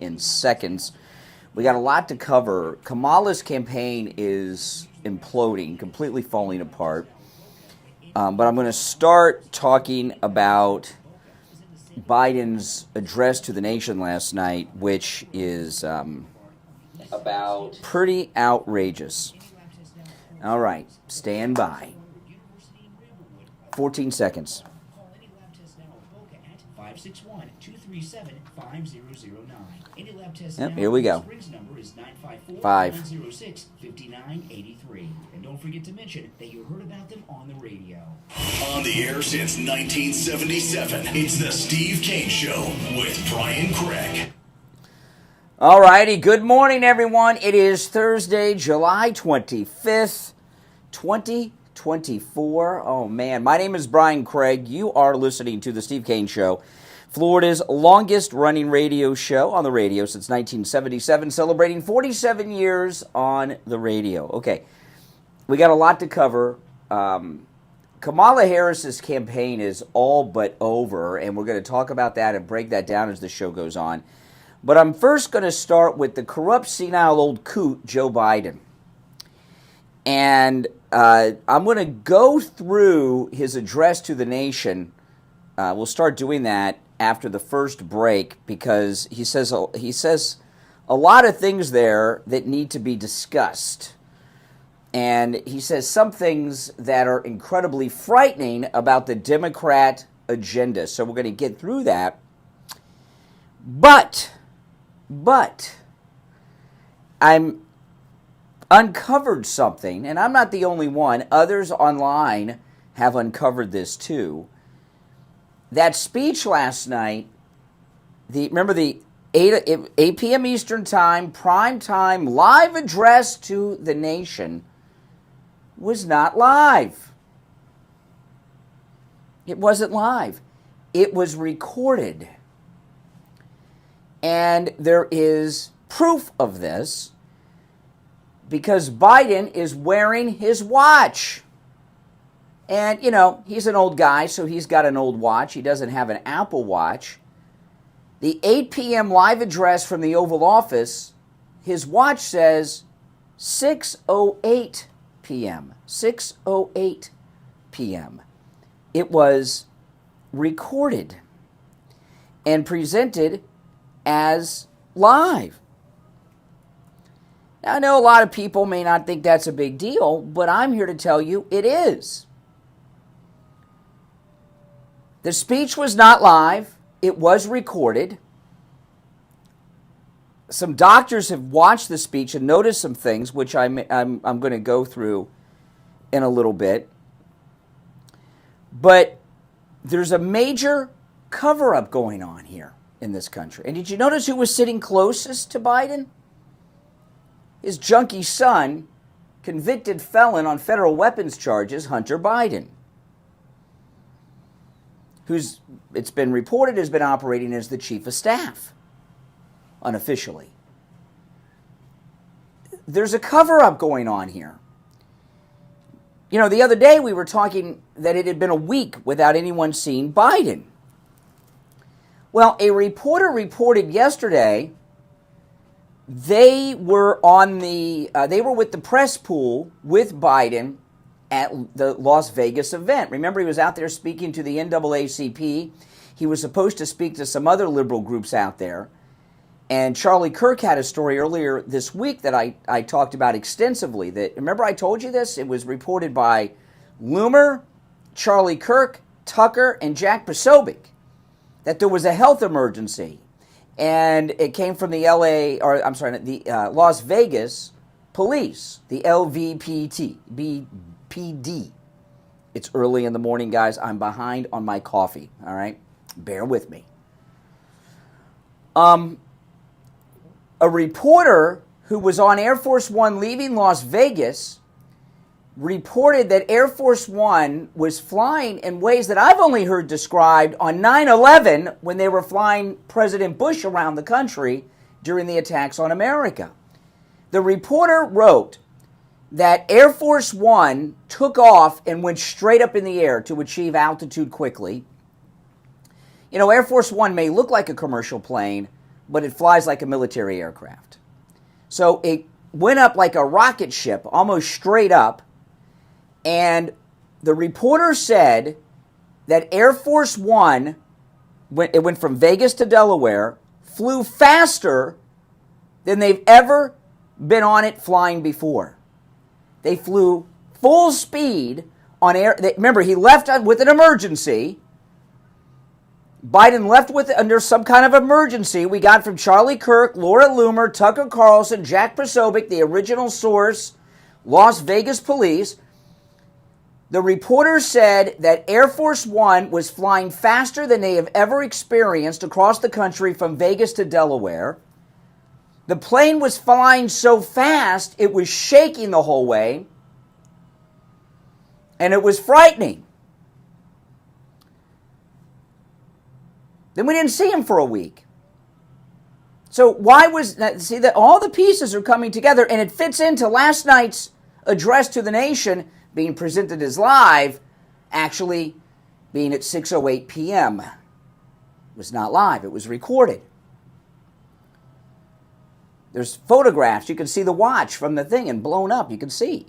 in seconds. We got a lot to cover. Kamala's campaign is imploding, completely falling apart. But I'm going to start talking about Biden's address to the nation last night, which is about pretty outrageous. All right, stand by. 14 seconds. 561-237-5009. Yep, here we go. 5. And don't forget to mention that you heard about them on the radio. On the air since 1977, it's the Steve Kane Show with Brian Craig. All righty, good morning, everyone. It is Thursday, July 25th, 2024. Oh, man. My name is Brian Craig. You are listening to the Steve Kane Show, Florida's longest-running radio show on the radio since 1977, celebrating 47 years on the radio. Okay, we got a lot to cover. Kamala Harris's campaign is all but over, and we're going to talk about that and break that down as the show goes on. But I'm first going to start with the corrupt, senile old coot, Joe Biden. And I'm going to go through his address to the nation. We'll start doing that after the first break because he says a lot of things there that need to be discussed. And he says some things that are incredibly frightening about the Democrat agenda. So we're going to get through that. But I'm uncovered something, and I'm not the only one. Others online have uncovered this too. That speech last night, remember the 8 p.m. Eastern Time, prime time, live address to the nation was not live. It wasn't live. It was recorded. And there is proof of this because Biden is wearing his watch. And, you know, he's an old guy, so he's got an old watch. He doesn't have an Apple Watch. The 8 p.m. live address from the Oval Office, his watch says 6:08 p.m. 6:08 p.m. It was recorded and presented as live. Now, I know a lot of people may not think that's a big deal, but I'm here to tell you it is. The speech was not live. It was recorded. Some doctors have watched the speech and noticed some things, which I'm going to go through in a little bit. But there's a major cover-up going on here in this country. And did you notice who was sitting closest to Biden? His junkie son, convicted felon on federal weapons charges, Hunter Biden, who's, it's been reported, has been operating as the chief of staff, unofficially. There's a cover-up going on here. You know, the other day we were talking that it had been a week without anyone seeing Biden. Well, a reporter reported yesterday they were with the press pool with Biden at the Las Vegas event. Remember, he was out there speaking to the NAACP. He was supposed to speak to some other liberal groups out there. And Charlie Kirk had a story earlier this week that I talked about extensively. That, remember I told you this? It was reported by Loomer, Charlie Kirk, Tucker, and Jack Posobiec that there was a health emergency. And it came from the Las Vegas police, the BPD. It's early in the morning, guys. I'm behind on my coffee, all right? Bear with me. A reporter who was on Air Force One leaving Las Vegas reported that Air Force One was flying in ways that I've only heard described on 9/11 when they were flying President Bush around the country during the attacks on America. The reporter wrote that Air Force One took off and went straight up in the air to achieve altitude quickly. You know, Air Force One may look like a commercial plane, but it flies like a military aircraft. So it went up like a rocket ship, almost straight up, and the reporter said that Air Force One, it went from Vegas to Delaware, flew faster than they've ever been on it flying before. They flew full speed on air. Remember, he left with an emergency. Biden left under some kind of emergency. We got from Charlie Kirk, Laura Loomer, Tucker Carlson, Jack Posobiec, the original source, Las Vegas police. The reporter said that Air Force One was flying faster than they have ever experienced across the country from Vegas to Delaware. The plane was flying so fast, it was shaking the whole way, and it was frightening. Then we didn't see him for a week. So why was that? See, that all the pieces are coming together, and it fits into last night's address to the nation being presented as live, actually being at 6:08 p.m. It was not live, it was recorded. There's photographs. You can see the watch from the thing and blown up. You can see.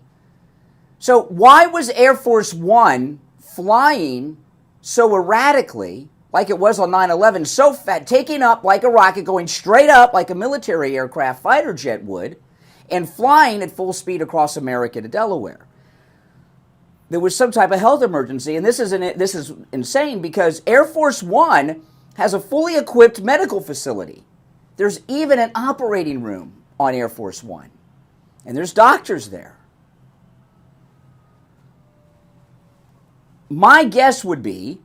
So why was Air Force One flying so erratically, like it was on 9/11, so fast, taking up like a rocket, going straight up like a military aircraft fighter jet would, and flying at full speed across America to Delaware? There was some type of health emergency, and this is insane because Air Force One has a fully equipped medical facility. There's even an operating room on Air Force One, and there's doctors there. My guess would be,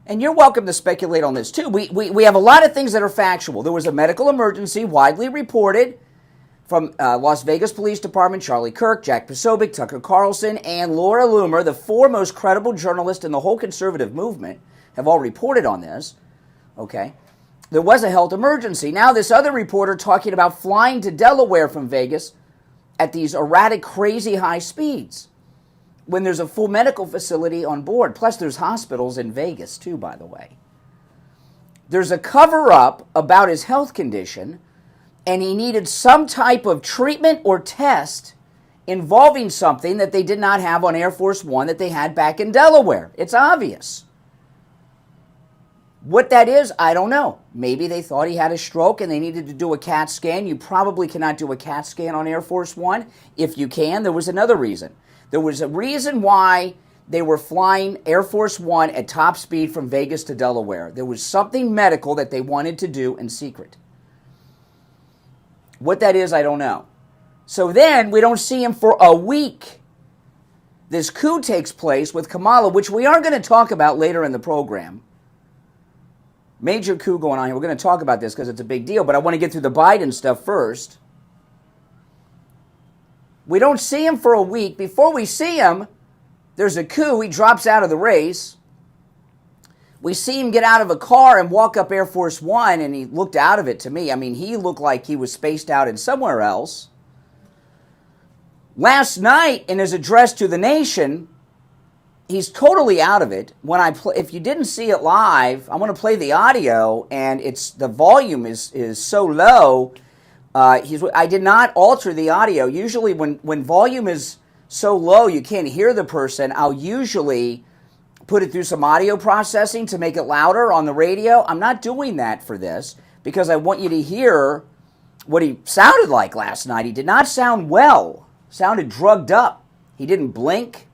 and you're welcome to speculate on this too, we have a lot of things that are factual. There was a medical emergency widely reported from Las Vegas Police Department, Charlie Kirk, Jack Posobiec, Tucker Carlson, and Laura Loomer, the four most credible journalists in the whole conservative movement, have all reported on this. Okay. There was a health emergency. Now this other reporter talking about flying to Delaware from Vegas at these erratic, crazy high speeds when there's a full medical facility on board. Plus there's hospitals in Vegas too, by the way. There's a cover-up about his health condition, and he needed some type of treatment or test involving something that they did not have on Air Force One that they had back in Delaware. It's obvious. What that is, I don't know. Maybe they thought he had a stroke and they needed to do a CAT scan. You probably cannot do a CAT scan on Air Force One. If you can, there was another reason. There was a reason why they were flying Air Force One at top speed from Vegas to Delaware. There was something medical that they wanted to do in secret. What that is, I don't know. So then we don't see him for a week. This coup takes place with Kamala, which we are going to talk about later in the program. Major coup going on here. We're going to talk about this because it's a big deal, but I want to get through the Biden stuff first. We don't see him for a week. Before we see him, there's a coup. He drops out of the race. We see him get out of a car and walk up Air Force One, and he looked out of it to me. I mean, he looked like he was spaced out in somewhere else. Last night, in his address to the nation, he's totally out of it. If you didn't see it live, I'm going to play the audio, and the volume is so low. I did not alter the audio. Usually, when volume is so low you can't hear the person, I'll usually put it through some audio processing to make it louder on the radio. I'm not doing that for this because I want you to hear what he sounded like last night. He did not sound well. Sounded drugged up. He didn't blink.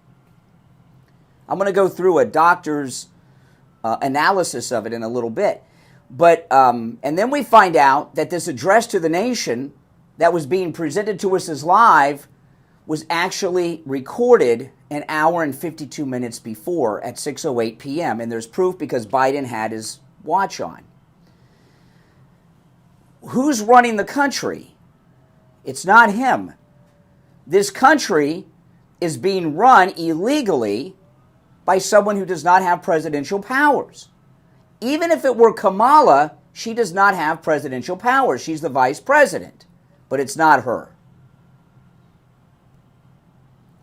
I'm going to go through a doctor's analysis of it in a little bit. But and then we find out that this address to the nation that was being presented to us as live was actually recorded an hour and 52 minutes before at 6:08 p.m. And there's proof because Biden had his watch on. Who's running the country? It's not him. This country is being run illegally by someone who does not have presidential powers. Even if it were Kamala, she does not have presidential powers. She's the vice president, but it's not her.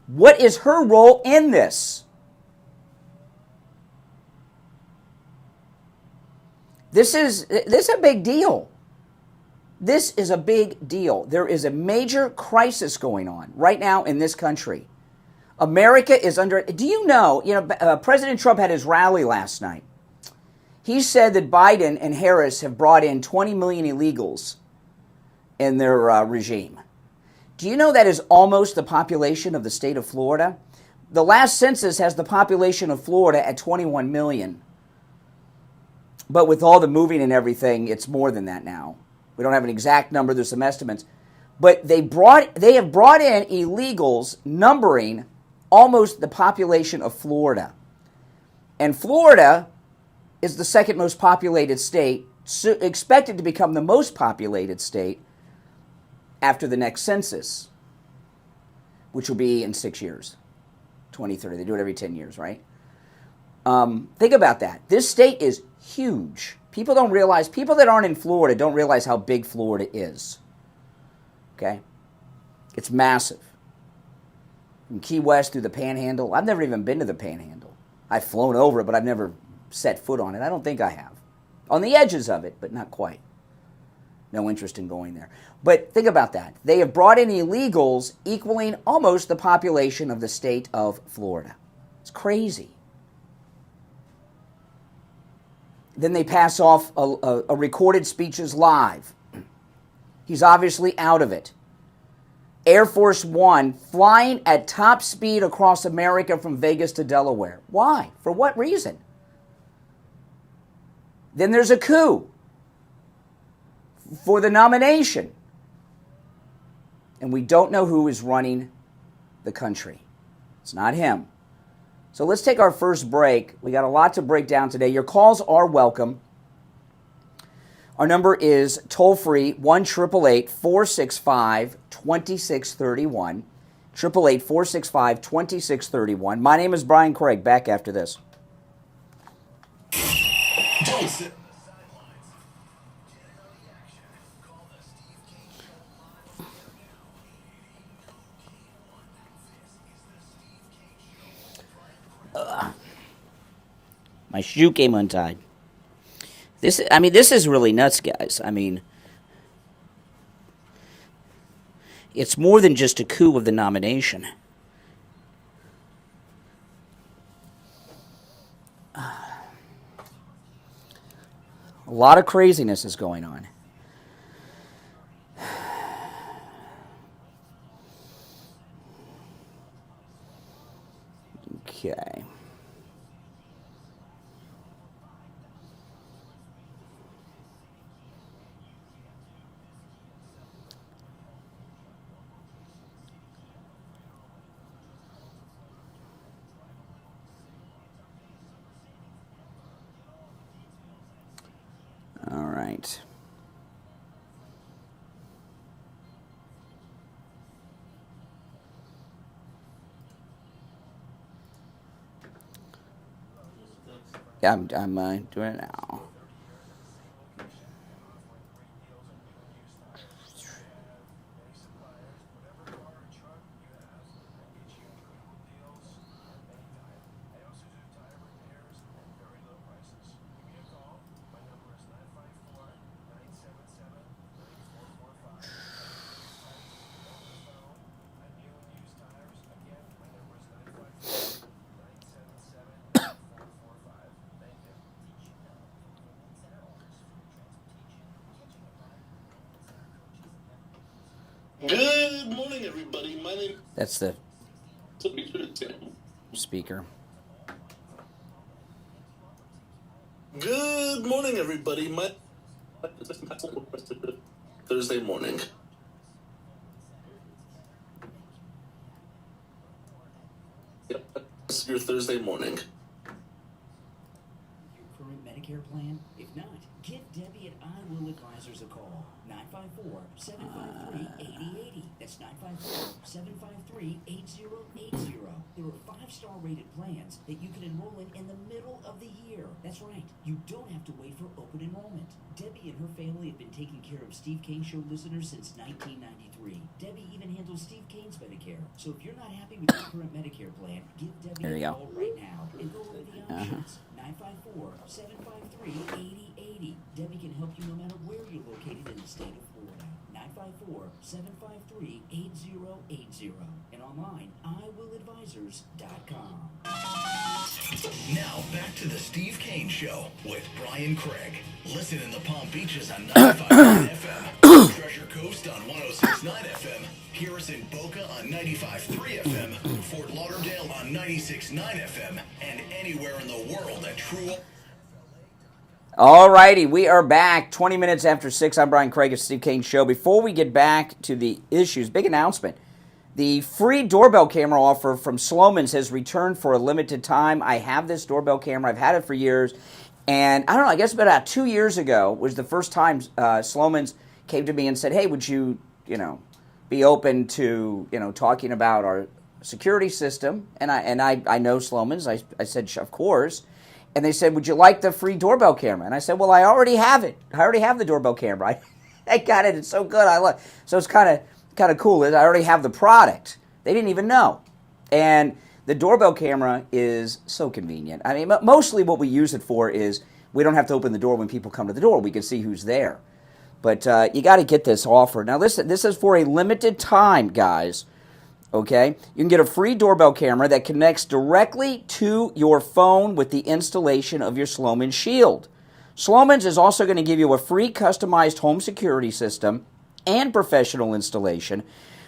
What is her role in this? This is a big deal. This is a big deal. There is a major crisis going on right now in this country. America is under... Do you know, President Trump had his rally last night. He said that Biden and Harris have brought in 20 million illegals in their regime. Do you know that is almost the population of the state of Florida? The last census has the population of Florida at 21 million. But with all the moving and everything, it's more than that now. We don't have an exact number. There's some estimates. But they have brought in illegals numbering almost the population of Florida. And Florida is the second most populated state, expected to become the most populated state after the next census, which will be in 6 years, 2030. They do it every 10 years, right? Think about that. This state is huge. People that aren't in Florida don't realize how big Florida is. Okay? It's massive. From Key West through the Panhandle. I've never even been to the Panhandle. I've flown over it, but I've never set foot on it. I don't think I have. On the edges of it, but not quite. No interest in going there. But think about that. They have brought in illegals equaling almost the population of the state of Florida. It's crazy. Then they pass off a recorded speeches live. He's obviously out of it. Air Force One flying at top speed across America from Vegas to Delaware. Why? For what reason? Then there's a coup for the nomination. And we don't know who is running the country. It's not him. So let's take our first break. We got a lot to break down today. Your calls are welcome. Our number is toll-free, 1-888-465-2631. 888-465-2631. My name is Brian Craig. Back after this. Don't sit. My shoe came untied. This is really nuts, guys. It's more than just a coup of the nomination. A lot of craziness is going on. Okay. All right. Yeah, I'm doing it now. Good morning, everybody. My name. That's the speaker. Good morning, everybody. Thursday morning. Yep, it's your Thursday morning. Your current Medicare plan? If not, give Debbie at I Will Advisors a call. 954-753-8080. That's 954-753-8080. There are 5-star rated plans that you can enroll in the middle of the year. That's right. You don't have to wait for open enrollment. Debbie and her family have been taking care of Steve Kane Show listeners since 1993. Debbie even handles Steve Kane's Medicare. So if you're not happy with your current Medicare plan, give Debbie a call right now and go over the options. 954-753-8080. Debbie can help you no matter where you're located in the state of Florida. 753-8080 and online iwilladvisors.com. Now back to the Steve Kane Show with Brian Craig. Listen in the Palm Beaches on 95.9 FM, Treasure Coast on 106.9 FM, hear us in Boca on 95.3 FM, Fort Lauderdale on 96.9 FM, and anywhere in the world at True. All righty, we are back 20 minutes after 6. I'm Brian Craig at Steve Kane Show. Before we get back to the issues, big announcement. The free doorbell camera offer from Sloman's has returned for a limited time. I have this doorbell camera. I've had it for years. And I don't know, I guess about 2 years ago was the first time Sloman's came to me and said, hey, would you, be open to, talking about our security system? And I know Sloman's. I said, of course. And they said, would you like the free doorbell camera? And I said, well, I already have it. I already have the doorbell camera. I got it. It's so good. I love it. So it's kind of cool. I already have the product. They didn't even know. And the doorbell camera is so convenient. I mean, mostly what we use it for is we don't have to open the door when people come to the door. We can see who's there. But you got to get this offer. Now, listen, this is for a limited time, guys. Okay? You can get a free doorbell camera that connects directly to your phone with the installation of your Sloman Shield. Sloman's is also going to give you a free customized home security system and professional installation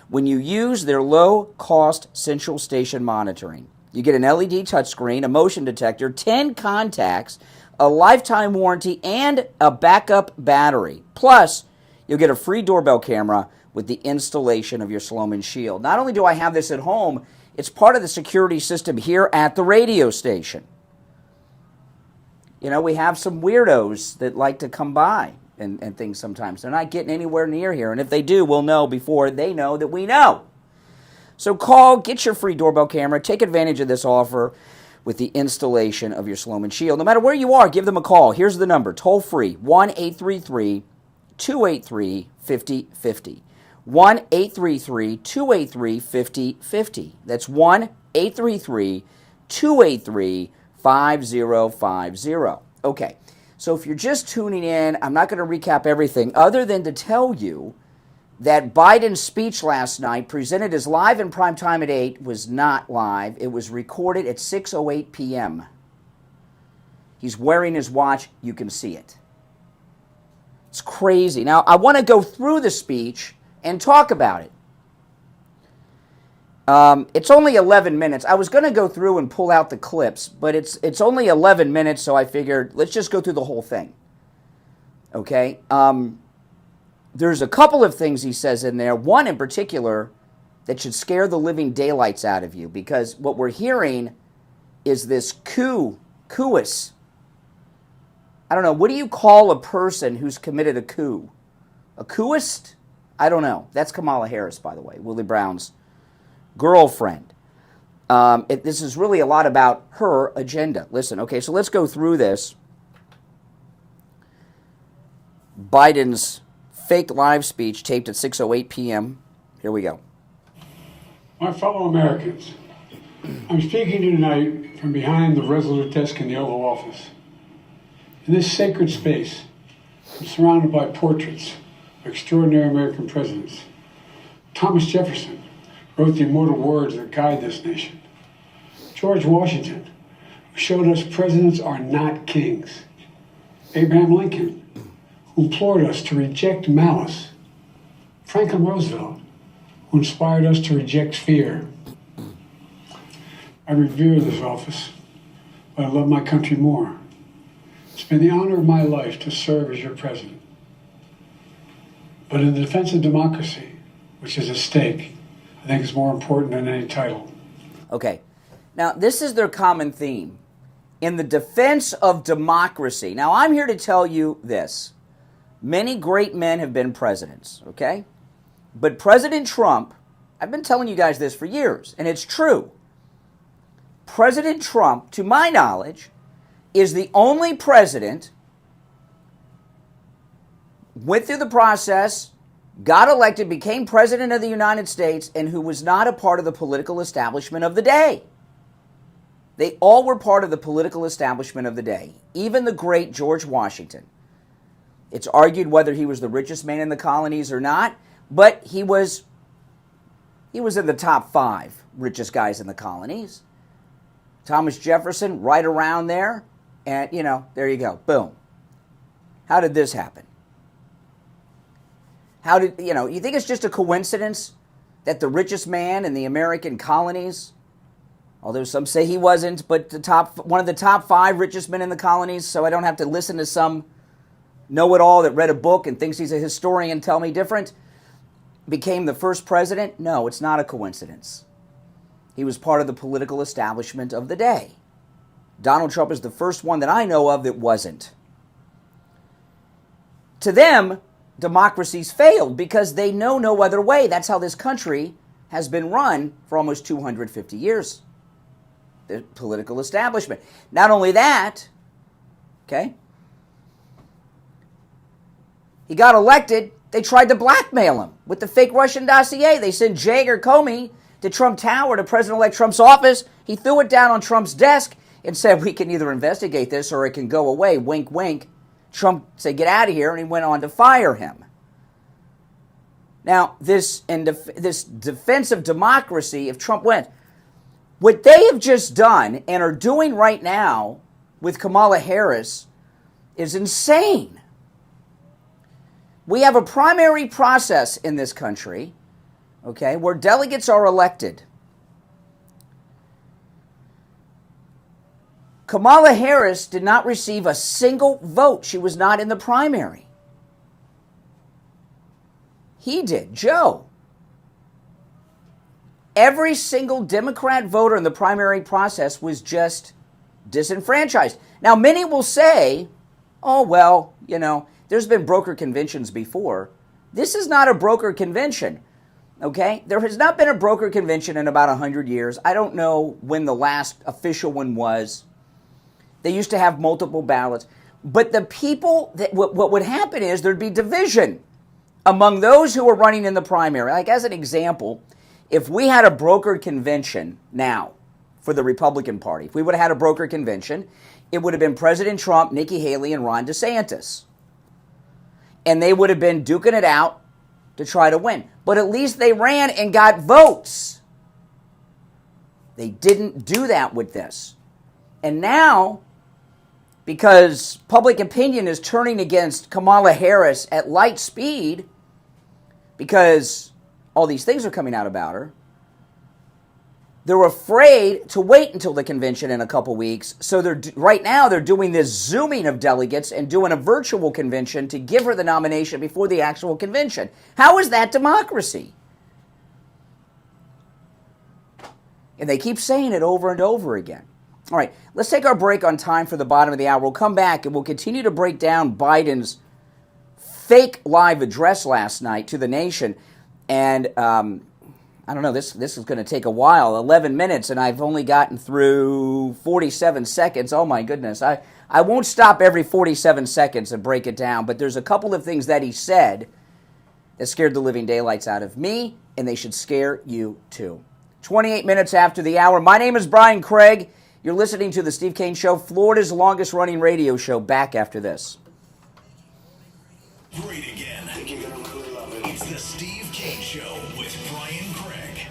when you use their low-cost central station monitoring. You get an LED touchscreen, a motion detector, 10 contacts, a lifetime warranty, and a backup battery. Plus, you'll get a free doorbell camera with the installation of your Sloman Shield. Not only do I have this at home, it's part of the security system here at the radio station. We have some weirdos that like to come by and things sometimes. They're not getting anywhere near here, and if they do, we'll know before they know that we know. So call, get your free doorbell camera, take advantage of this offer with the installation of your Sloman Shield. No matter where you are, give them a call. Here's the number, toll free, 1-833-283-5050. 1-833-283-5050. That's 1-833-283-5050. Okay, so if you're just tuning in, I'm not going to recap everything other than to tell you that Biden's speech last night, presented as live in prime time at 8, was not live. It was recorded at 6:08 p.m. He's wearing his watch. You can see it. It's crazy. Now, I want to go through the speech and talk about it. It's only 11 minutes. I was going to go through and pull out the clips, but it's only 11 minutes, so I figured let's just go through the whole thing. Okay? There's a couple of things he says in there, one in particular that should scare the living daylights out of you, because what we're hearing is this coup-ous. I don't know, what do you call a person who's committed a coup? A couist? I don't know. That's Kamala Harris, by the way, Willie Brown's girlfriend. This is really a lot about her agenda. Listen, okay, so let's go through this. Biden's fake live speech taped at 6:08 p.m. Here we go. My fellow Americans, I'm speaking to you tonight from behind the resolute desk in the Oval Office. In this sacred space, I'm surrounded by portraits of extraordinary American presidents. Thomas Jefferson wrote the immortal words that guide this nation. George Washington, who showed us presidents are not kings. Abraham Lincoln, who implored us to reject malice. Franklin Roosevelt, who inspired us to reject fear. I revere this office, but I love my country more. It's been the honor of my life to serve as your president. But in the defense of democracy, which is at stake, I think it's more important than any title. Okay. Now, this is their common theme. In the defense of democracy. Now, I'm here to tell you this. Many great men have been presidents, okay? But President Trump, I've been telling you guys this for years, and it's true. President Trump, to my knowledge, is the only president went through the process, got elected, became president of the United States, and who was not a part of the political establishment of the day. They all were part of the political establishment of the day, even the great George Washington. It's argued whether he was the richest man in the colonies or not, But he was in the top 5 richest guys in the colonies. Thomas Jefferson, right around there. And, there you go. Boom. How did this happen? You think it's just a coincidence that the richest man in the American colonies, although some say he wasn't, but one of the top 5 richest men in the colonies, so I don't have to listen to some know-it-all that read a book and thinks he's a historian tell me different, became the first president? No, it's not a coincidence. He was part of the political establishment of the day. Donald Trump is the first one that I know of that wasn't. To them, democracy's failed because they know no other way. That's how this country has been run for almost 250 years. The political establishment. Not only that, okay, he got elected, they tried to blackmail him with the fake Russian dossier. They sent Jaeger Comey to Trump Tower, to President-elect Trump's office. He threw it down on Trump's desk and said, we can either investigate this or it can go away. Wink, wink. Trump said, get out of here, and he went on to fire him. Now, this defense of democracy, if Trump went, what they have just done and are doing right now with Kamala Harris is insane. We have a primary process in this country, okay, where delegates are elected. Kamala Harris did not receive a single vote. She was not in the primary. He did, Joe. Every single Democrat voter in the primary process was just disenfranchised. Now, many will say, oh, well, there's been broker conventions before. This is not a broker convention, okay? There has not been a broker convention in about 100 years. I don't know when the last official one was. They used to have multiple ballots. But the people, what would happen is there'd be division among those who were running in the primary. Like, as an example, if we had a brokered convention now for the Republican Party, if we would have had a brokered convention, it would have been President Trump, Nikki Haley, and Ron DeSantis. And they would have been duking it out to try to win. But at least they ran and got votes. They didn't do that with this. And now, because public opinion is turning against Kamala Harris at light speed, because all these things are coming out about her, they're afraid to wait until the convention in a couple weeks. So right now they're doing this Zooming of delegates and doing a virtual convention to give her the nomination before the actual convention. How is that democracy? And they keep saying it over and over again. All right, let's take our break on time for the bottom of the hour. We'll come back and we'll continue to break down Biden's fake live address last night to the nation. And I don't know, this is going to take a while, 11 minutes, and I've only gotten through 47 seconds. Oh, my goodness. I won't stop every 47 seconds and break it down, but there's a couple of things that he said that scared the living daylights out of me, and they should scare you too. 28 minutes after the hour. My name is Brian Craig. You're listening to The Steve Kane Show, Florida's longest-running radio show. Back after this. Great again. I think you're going to really love it. It's The Steve Kane Show with Brian Craig.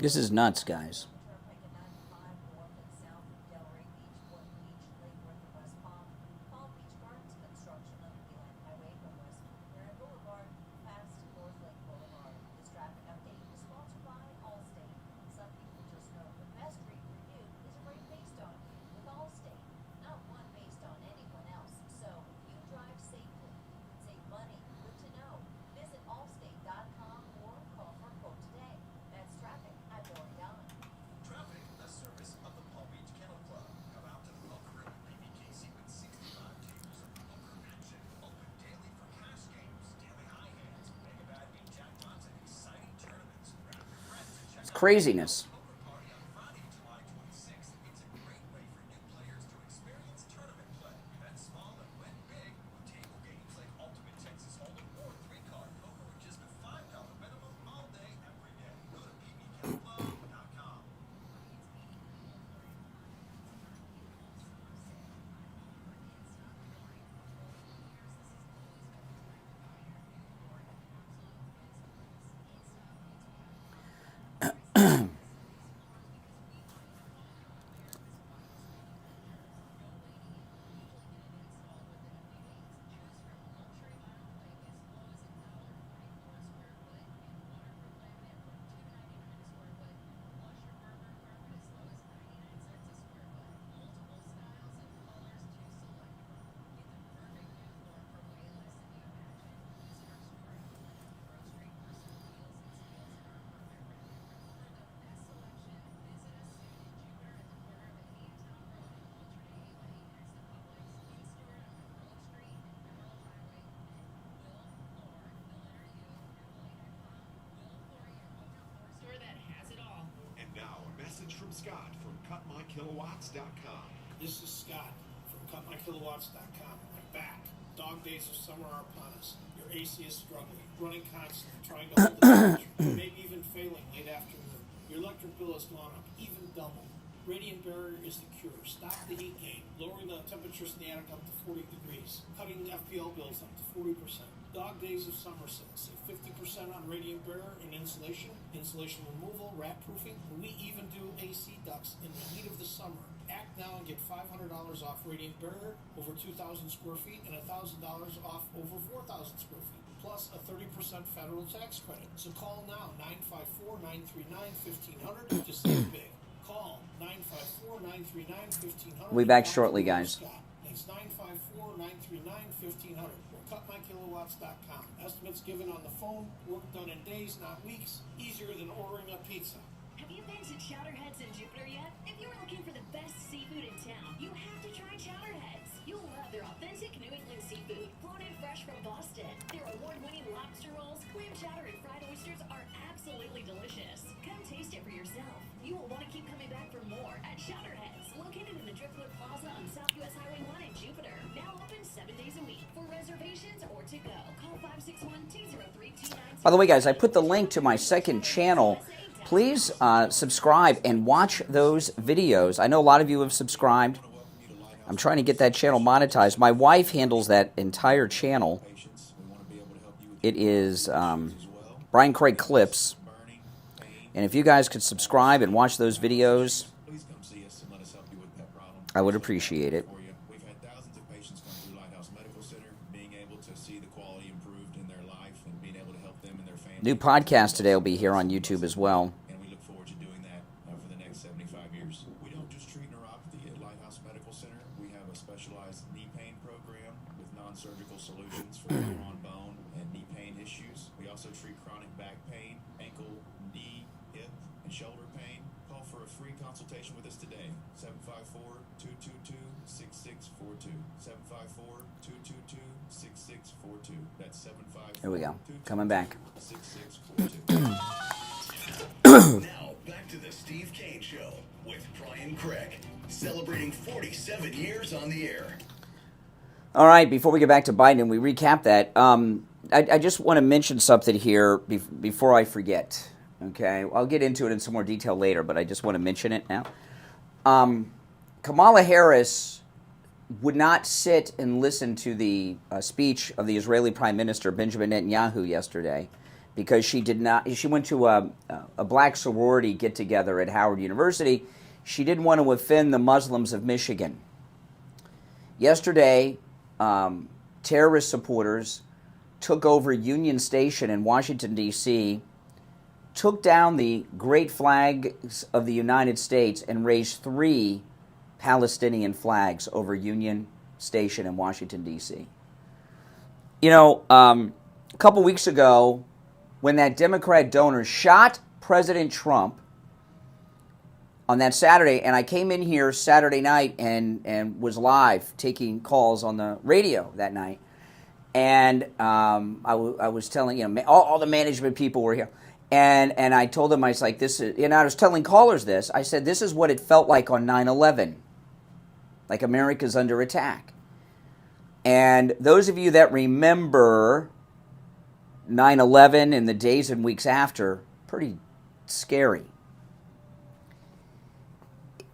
This is nuts, guys. craziness. From Scott from CutMyKilowatts.com. This is Scott from CutMyKilowatts.com. I'm back. Dog days of summer are upon us. Your AC is struggling, running constantly, trying to hold the temperature, maybe even failing late afternoon. Your electric bill has gone up, even double. Radiant Barrier is the cure. Stop the heat gain, lowering the temperatures in the attic up to 40 degrees, cutting the FPL bills up to 40%. Dog days of summer sales. Save 50% on Radiant Barrier and insulation, insulation removal, rat proofing. We even do AC ducts in the heat of the summer. Act now and get $500 off Radiant Barrier over 2,000 square feet and $1,000 off over 4,000 square feet, plus a 30% federal tax credit. So call now, 954-939-1500 to save big. Call 954-939-1500. We'll be back shortly, guys. It's 954-939-1500 or CutMyKilowatts.com. Estimates given on the phone, work done in days, not weeks. Easier than ordering a pizza. Have you been to Chowderheads in Jupiter yet? If you are looking for the best seafood in town, you have to try Chowderheads. You'll love their authentic New England seafood, flown in fresh from Boston. Their award-winning lobster rolls, clam chowder, and fried oysters are absolutely delicious. Come taste it for yourself. You will want to keep coming back for more at Chowderheads, located in the Driftwood Plaza on South US Highway 1 in Jupiter. Now open 7 days a week. For reservations or to go, call 561-203-29. By the way, guys, I put the link to my second channel. Please subscribe and watch those videos. I know a lot of you have subscribed. I'm trying to get that channel monetized. My wife handles that entire channel. It is Brian Craig Clips. And if you guys could subscribe and watch those videos, I would appreciate it. We've had thousands of patients come through Lighthouse Medical Center, being able to see the quality improved in their life and being able to help them and their family. New podcast today will be here on YouTube as well. And we look forward to doing that for the next 75 years. We don't just treat neuropathy at Lighthouse Medical Center. We have a specialized knee pain program with non-surgical solutions for bone on bone and knee pain issues. We also treat chronic back pain, ankle, knee, hip, and shoulder pain. Call for a free consultation with us today. 754-222-6642. 754-222-6642. That's 754. Here we go. Coming back. 6642. Now, back to the Steve Kane Show with Brian Craig, celebrating 47 years on the air. All right, before we get back to Biden and we recap that, I just want to mention something here before I forget. Okay, I'll get into it in some more detail later, but I just want to mention it now. Kamala Harris would not sit and listen to the speech of the Israeli Prime Minister Benjamin Netanyahu yesterday because she did not. She went to a black sorority get-together at Howard University. She didn't want to offend the Muslims of Michigan. Yesterday, terrorist supporters took over Union Station in Washington, D.C., took down the great flags of the United States and raised 3 Palestinian flags over Union Station in Washington, D.C. You know, a couple weeks ago, when that Democrat donor shot President Trump on that Saturday, and I came in here Saturday night and was live taking calls on the radio that night, and I was telling, all the management people were here. And I told them, I was like, this is, and I was telling callers this, I said, this is what it felt like on 9/11. Like America's under attack. And those of you that remember 9/11 and the days and weeks after, pretty scary.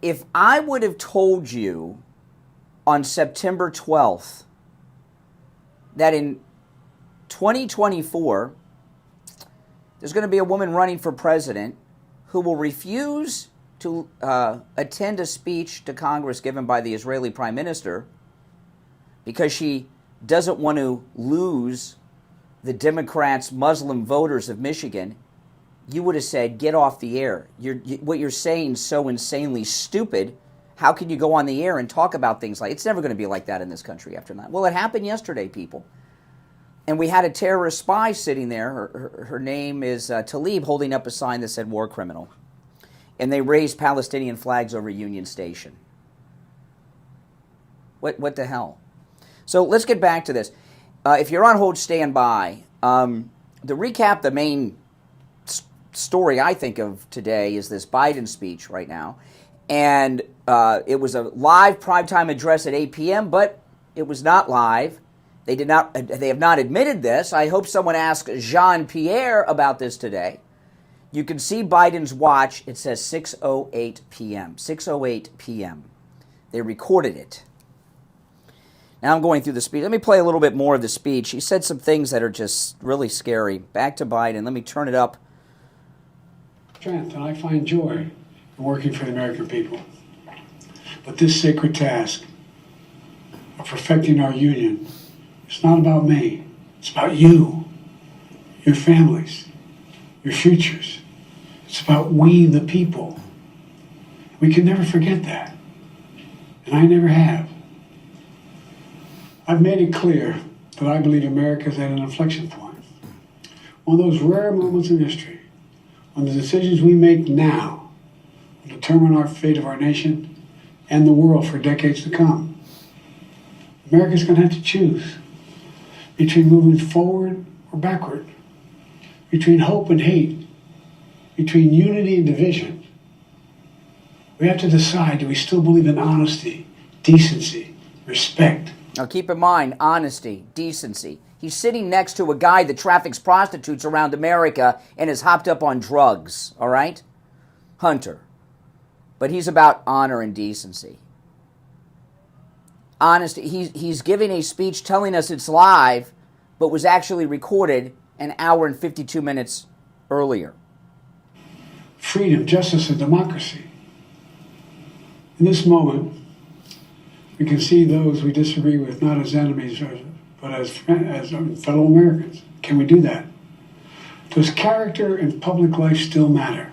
If I would have told you on September 12th that in 2024, there's going to be a woman running for president who will refuse to attend a speech to Congress given by the Israeli Prime Minister because she doesn't want to lose the Democrats' Muslim voters of Michigan, you would have said, get off the air. What you're saying is so insanely stupid. How can you go on the air and talk about things like, it's never going to be like that in this country after that. Well, it happened yesterday, people. And we had a terrorist spy sitting there. Her name is Tlaib, holding up a sign that said war criminal. And they raised Palestinian flags over Union Station. What the hell? So let's get back to this. If you're on hold, stand by. To recap, the main story I think of today is this Biden speech right now. And it was a live primetime address at 8 p.m., but it was not live. They have not admitted this. I hope someone asked Jean-Pierre about this today. You can see Biden's watch. It says 6:08 p.m. 6:08 p.m. They recorded it. Now I'm going through the speech. Let me play a little bit more of the speech. He said some things that are just really scary. Back to Biden. Let me turn it up. Strength, and I find joy in working for the American people. But this sacred task of perfecting our union, it's not about me. It's about you, your families, your futures. It's about we, the people. We can never forget that. And I never have. I've made it clear that I believe America is at an inflection point. One of those rare moments in history when the decisions we make now will determine our fate of our nation and the world for decades to come. America's going to have to choose between moving forward or backward, between hope and hate, between unity and division. We have to decide, do we still believe in honesty, decency, respect? Now keep in mind, honesty, decency. He's sitting next to a guy that traffics prostitutes around America and is hopped up on drugs, all right? Hunter. But he's about honor and decency. Honesty. He's giving a speech telling us it's live, but was actually recorded an hour and 52 minutes earlier. Freedom, justice, and democracy. In this moment, we can see those we disagree with not as enemies, but as fellow Americans. Can we do that? Does character and public life still matter?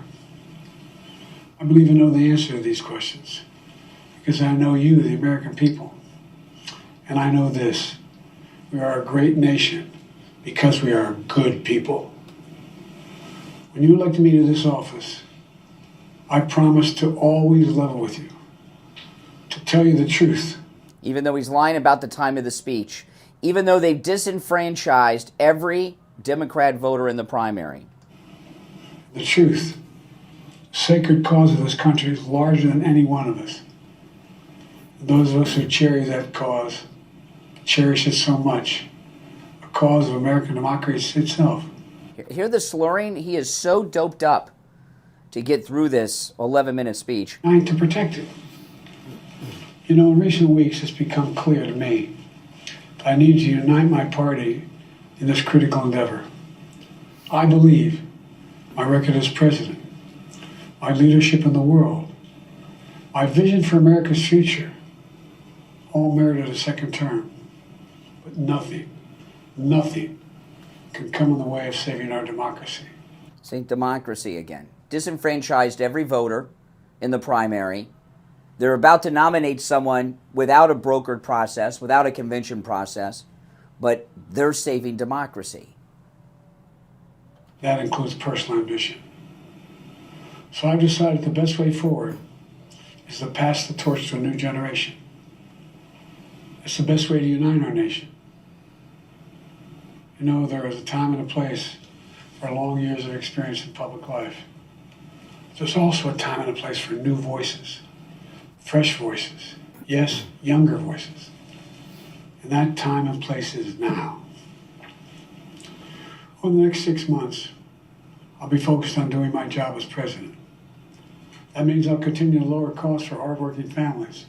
I believe I know the answer to these questions because I know you, the American people. And I know this. We are a great nation because we are good people. When you elected me to this office, I promised to always level with you, to tell you the truth. Even though he's lying about the time of the speech, even though they've disenfranchised every Democrat voter in the primary. The truth. The sacred cause of this country is larger than any one of us. And those of us who cherish that cause, cherish it so much. A cause of American democracy itself. Hear the slurring? He is so doped up to get through this 11-minute speech. Trying to protect it. You know, in recent weeks, it's become clear to me that I need to unite my party in this critical endeavor. I believe my record as president, my leadership in the world, my vision for America's future, all merited a second term. But nothing can come in the way of saving our democracy. St. Democracy again. Disenfranchised every voter in the primary. They're about to nominate someone without a brokered process, without a convention process, but they're saving democracy. That includes personal ambition. So I've decided the best way forward is to pass the torch to a new generation. It's the best way to unite our nation. You know, there is a time and a place for long years of experience in public life. There's also a time and a place for new voices, fresh voices, yes, younger voices. And that time and place is now. Over the next 6 months, I'll be focused on doing my job as president. That means I'll continue to lower costs for hardworking families.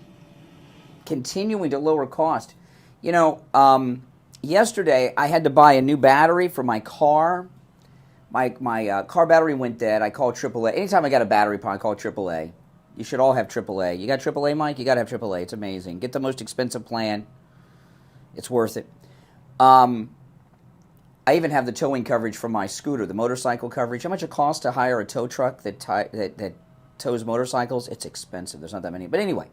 Continuing to lower cost. You know, yesterday I had to buy a new battery for my car. My car battery went dead. I called AAA. Anytime I got a battery problem, I call AAA. You should all have AAA. You got AAA, Mike? You got to have AAA. It's amazing. Get the most expensive plan. It's worth it. I even have the towing coverage for my scooter, the motorcycle coverage. How much it costs to hire a tow truck that tows motorcycles? It's expensive. There's not that many. But anyway,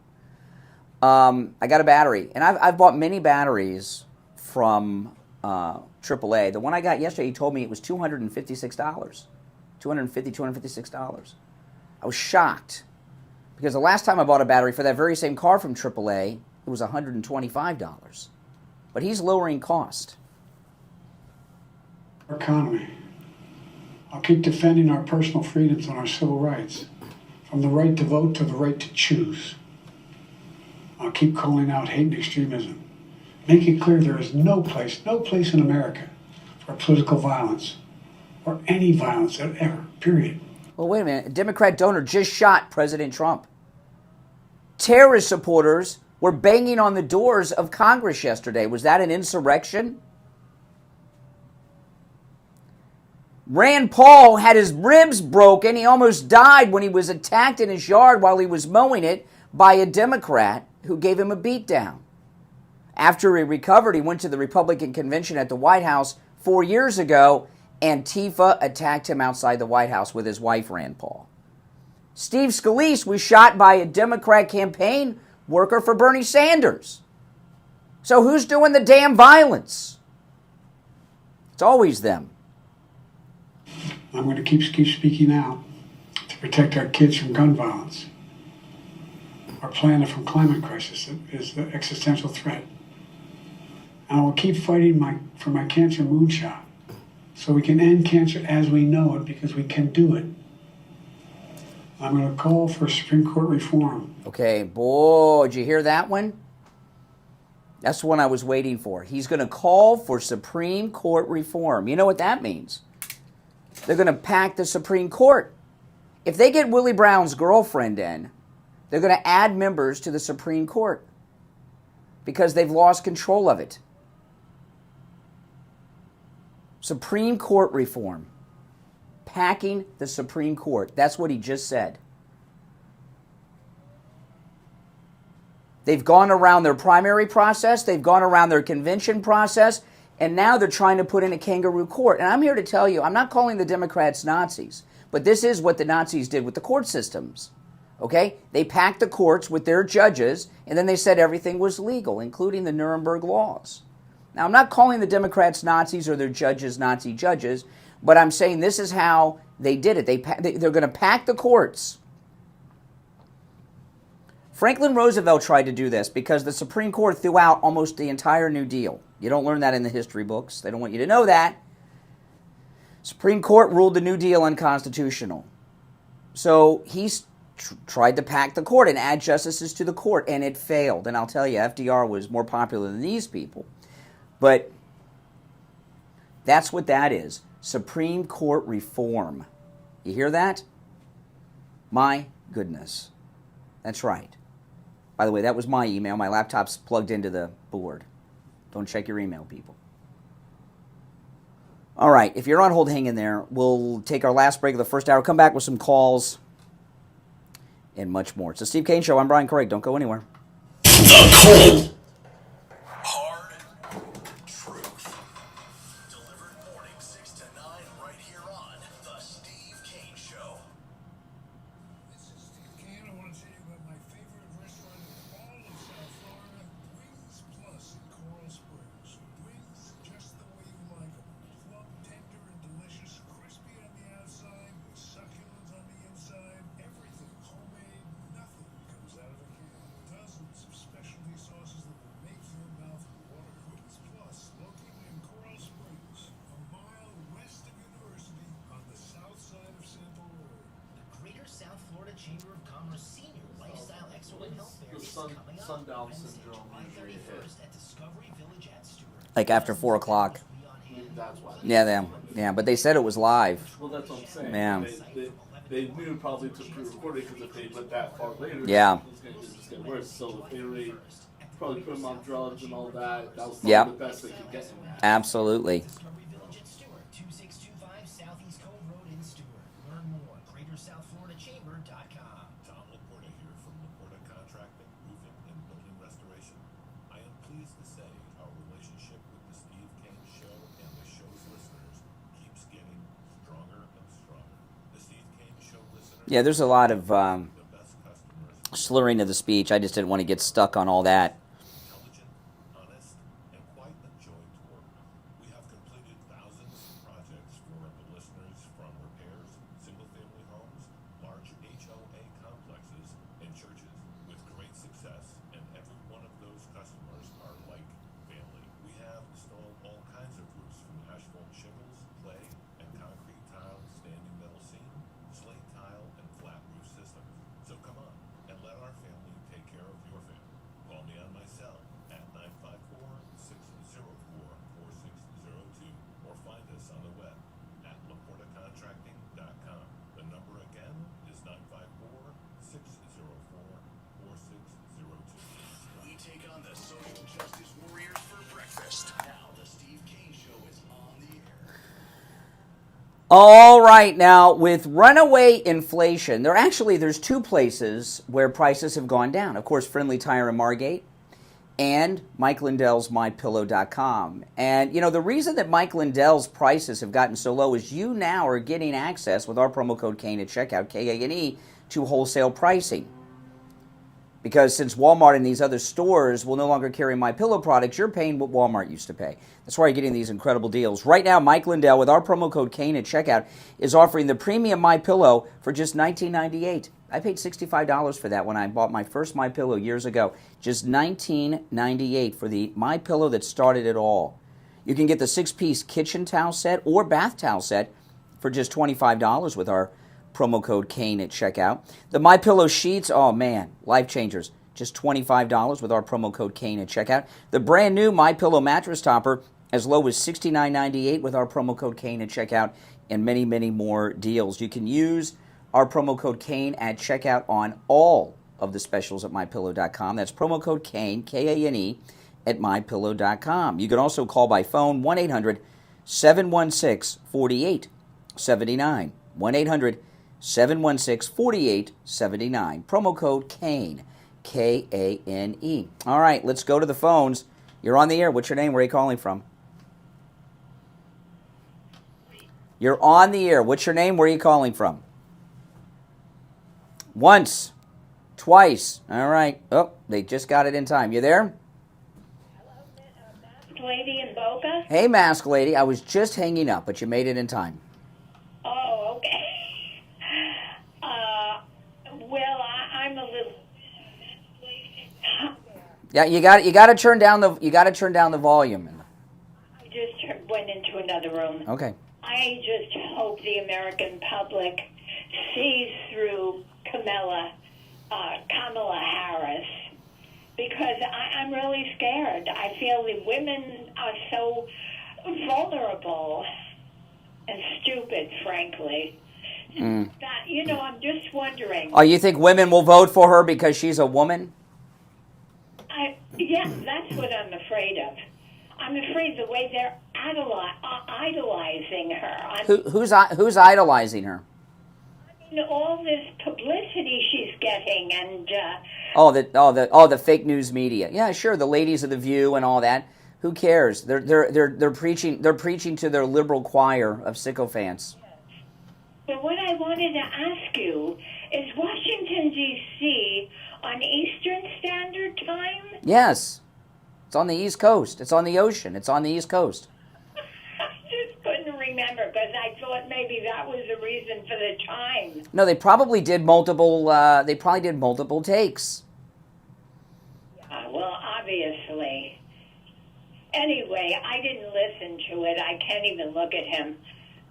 I got a battery. And I've bought many batteries from AAA. The one I got yesterday, he told me it was $256. $250, $256. I was shocked. Because the last time I bought a battery for that very same car from AAA, it was $125. But he's lowering cost. Our economy. I'll keep defending our personal freedoms and our civil rights, from the right to vote to the right to choose. I'll keep calling out hate and extremism. Make it clear there is no place in America for political violence or any violence ever, period. Well, wait a minute. A Democrat donor just shot President Trump. Terrorist supporters were banging on the doors of Congress yesterday. Was that an insurrection? Rand Paul had his ribs broken. He almost died when he was attacked in his yard while he was mowing it by a Democrat who gave him a beatdown. After he recovered, he went to the Republican convention at the White House 4 years ago. Antifa attacked him outside the White House with his wife, Rand Paul. Steve Scalise was shot by a Democrat campaign worker for Bernie Sanders. So who's doing the damn violence? It's always them. I'm going to keep speaking out to protect our kids from gun violence. Our planet from climate crisis is the existential threat. And I will keep fighting for my cancer moonshot so we can end cancer as we know it, because we can do it. I'm going to call for Supreme Court reform. Okay, boy, did you hear that one? That's the one I was waiting for. He's going to call for Supreme Court reform. You know what that means? They're going to pack the Supreme Court. If they get Willie Brown's girlfriend in, they're going to add members to the Supreme Court because they've lost control of it. Supreme Court reform. Packing the Supreme Court. That's what he just said. They've gone around their primary process. They've gone around their convention process. And now they're trying to put in a kangaroo court. And I'm here to tell you, I'm not calling the Democrats Nazis. But this is what the Nazis did with the court systems. Okay? They packed the courts with their judges. And then they said everything was legal, including the Nuremberg laws. Now, I'm not calling the Democrats Nazis or their judges Nazi judges. But I'm saying this is how they did it. They're going to pack the courts. Franklin Roosevelt tried to do this because the Supreme Court threw out almost the entire New Deal. You don't learn that in the history books. They don't want you to know that. Supreme Court ruled the New Deal unconstitutional. So he's tried to pack the court and add justices to the court, and it failed. And I'll tell you, FDR was more popular than these people. But that's what that is. Supreme Court reform. You hear that? My goodness. That's right. By the way, that was my email. My laptop's plugged into the board. Don't check your email, people. All right, if you're on hold, hang in there. We'll take our last break of the first hour, come back with some calls, and much more. It's the Steve Kane Show. I'm Brian Craig. Don't go anywhere. The cold, hard truth. Delivered morning 6 to 9 right here on the Steve Kane Show. This is Steve Kane. I want to tell you about my favorite restaurant in all of South Florida, Wings Plus in Coral Springs. Wings just the way you like them. Plump, tender, and delicious. Crispy on the outside, with succulent on the inside. Everything homemade. Nothing comes out of a can. Dozens of specialty sauces that sundown syndrome usually hit. Like after 4 o'clock. That's why. Yeah, but they said it was live. Well, that's what I'm saying. Yeah. They knew probably to pre-record it because if they went that far later, Yeah. it was going to just get worse. So if they already probably put them on drugs and all that, that was probably Yep. the best they could get them at. Absolutely. Discovery Village at Stewart, 2625 Southeast Cove Road in Stewart. Learn more at GreaterSouthFloridaChamber.com. Tom Laporta here from Laporta Contracting, Roofing, and Building Restoration. I am pleased to say our relationship with the Steve Kane Show and the show's listeners keeps getting stronger and stronger. The Steve Kane Show listeners Yeah, there's a lot of the best customers, slurring of the speech. I just didn't want to get stuck on all that. intelligent, honest, and quite a joy to work with. We have completed thousands of projects for the listeners, from repairs, single-family homes, large HOA complexes, and churches, with great success, and every one of those customers are like family. We have installed all kinds of roofs, from asphalt shingles, clay, and concrete tile, standing metal seam, slate tile, and flat roof systems. So come on, and let our family take care of your family. Call me on my cell at 954-604-4602, or find us on the web at LaportaContracting.com. The number again is 954-604-4602. We take on the social justice warriors for breakfast. Now the Steve Kane Show is on the air. All right, now with runaway inflation, there's 2 places where prices have gone down. Of course, Friendly Tire and Margate, and Mike Lindell's MyPillow.com. And, the reason that Mike Lindell's prices have gotten so low is you now are getting access with our promo code Kane at checkout, Kane, to wholesale pricing. Because since Walmart and these other stores will no longer carry MyPillow products, you're paying what Walmart used to pay. That's why you're getting these incredible deals. Right now, Mike Lindell, with our promo code Kane at checkout, is offering the premium MyPillow for just $19.98. I paid $65 for that when I bought my first MyPillow years ago. Just $19.98 for the MyPillow that started it all. You can get the 6-piece kitchen towel set or bath towel set for just $25 with our promo code Kane at checkout. The MyPillow sheets, oh man, life changers. Just $25 with our promo code Kane at checkout. The brand new MyPillow mattress topper, as low as $69.98 with our promo code Kane at checkout, and many, many more deals. You can use our promo code Kane at checkout on all of the specials at MyPillow.com. That's promo code Kane, Kane, at MyPillow.com. You can also call by phone, 1-800-716-4879. 1-800-716-4879. Promo code Kane, Kane. All right, let's go to the phones. You're on the air. What's your name? Where are you calling from? You're on the air. What's your name? Where are you calling from? Once. Twice. All right. Oh, they just got it in time. You there? Lady in Boca? Hey, Mask Lady. I was just hanging up, but you made it in time. Oh, okay. Well, I'm a little. Yeah, you got to turn down the volume. I just went into another room. Okay. I just hope the American public sees through Kamala Harris, because I'm really scared. I feel the women are so vulnerable and stupid, frankly. That, I'm just wondering. Oh, you think women will vote for her because she's a woman? Yeah, that's what I'm afraid of. I'm afraid the way they're idolizing her. Who's idolizing her? All this publicity she's getting, and the fake news media. Yeah, sure, the ladies of the View and all that. Who cares? They're preaching to their liberal choir of sycophants. But what I wanted to ask you is, Washington D.C. on Eastern Standard Time? Yes, it's on the East Coast. It's on the ocean. It's on the East Coast. I just couldn't remember, because I thought maybe that was the reason for the time. No, they probably did multiple. Takes. Yeah, well, obviously. Anyway, I didn't listen to it. I can't even look at him.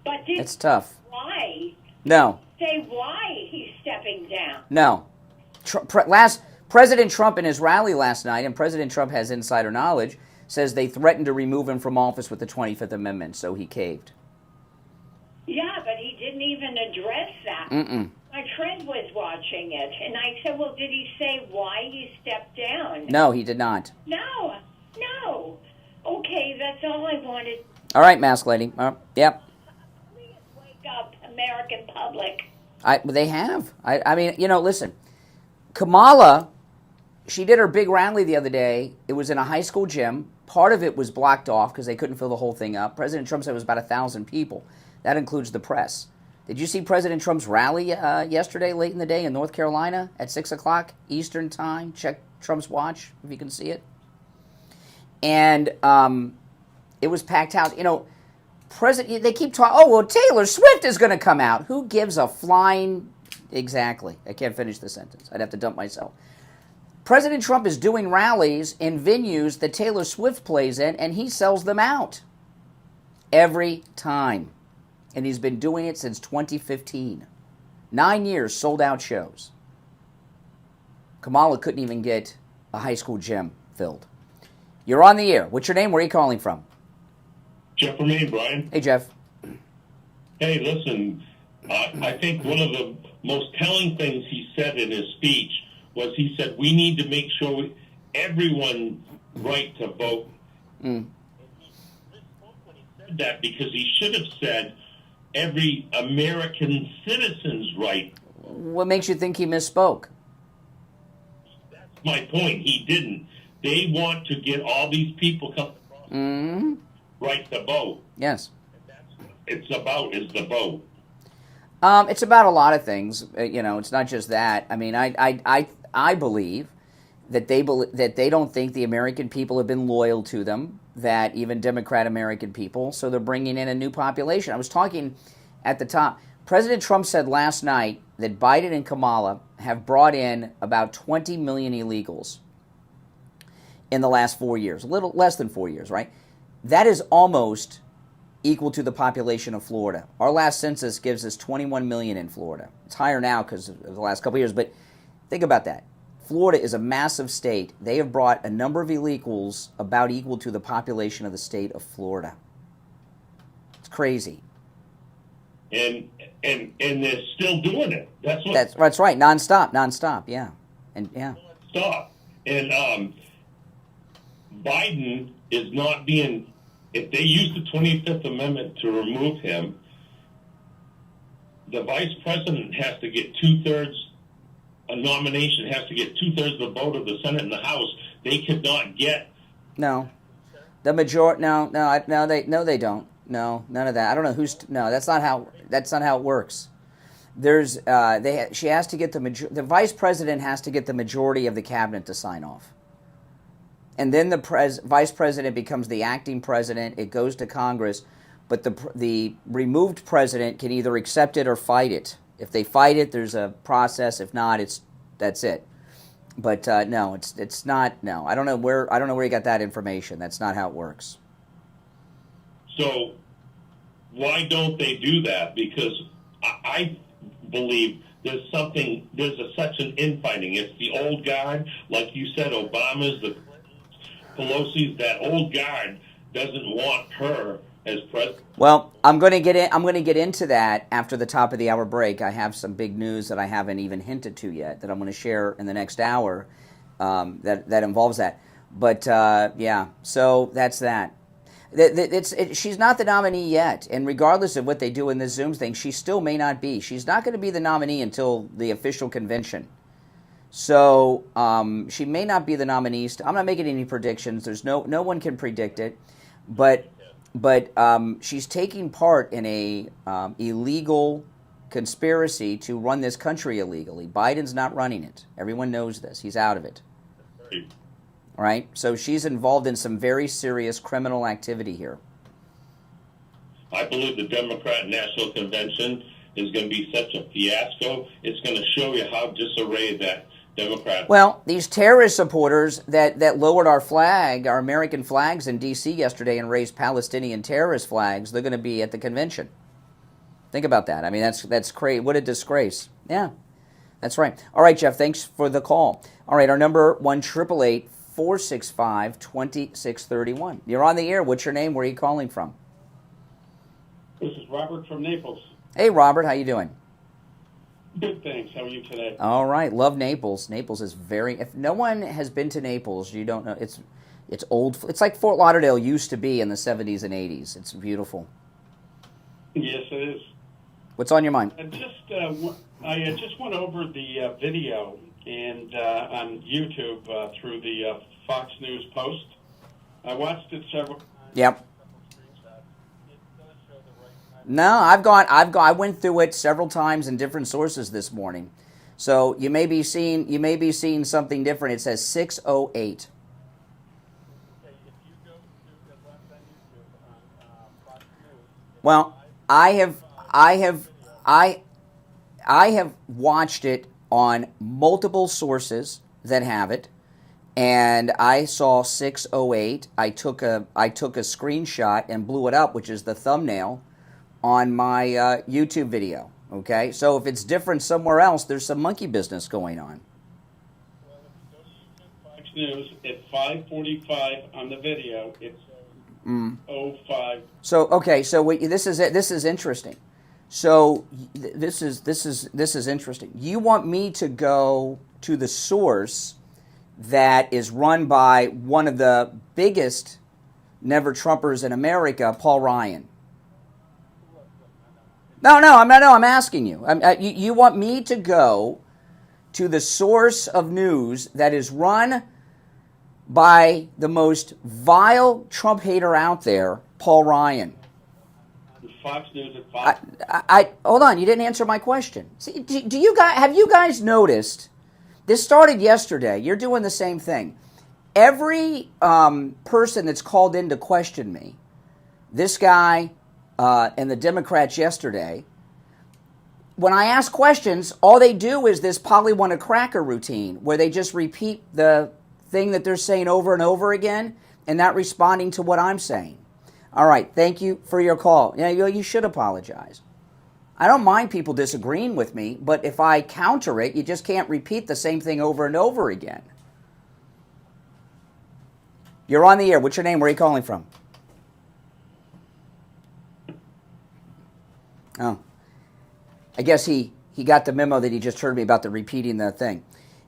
But It's tough. Why? No. Say why he's stepping down. No. President Trump in his rally last night, and President Trump has insider knowledge, says they threatened to remove him from office with the 25th Amendment, so he caved. Yeah, but he didn't even address that. My friend was watching it, and I said, well, did he say why he stepped down? No, he did not. No. Okay, that's all I wanted. All right, mask lady. Yep. Please wake up, American public. They have. I mean, listen. Kamala, she did her big rally the other day. It was in a high school gym. Part of it was blocked off because they couldn't fill the whole thing up. President Trump said it was about 1,000 people. That includes the press. Did you see President Trump's rally yesterday, late in the day in North Carolina at 6 o'clock Eastern Time? Check Trump's watch if you can see it. And it was packed house. They keep talking, oh, well, Taylor Swift is going to come out. Who gives a flying... Exactly. I can't finish the sentence. I'd have to dump myself. President Trump is doing rallies in venues that Taylor Swift plays in, and he sells them out every time. And he's been doing it since 2015. 9 years, sold-out shows. Kamala couldn't even get a high school gym filled. You're on the air. What's your name? Where are you calling from? Jeff from Maine, Brian. Hey, Jeff. Hey, listen, I think one of the most telling things he said in his speech was he said, we need to make sure everyone's right to vote. He said that because he should have said every American citizen's right. What makes you think he misspoke? That's my point. He didn't. They want to get all these people right to vote. Yes. And that's what it's about, is the vote. It's about a lot of things. It's not just that. I mean, I believe that they don't think the American people have been loyal to them, that even Democrat American people, so they're bringing in a new population. I was talking at the top. President Trump said last night that Biden and Kamala have brought in about 20 million illegals in the last 4 years, a little less than 4 years, right? That is almost equal to the population of Florida. Our last census gives us 21 million in Florida. It's higher now because of the last couple of years, but think about that. Florida is a massive state. They have brought a number of illegals about equal to the population of the state of Florida. It's crazy. And they're still doing it. That's right. Nonstop. Yeah, and yeah. Stop. And Biden is not being. If they use the 25th Amendment to remove him, the vice president has to get 2/3. A nomination has to get 2/3 of the vote of the Senate and the House. They could not get. No, the majority. No, they don't. No, none of that. I don't know who's. No, that's not how it works. There's. She has to get the vice president has to get the majority of the cabinet to sign off. And then the vice president becomes the acting president. It goes to Congress, but the removed president can either accept it or fight it. If they fight it, there's a process. If not, that's it. But no, it's not. No, I don't know where you got that information. That's not how it works. So why don't they do that? Because I believe there's such an infighting. It's the old guard, like you said, Obama's, the Pelosi's. That old guard doesn't want her as president. Well, I'm going to get into that after the top of the hour break. I have some big news that I haven't even hinted to yet that I'm going to share in the next hour that involves that. But yeah, so that's that. She's not the nominee yet, and regardless of what they do in this Zoom thing, she still may not be. She's not going to be the nominee until the official convention. So she may not be the nominee. I'm not making any predictions. There's no one can predict it, but she's taking part in a illegal conspiracy to run this country illegally. Biden's not running it. Everyone knows this. He's out of it. Right? So she's involved in some very serious criminal activity here. I believe the Democrat National Convention is going to be such a fiasco. It's going to show you how disarrayed that Democrat. Well, these terrorist supporters that lowered our flag, our American flags in D.C. yesterday and raised Palestinian terrorist flags, they're going to be at the convention. Think about that. I mean, that's crazy. What a disgrace. Yeah. That's right. All right, Jeff, thanks for the call. All right, our number 1-888-465-2631. You're on the air. What's your name? Where are you calling from? This is Robert from Naples. Hey, Robert, how you doing? Good, thanks. How are you today? All right, love Naples. Naples is very... If no one has been to Naples, you don't know. It's old. It's like Fort Lauderdale used to be in the 70s and 80s. It's beautiful. Yes, it is. What's on your mind? I just went over the video and on YouTube through the Fox News post. I watched it several times. Yep. No, I went through it several times in different sources this morning. So you may be seeing something different. It says 608. Well, I have watched it on multiple sources that have it, and I saw 608. I took a screenshot and blew it up, which is the thumbnail on my YouTube video. Okay, so if it's different somewhere else, there's some monkey business going on. Fox News at 5:45 on the video. It's 05. So okay, so this is interesting. So this is interesting. You want me to go to the source that is run by one of the biggest Never Trumpers in America, Paul Ryan. No, I'm asking you. You want me to go to the source of news that is run by the most vile Trump hater out there, Paul Ryan. Fox News at 5. I hold on. You didn't answer my question. See, have you guys noticed? This started yesterday. You're doing the same thing. Every person that's called in to question me, this guy and the Democrats yesterday, when I ask questions, all they do is this Polly want a cracker routine where they just repeat the thing that they're saying over and over again and not responding to what I'm saying. All right, thank you for your call. Yeah, you should apologize. I don't mind people disagreeing with me, but if I counter it, you just can't repeat the same thing over and over again. You're on the air. What's your name? Where are you calling from? Oh. I guess he got the memo that he just heard me about the repeating the thing.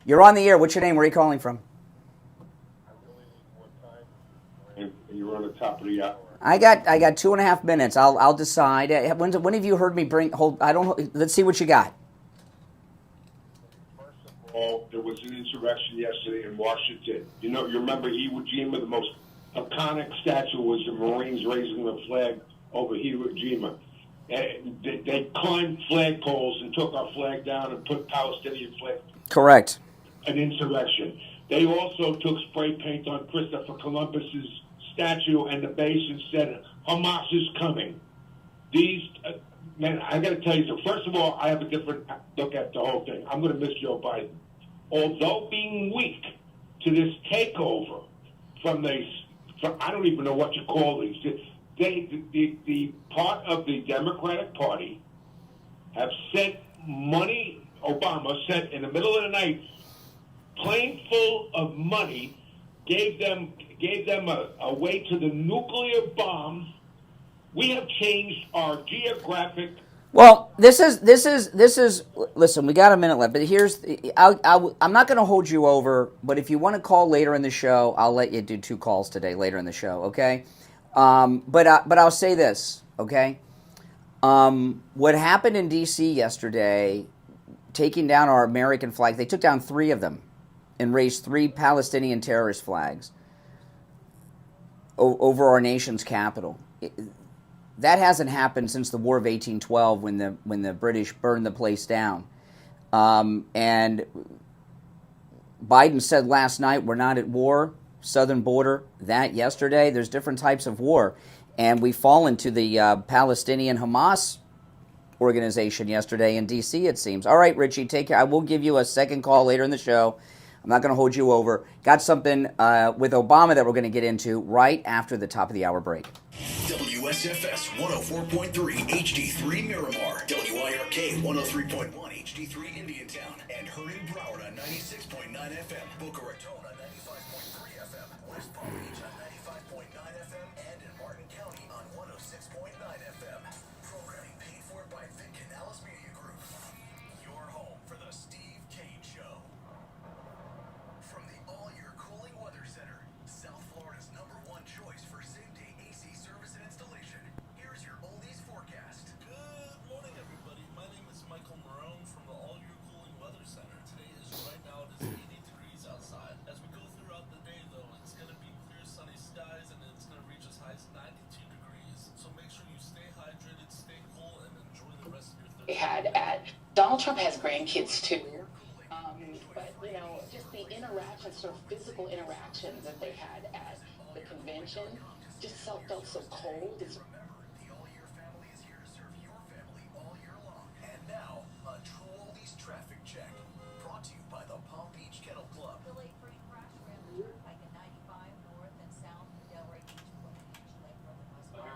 You're on the air. What's your name? Where are you calling from? You're on the top of the hour. I got 2.5 minutes. I'll decide. When have you heard me let's see what you got. First of all, there was an insurrection yesterday in Washington. You remember Iwo Jima, the most iconic statue was the Marines raising the flag over Iwo Jima. They climbed flagpoles and took our flag down and put Palestinian flag. Correct. An insurrection. They also took spray paint on Christopher Columbus's statue and the base and said, Hamas is coming. These, man, I got to tell you, so first of all, I have a different look at the whole thing. I'm going to miss Joe Biden. Although being weak to this takeover from I don't even know what you call these. The part of the Democratic Party have sent money, Obama sent in the middle of the night, plane full of money, gave them a way to the nuclear bomb. We have changed our geographic. Well, this is. Listen, we got a minute left, but here's. I'm not going to hold you over, but if you want to call later in the show, I'll let you do 2 calls today later in the show. Okay, but I'll say this. Okay, what happened in D.C. yesterday, taking down our American flag. They took down 3 of them, and raised 3 Palestinian terrorist flags over our nation's capital. That hasn't happened since the War of 1812 when the British burned the place down. And Biden said last night, we're not at war, southern border. That yesterday, there's different types of war. And we fall into the Palestinian Hamas organization yesterday in D.C., it seems. All right, Richie, take care. I will give you a second call later in the show. I'm not going to hold you over. Got something with Obama that we're going to get into right after the top of the hour break. WSFS 104.3 HD3 Miramar, WIRK 103.1 HD3 Indiantown, and heard in Broward on 96.9 FM, Boca Raton on 95.3 FM, West Palm Beach on 95.9 FM, and in Martin County on 106.9 FM. Programming paid for by Vic Canales Media Group. Your home for the Steve Kane Show. From the All-Year Cooling Weather Center, South Florida's #1 choice for same-day AC service and installation. Here's your oldies forecast. Good morning, everybody. My name is Michael Marone from the All-Year Cooling Weather Center. Today is right now it is 80 degrees outside. As we go throughout the day, though, it's going to be clear, sunny skies, and it's going to reach as high as 92 degrees. So make sure you stay hydrated, stay cool, and enjoy the rest of your Thursday. Had at Donald Trump has grandkids too, but just the interactions, sort of physical interactions that they had at the convention, just felt so cold. It's The All-Year family is here to serve your family all year long. And now, a True Oldies traffic check, brought to you by the Palm Beach Kennel Club. Delayed freight crash around the turnpike at 95 north and south of Delray Beach, Lake Road and West Palm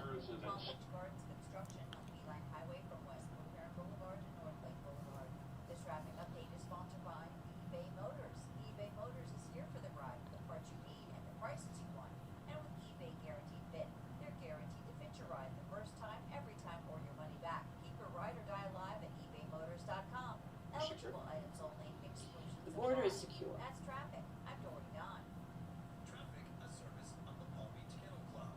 Beach Gardens construction on Beeline Highway from West Woodbury Boulevard to North Lake Boulevard. This traffic update is sponsored by eBay Motors. eBay Motors is here for the ride, the parts you need and the prices you want. And with eBay Guaranteed Fit, they're guaranteed to fit your ride the first time, every time, or your money back. Keep your ride or die alive at ebaymotors.com. Eligible items only. Exclusions the border apply. is secure. That's traffic. I'm Dory Don. Traffic, a service of the Palm Beach Kennel Club.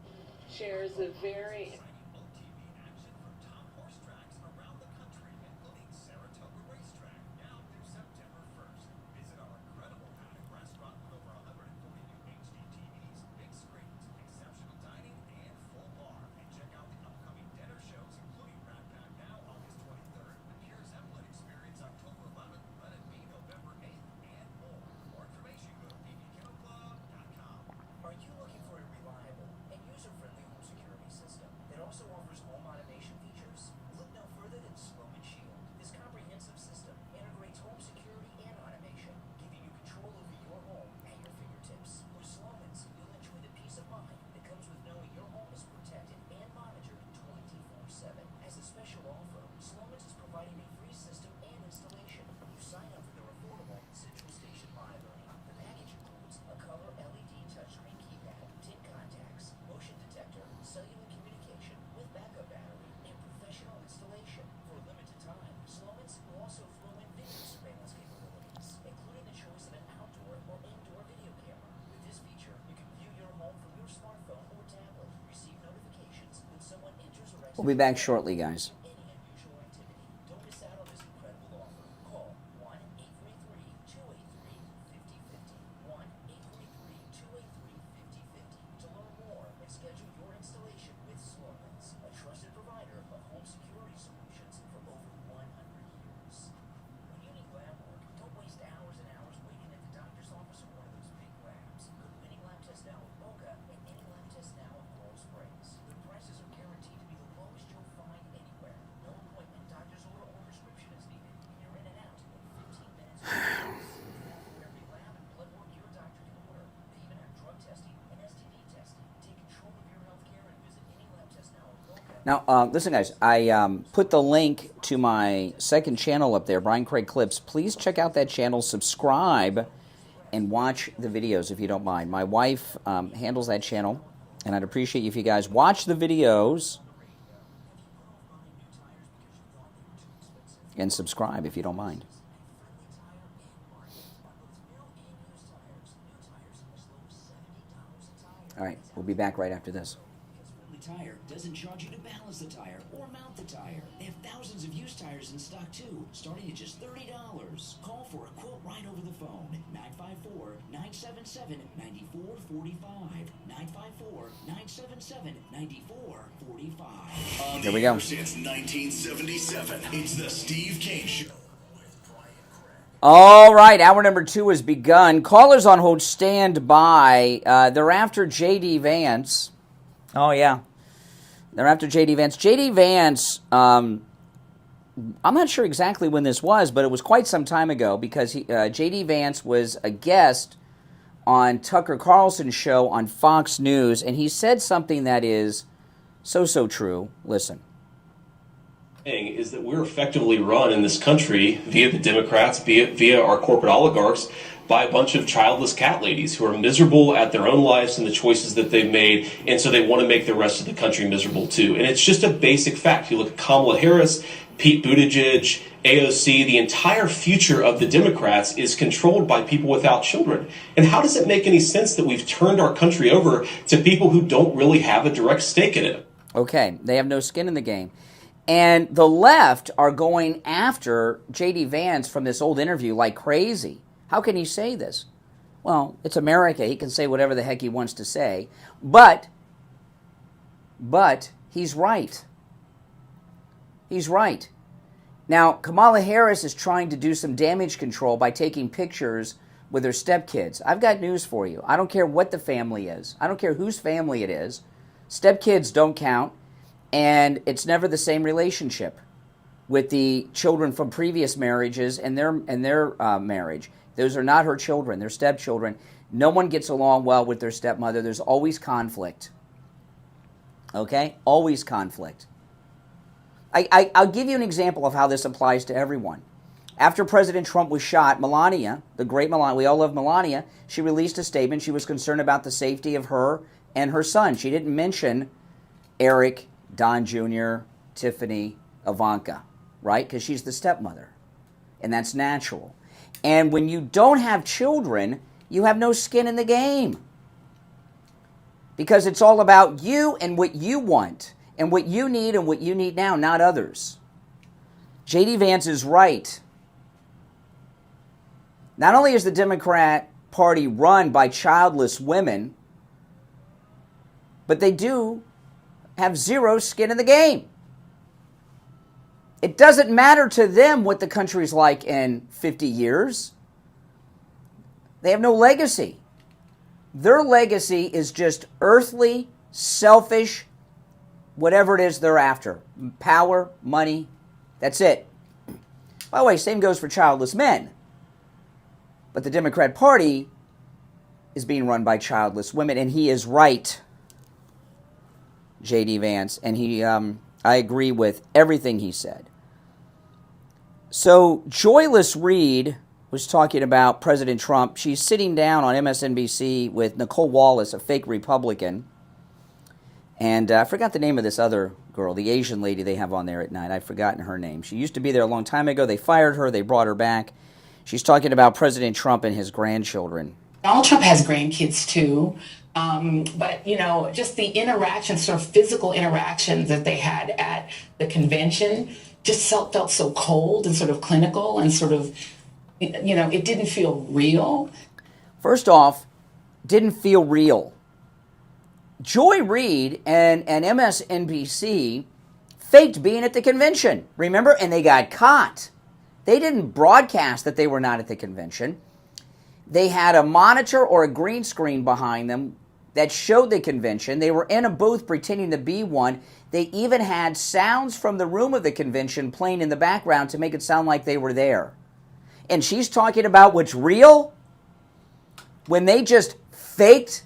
shares a very OTV action from top horse tracks around the country, including Saratoga Racetrack, now through September 1st. Visit our incredible paddock restaurant with over 140 new HD TVs, big screens, exceptional dining, and full bar. And check out the upcoming dinner shows, including Rat Pack Now August 23rd, the Pure Zeppelin Experience October 11th, Let It Be November 8th, and more. For more information, go to pbkennelclub.com. Are you looking for a reliable and user-friendly home security system that also offers home automation features? Look no further than Sloman Shield. This comprehensive system integrates home security and automation, giving you control over your home at your fingertips. With Sloman's, you'll enjoy the peace of mind that comes with knowing your home is protected and monitored 24/7. As a special offer, Sloman's is providing a free system and installation. You sign up for their affordable Central Station monitoring. The package includes a color LED touchscreen keypad, 10 contacts, motion detector, cellular communication with backup battery, and professional installation. For a limited time, Sloman's will also throw in video surveillance capabilities, including the choice of an outdoor or indoor video camera. With this feature, you can view your home from your smartphone or tablet, receive notifications when someone enters or exits. We'll be back shortly, guys. Any unusual activity. Don't miss out on this incredible offer. Call 1-833-283-5050. 1-833-283-5050 to learn more and schedule your installation with Sloman's, a trusted provider of home security solutions for over 100 years. When you need lab work, don't waste hours and hours waiting at the doctor's office or one of those big labs. Go to any lab test now with Boca and any lab test now with Coral Springs. The prices are guaranteed to be the lowest you'll find anywhere. No appointment, doctor's order, or prescription is needed. You're in and out in 15 minutes. For every lab and blood work your doctor can order. They even have drug testing and STD testing. Take control of your health care and visit any lab test now with Boca. Now, listen, guys, I put the link to my second channel up there, Brian Craig Clips. Please check out that channel, subscribe, and watch the videos if you don't mind. My wife handles that channel, and I'd appreciate you if you guys watch the videos and subscribe if you don't mind. All right, we'll be back right after this. Because Friendly Tire doesn't charge you to balance the tire or mount the tire. They have thousands of used tires in stock too, starting at just $30. Call for a quote right over the phone. 954-977-9445. 954-977-9445. There we go. Since 1977, it's the Steve Kane Show. All right, hour number 2 has begun. Callers on hold, stand by. They're after J.D. Vance. Oh, yeah. They're after J.D. Vance. J.D. Vance, I'm not sure exactly when this was, but it was quite some time ago because J.D. Vance was a guest on Tucker Carlson's show on Fox News, and he said something that is So true. Listen. Is that we're effectively run in this country via the Democrats, via our corporate oligarchs, by a bunch of childless cat ladies who are miserable at their own lives and the choices that they've made, and so they want to make the rest of the country miserable too. And it's just a basic fact. You look at Kamala Harris, Pete Buttigieg, AOC, the entire future of the Democrats is controlled by people without children. And how does it make any sense that we've turned our country over to people who don't really have a direct stake in it? Okay, they have no skin in the game. And the left are going after J.D. Vance from this old interview like crazy. How can he say this? Well, it's America. He can say whatever the heck he wants to say. But he's right. He's right. Now, Kamala Harris is trying to do some damage control by taking pictures with her stepkids. I've got news for you. I don't care what the family is. I don't care whose family it is. Stepkids don't count. And it's never the same relationship with the children from previous marriages and their marriage. Those are not her children. They're stepchildren. No one gets along well with their stepmother. There's always conflict. Okay? Always conflict. I'll give you an example of how this applies to everyone. After President Trump was shot, Melania, the great Melania, we all love Melania, she released a statement. She was concerned about the safety of her and her son. She didn't mention Eric, Don Jr., Tiffany, Ivanka, right? Because she's the stepmother. And that's natural. And when you don't have children, you have no skin in the game. Because it's all about you and what you want, and what you need and what you need now, not others. J.D. Vance is right. Not only is the Democrat Party run by childless women, but they do have zero skin in the game. It doesn't matter to them what the country's like in 50 years. They have no legacy. Their legacy is just earthly, selfish, whatever it is they're after. Power, money, that's it. By the way, same goes for childless men. But the Democrat Party is being run by childless women, and he is right, J.D. Vance, and I agree with everything he said. So Joyless Reed was talking about President Trump. She's sitting down on MSNBC with Nicole Wallace, a fake Republican, and I forgot the name of this other girl, the Asian lady they have on there at night. I've forgotten her name. She used to be there a long time ago. They fired her. They brought her back. She's talking about President Trump and his grandchildren. Donald Trump has grandkids too. But, just the interactions, sort of physical interactions that they had at the convention just felt so cold and sort of clinical and sort of, it didn't feel real. First off, didn't feel real. Joy Reid and MSNBC faked being at the convention, remember? And they got caught. They didn't broadcast that they were not at the convention. They had a monitor or a green screen behind them that showed the convention. They were in a booth pretending to be one. They even had sounds from the room of the convention playing in the background to make it sound like they were there. And she's talking about what's real when they just faked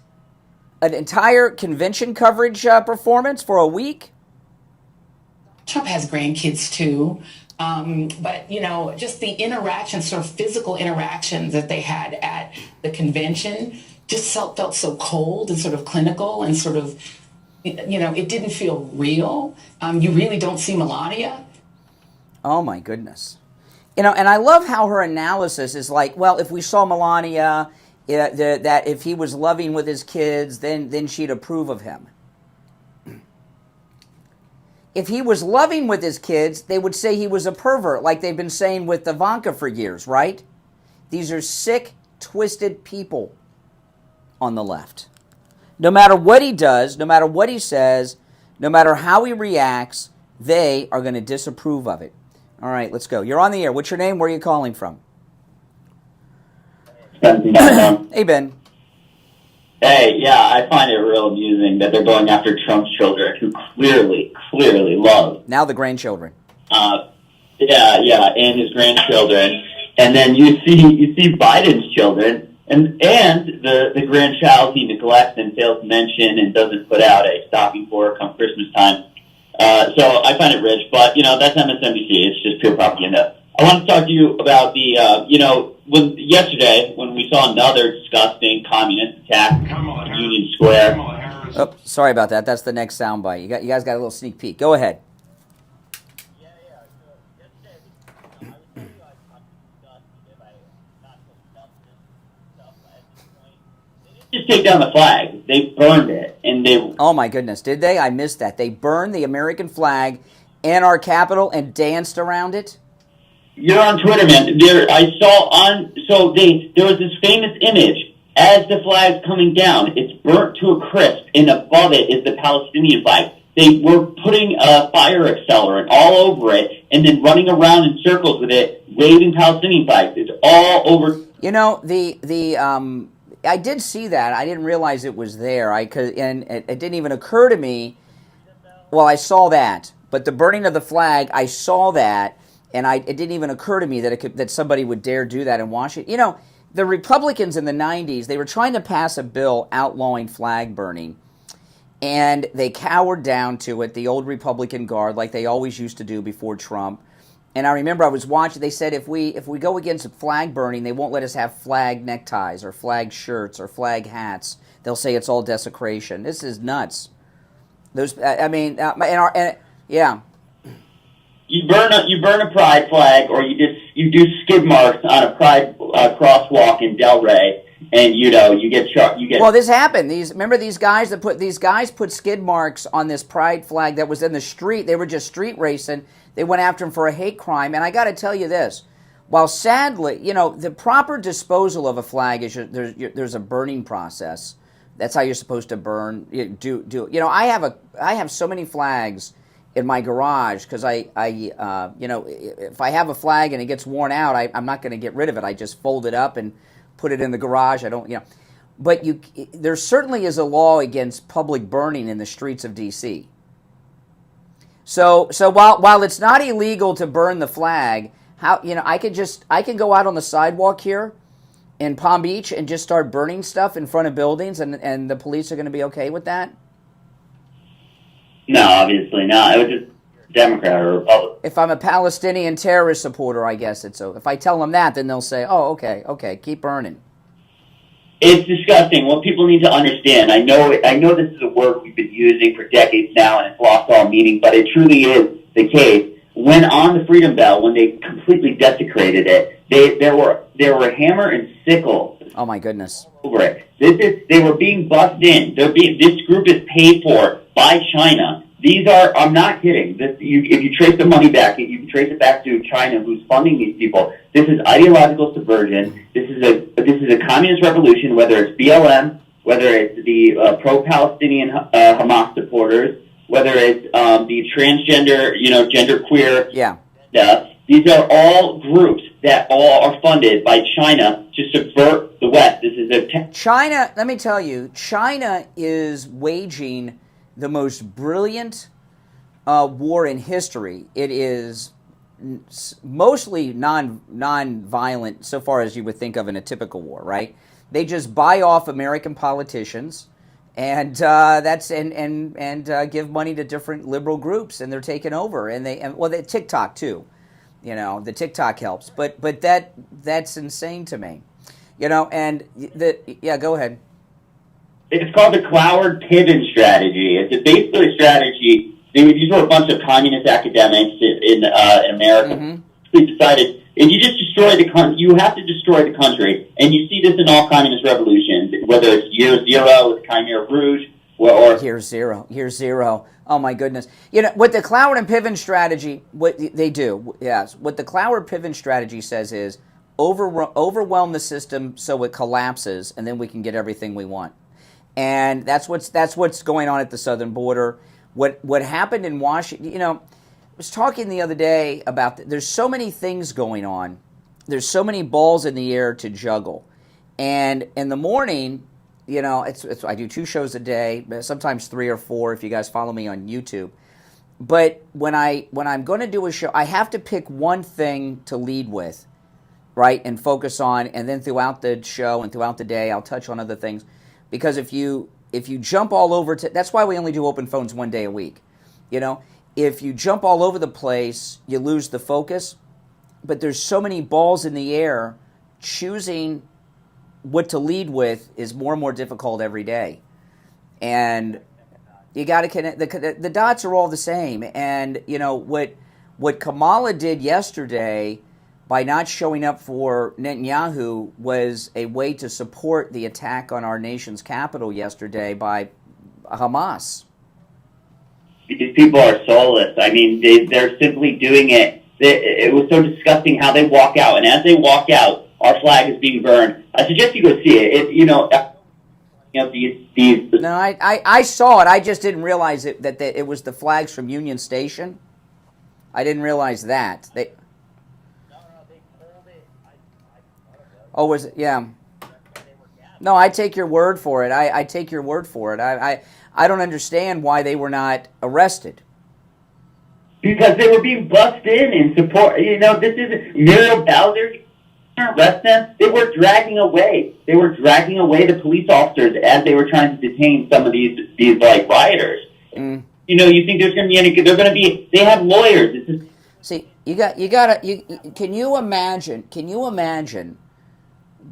an entire convention coverage performance for a week. Trump has grandkids too. But, just the interactions, sort of physical interactions that they had at the convention just felt so cold and sort of clinical and sort of, it didn't feel real. You really don't see Melania. Oh, my goodness. And I love how her analysis is like, well, if we saw Melania, that if he was loving with his kids, then she'd approve of him. If he was loving with his kids, they would say he was a pervert, like they've been saying with Ivanka for years, right? These are sick, twisted people on the left. No matter what he does, no matter what he says, no matter how he reacts, they are going to disapprove of it. All right, let's go. You're on the air. What's your name? Where are you calling from? Hey, Ben. Hey, yeah, I find it real amusing that they're going after Trump's children, who clearly love. Now the grandchildren. Yeah, and his grandchildren. And then you see Biden's children, And the grandchild he neglects and fails to mention and doesn't put out a stocking for come Christmas time. So I find it rich, but, that's MSNBC. It's just pure propaganda. I want to talk to you about the, yesterday when we saw another disgusting communist attack on Union Square. Oh, sorry about that. That's the next soundbite. You guys got a little sneak peek. Go ahead. Just take down the flag. They burned it, and they. Oh my goodness, did they? I missed that. They burned the American flag in our Capitol and danced around it. You're on Twitter, man. There was this famous image as the flag's coming down. It's burnt to a crisp, and above it is the Palestinian flag. They were putting a fire accelerant all over it, and then running around in circles with it, waving Palestinian flags. It's all over. I did see that. I didn't realize it was there. And it didn't even occur to me. Well, I saw that, but the burning of the flag, I saw that, and it didn't even occur to me that somebody would dare do that in Washington. The Republicans in the 90s, they were trying to pass a bill outlawing flag burning, and they cowered down to it. The old Republican guard, like they always used to do before Trump. And I remember I was watching, they said if we go against flag burning, they won't let us have flag neckties or flag shirts or flag hats. They'll say it's all desecration. This is nuts. Yeah. You burn a pride flag, or you do skid marks on a pride crosswalk in Delray, and you get shot. Well, this happened. Remember these guys put skid marks on this pride flag that was in the street. They were just street racing. They went after him for a hate crime. And I got to tell you this, while sadly, the proper disposal of a flag is there's a burning process. That's how you're supposed to burn. I have so many flags in my garage because if I have a flag and it gets worn out, I'm not going to get rid of it. I just fold it up and put it in the garage. I don't, But there certainly is a law against public burning in the streets of D.C. So while it's not illegal to burn the flag, I can go out on the sidewalk here in Palm Beach and just start burning stuff in front of buildings, and the police are going to be okay with that? No, obviously not. It was just Democrat or Republican. If I'm a Palestinian terrorist supporter, I guess it's so. If I tell them that, then they'll say, "Oh, okay, keep burning." It's disgusting. What people need to understand, I know this is a word we've been using for decades now, and it's lost all meaning, but it truly is the case. When on the Freedom Bell, when they completely desecrated it, there were hammer and sickle. Oh my goodness! Over it. They were being bussed in. This group is paid for by China. These are, I'm not kidding. If you trace the money back, you can trace it back to China, who's funding these people. This is ideological subversion. This is a communist revolution. Whether it's BLM, whether it's the pro-Palestinian Hamas supporters, whether it's the transgender, genderqueer. Yeah. These are all groups that all are funded by China to subvert the West. This is China. Let me tell you, China is waging the most brilliant war in history. It is mostly non-violent, so far as you would think of in a typical war, right? They just buy off American politicians, and give money to different liberal groups, and they're taking over. And they TikTok too, the TikTok helps, but that's insane to me, And go ahead. It's called the Cloward-Piven strategy. It's basically a strategy. These were a bunch of communist academics in America. Mm-hmm. They decided if you just destroy the country, you have to destroy the country. And you see this in all communist revolutions, whether it's Year Zero with Khmer Rouge or Year Zero. Oh my goodness! What the Cloward and Piven strategy, what they do, yes. What the Cloward-Piven strategy says is overwhelm the system so it collapses, and then we can get everything we want. And that's what's going on at the southern border. What happened in Washington, I was talking the other day about there's so many things going on. There's so many balls in the air to juggle. And in the morning, I do 2 shows a day, sometimes 3 or 4 if you guys follow me on YouTube. But when I'm going to do a show, I have to pick one thing to lead with. right, and focus on, and then throughout the show and throughout the day, I'll touch on other things. Because if you jump all over to, that's why we only do open phones one day a week. You know, if you jump all over the place, you lose the focus. But there's so many balls in the air, choosing what to lead with is more and more difficult every day. And you got to connect, the dots are all the same. And, you know, what Kamala did yesterday by not showing up for Netanyahu was a way to support the attack on our nation's capital yesterday by Hamas. These people are soulless. I mean, they're simply doing it. It was so disgusting how they walk out. And as they walk out, our flag is being burned. I suggest you go see it. No, I saw it. I just didn't realize that it was the flags from Union Station. I didn't realize that. Oh, was it? Yeah. No, I take your word for it. I take your word for it. I don't understand why they were not arrested. Because they were being bussed in support. You know, this isn't Muriel Bowser. Arrest them. They were dragging away. They were dragging away the police officers as they were trying to detain some of these like rioters. You know, you think there's going to be any? They're going to be. They have lawyers. It's just, see, you gotta. Can you imagine? Can you imagine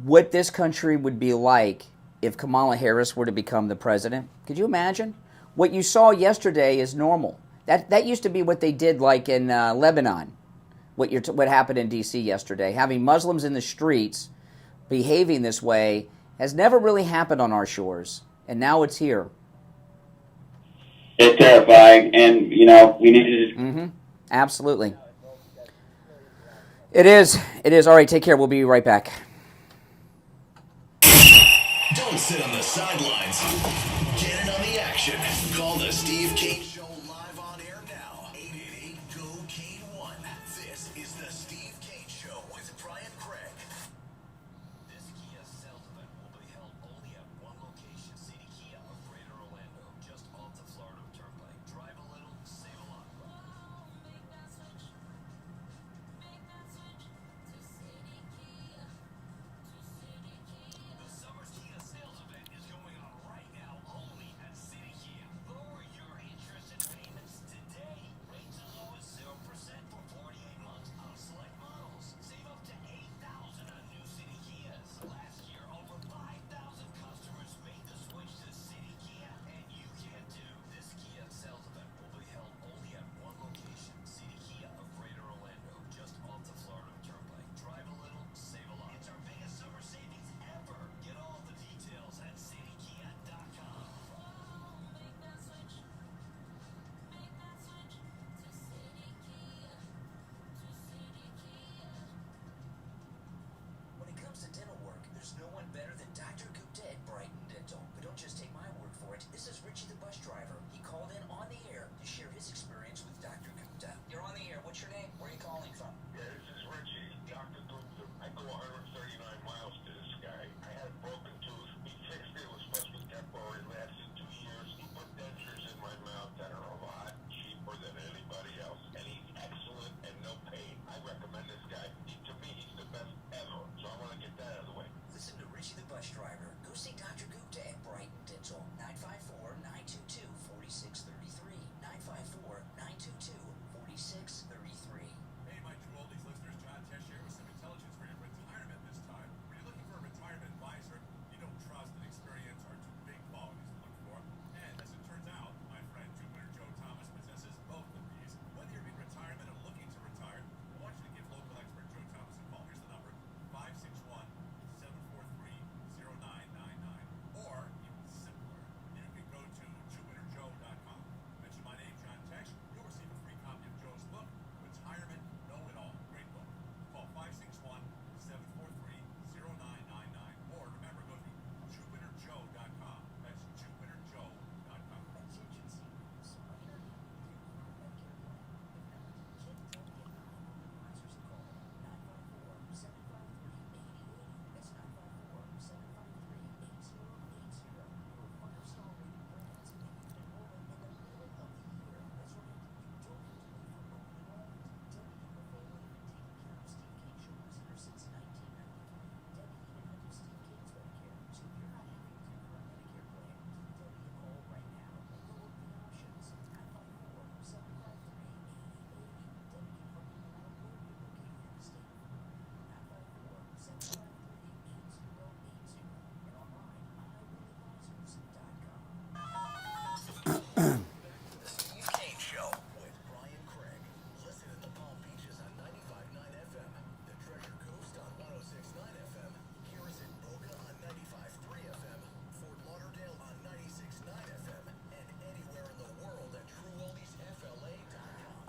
what this country would be like if Kamala Harris were to become the president? Could you imagine? What you saw yesterday is normal. That used to be what they did, like in Lebanon. What happened in D.C. yesterday, having Muslims in the streets behaving this way, has never really happened on our shores, and now it's here. It's terrifying, and you know we need to just. Absolutely. It is. It is. All right. Take care. We'll be right back. Don't sit on the sidelines. Get in on the action. Call the Steve Kane Show live on air now. 888-GO-KANE-1. This is the Steve Kane Show with Brian Craig. This Kia sales event will be held only at one location, City Kia of Greater Orlando, just off the Florida Turnpike. Drive a little, save a lot. The summer Kia sales event is going on right now only at City Kia. Lower your interest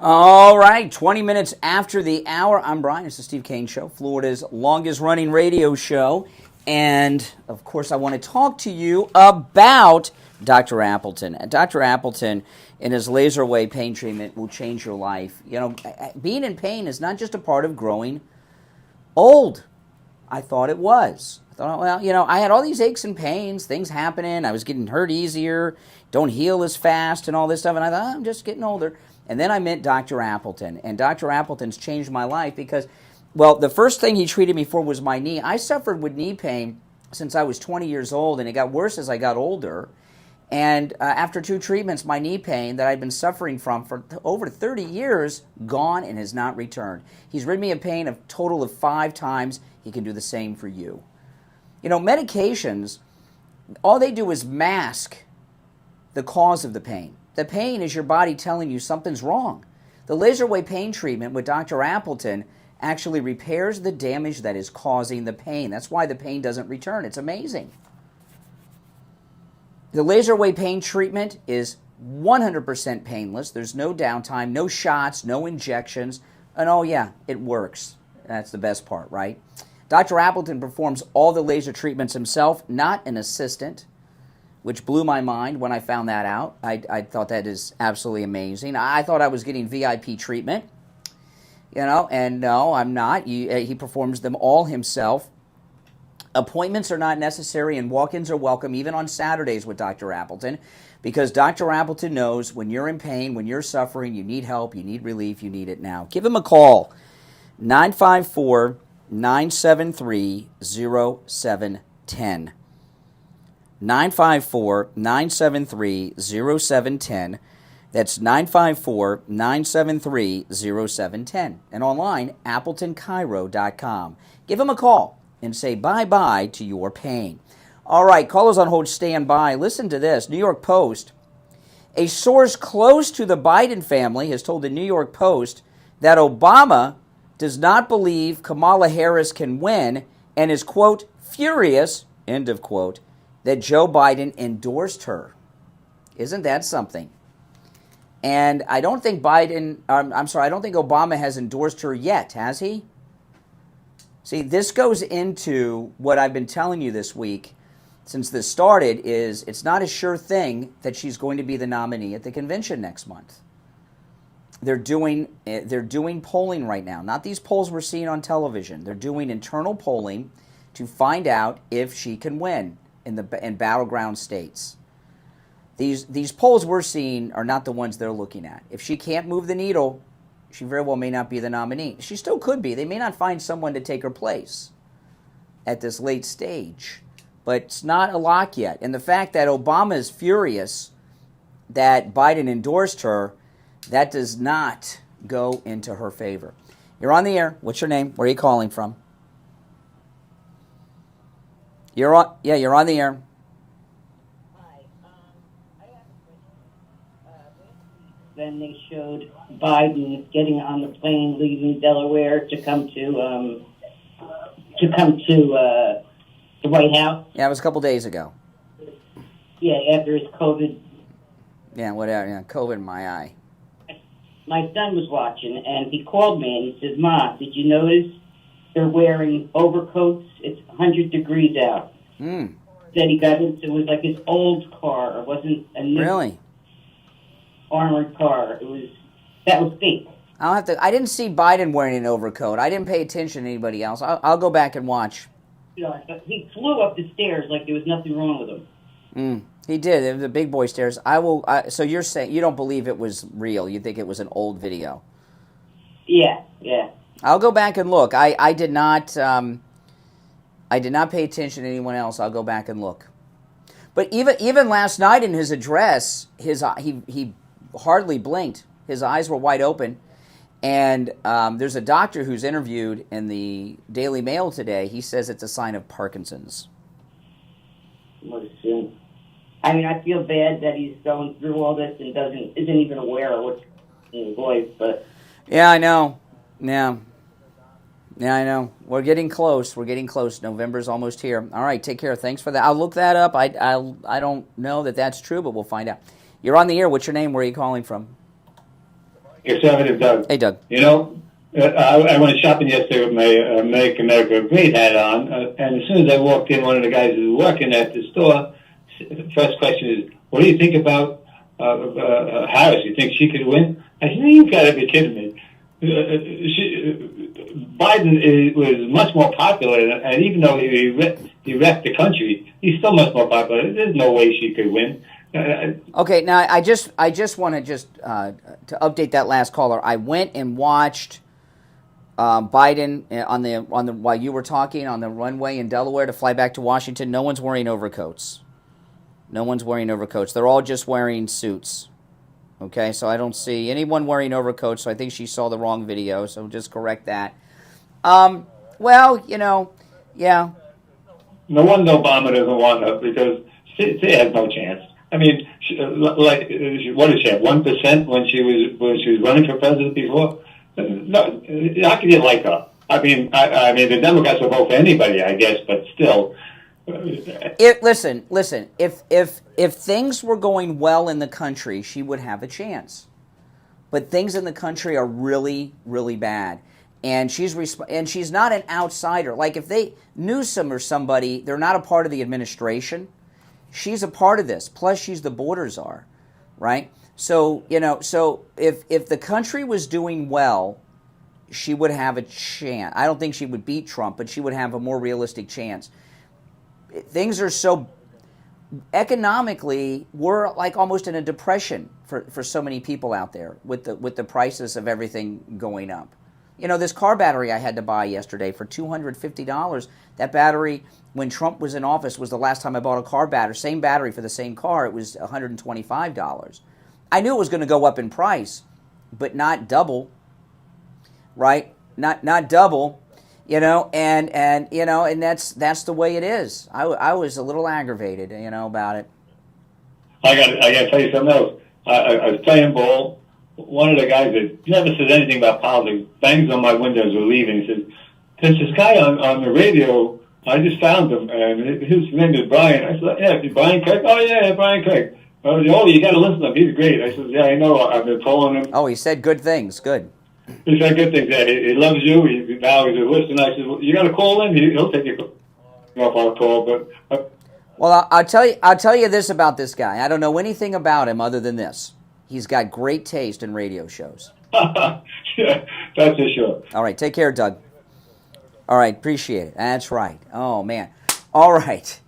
All right, 20 minutes after the hour. I'm Brian. It's the Steve Kane Show, Florida's longest-running radio show. And, of course, I want to talk to you about Dr. Appleton. Dr. Appleton, in his laser wave pain treatment, will change your life. You know, being in pain is not just a part of growing old. I thought it was. I thought, well, you know, I had all these aches and pains, things happening. I was getting hurt easier, don't heal as fast and all this stuff. And I thought, I'm just getting older. And then I met Dr. Appleton. And Dr. Appleton's changed my life because, well, the first thing he treated me for was my knee. I suffered with knee pain since I was 20 years old, and it got worse as I got older. And after 2 treatments, my knee pain that I'd been suffering from for over 30 years, gone and has not returned. He's rid me of pain a total of 5 times. He can do the same for you. You know, medications, all they do is mask the cause of the pain. The pain is your body telling you something's wrong. The laser wave pain treatment with Dr. Appleton actually repairs the damage that is causing the pain. That's why the pain doesn't return. It's amazing. The laser wave pain treatment is 100% painless. There's no downtime, no shots, no injections. And oh yeah, it works. That's the best part, right? Dr. Appleton performs all the laser treatments himself, not an assistant, which blew my mind when I found that out. I thought that is absolutely amazing. I thought I was getting VIP treatment, you know, and no, I'm not. He performs them all himself. Appointments are not necessary, and walk-ins are welcome, even on Saturdays with Dr. Appleton, because Dr. Appleton knows when you're in pain, when you're suffering, you need help, you need relief, you need it now. Give him a call, 954-973-0710. 954-973-0710. That's 954-973-0710. And online, AppletonChiro.com. Give him a call and say bye-bye to your pain. All right, callers on hold, stand by. Listen to this. New York Post. A source close to the Biden family has told the New York Post that Obama does not believe Kamala Harris can win and is, quote, furious, end of quote, that Joe Biden endorsed her. Isn't that something? And I don't think I don't think Obama has endorsed her yet, has he? See, this goes into what I've been telling you this week since this started, is it's not a sure thing that she's going to be the nominee at the convention next month. They're doing polling right now. Not these polls we're seeing on television. They're doing internal polling to find out if she can win in battleground states. These polls we're seeing are not the ones they're looking at. If she can't move the needle, she very well may not be the nominee. She still could be. They may not find someone to take her place at this late stage. But it's not a lock yet. And the fact that Obama is furious that Biden endorsed her, that does not go into her favor. You're on the air. What's your name? Where are you calling from? You're on the air. Then they showed Biden getting on the plane, leaving Delaware to come to the White House. Yeah, it was a couple days ago. Yeah, after his COVID. Yeah, whatever. Yeah, COVID in my eye. My son was watching, and he called me and he said, "Ma, did you notice they're wearing overcoats? It's 100 degrees out." Then he got into, it was like his old car. It wasn't a new armored car. That was fake. I didn't see Biden wearing an overcoat. I didn't pay attention to anybody else. I'll go back and watch. He flew up the stairs like there was nothing wrong with him. He did. It was the big boy stairs. So you're saying you don't believe it was real? You think it was an old video? Yeah. I'll go back and look. I did not pay attention to anyone else. I'll go back and look. But even last night in his address, he hardly blinked. His eyes were wide open. And there's a doctor who's interviewed in the Daily Mail today. He says it's a sign of Parkinson's. What a sin. I mean, I feel bad that he's going through all this and isn't even aware of what's in his voice, but... Yeah, I know. Yeah, I know. We're getting close. November's almost here. All right, take care. Thanks for that. I'll look that up. I don't know that that's true, but we'll find out. You're on the air. What's your name? Where are you calling from? Conservative Doug. Hey, Doug. You know, I went shopping yesterday with my Make America Great hat on, and as soon as I walked in, one of the guys who was working at the store, first question is, what do you think about Harris? You think she could win? I said, you've got to be kidding me. Biden was much more popular, and even though he wrecked the country, he's still much more popular. There's no way she could win. Okay, now I just want to to update that last caller. I went and watched Biden on the while you were talking on the runway in Delaware to fly back to Washington. No one's wearing overcoats. No one's wearing overcoats. They're all just wearing suits. Okay, so I don't see anyone wearing overcoats, so I think she saw the wrong video, so just correct that. Well, you know, yeah. No wonder Obama doesn't want her, because she has no chance. I mean, what did she have, 1% when she was running for president before? No, how can you like her? I mean, the Democrats will vote for anybody, I guess, but still. Listen. If things were going well in the country, she would have a chance. But things in the country are really, really bad, and she's not an outsider. Like if Newsom or somebody, they're not a part of the administration. She's a part of this. Plus, she's the border czar, right? So if the country was doing well, she would have a chance. I don't think she would beat Trump, but she would have a more realistic chance. Things are so economically, we're like almost in a depression for so many people out there with the prices of everything going up. You know, this car battery I had to buy yesterday for $250. That battery, when Trump was in office, was the last time I bought a car battery. Same battery for the same car. It was $125. I knew it was going to go up in price, but not double, right? Not double. You know, and that's the way it is. I was a little aggravated, about it. I got to tell you something else. I was playing ball. One of the guys that never says anything about politics bangs on my window as we're leaving. He says, "There's this guy on the radio. I just found him, and his name is Brian." I said, "Yeah, Brian Craig." "Oh yeah, Brian Craig." "Oh, you got to listen to him. He's great." I said, "Yeah, I know. I've been following him." Oh, he said good things. Good. He said good things. Yeah, he loves you. Now he's a listener. I said, well, "You got to call him. He'll take you off our call." But well, I'll tell you this about this guy. I don't know anything about him other than this. He's got great taste in radio shows. Yeah, that's for sure. All right, take care, Doug. All right, appreciate it. That's right. Oh man. All right.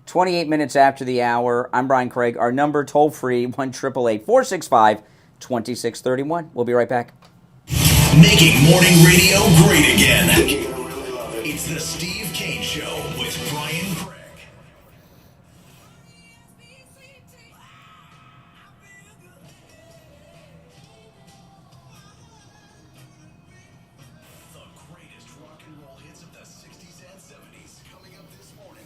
28 minutes after the hour. I'm Brian Craig. Our number toll free 1-888-465-2631. We'll be right back. Making morning radio great again. It's the Steve Kane Show with Brian Craig. The greatest rock and roll hits of the 60s and 70s coming up this morning.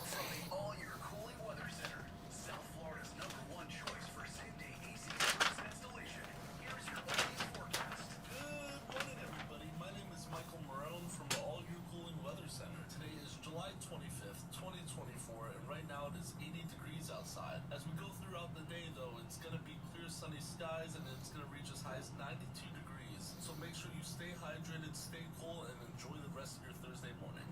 From the all-year cooling weather center, South Florida's #1 choice for same-day AC service and installation. Here's your latest forecast. Good morning, everybody. My name is Michael Marone from the All Year Cooling Weather Center. Today is July 25th, 2024, and right now it is 80 degrees outside. As we go throughout the day, though, it's going to be clear, sunny skies, and it's going to reach as high as 92 degrees. So make sure you stay hydrated, stay cool, and enjoy the rest of your Thursday morning.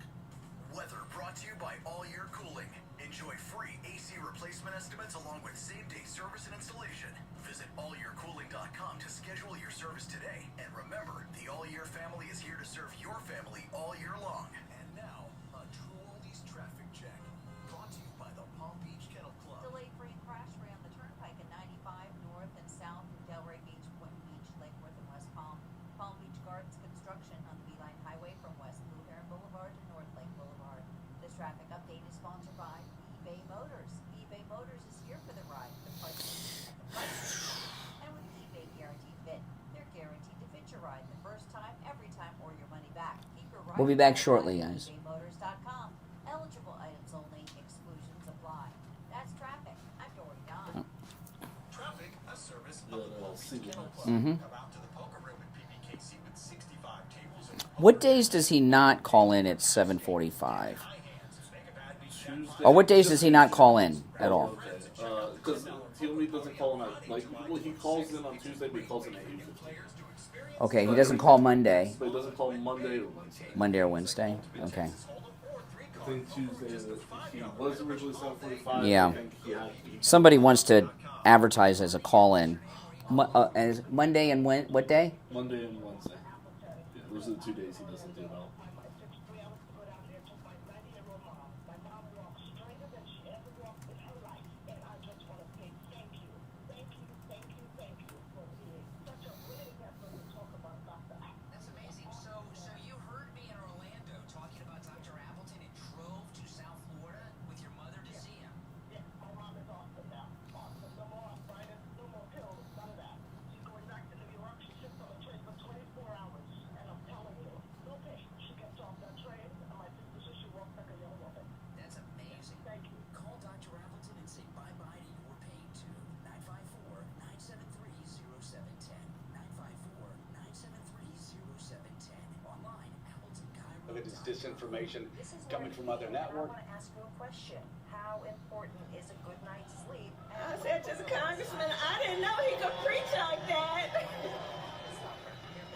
Weather brought to you by All Year Cooling. Enjoy free AC replacement estimates along with same-day service and installation. Visit allyearcooling.com to schedule your service today. And remember, the All Year family is here to serve your family all year long. And now, a True Oldies traffic check. Brought to you by the Palm Beach Kennel Club. Delayed free crash ran the turnpike at 95 north and south from Delray Beach, Point Beach, Lake Worth, and West Palm. Palm Beach Gardens construction on the Beeline Highway from West Blue Heron Boulevard to North Lake Boulevard. This traffic update is sponsored by eBay Motors. eBay Motors is here for the ride. The price at the price. And with eBay Guaranteed Fit, they're guaranteed to fit your ride the first time, every time, or your money back. Keep your ride. We'll be back shortly, guys. ebaymotors.com. Eligible items only. Exclusions apply. That's traffic. I'm Dory Don. Traffic, a service of the Palm Beach Kennel Club. Mhm. Come out to the poker room at PBKC with 65 tables and What days does he not call in at 7:45? Or what days does he not call in at all? Because He only doesn't call in he calls in on Tuesday, but he calls in at 8:15. Okay, he doesn't call Monday. But he doesn't call Monday or Wednesday. Monday or Wednesday? Okay. I think Tuesday, he was originally 7:45. Yeah. I think Somebody wants to advertise as a call-in. As Monday and what day? Monday and Wednesday. Yeah, those are the 2 days he doesn't do well. That's amazing. So you heard me in Orlando talking about Dr. Appleton and drove to South Florida with your mother to see him. Yeah, my mom is awesome now. Awesome. No more arthritis, no more pills, none of that. She's going back to New York. She sits on a train for 24 hours. And I'm telling you, no patient. She gets off that train, and my sister says she walks like a young woman. That's amazing. Thank you. Call Dr. Appleton and say bye-bye to your pain, too. 954-973-0710. 954-973-0710. Online, Appleton Cairo. Look at this disinformation coming from other networks. I want to ask you a question. How important is a good night's sleep? I said to the congressman, I didn't know he could preach like that. You're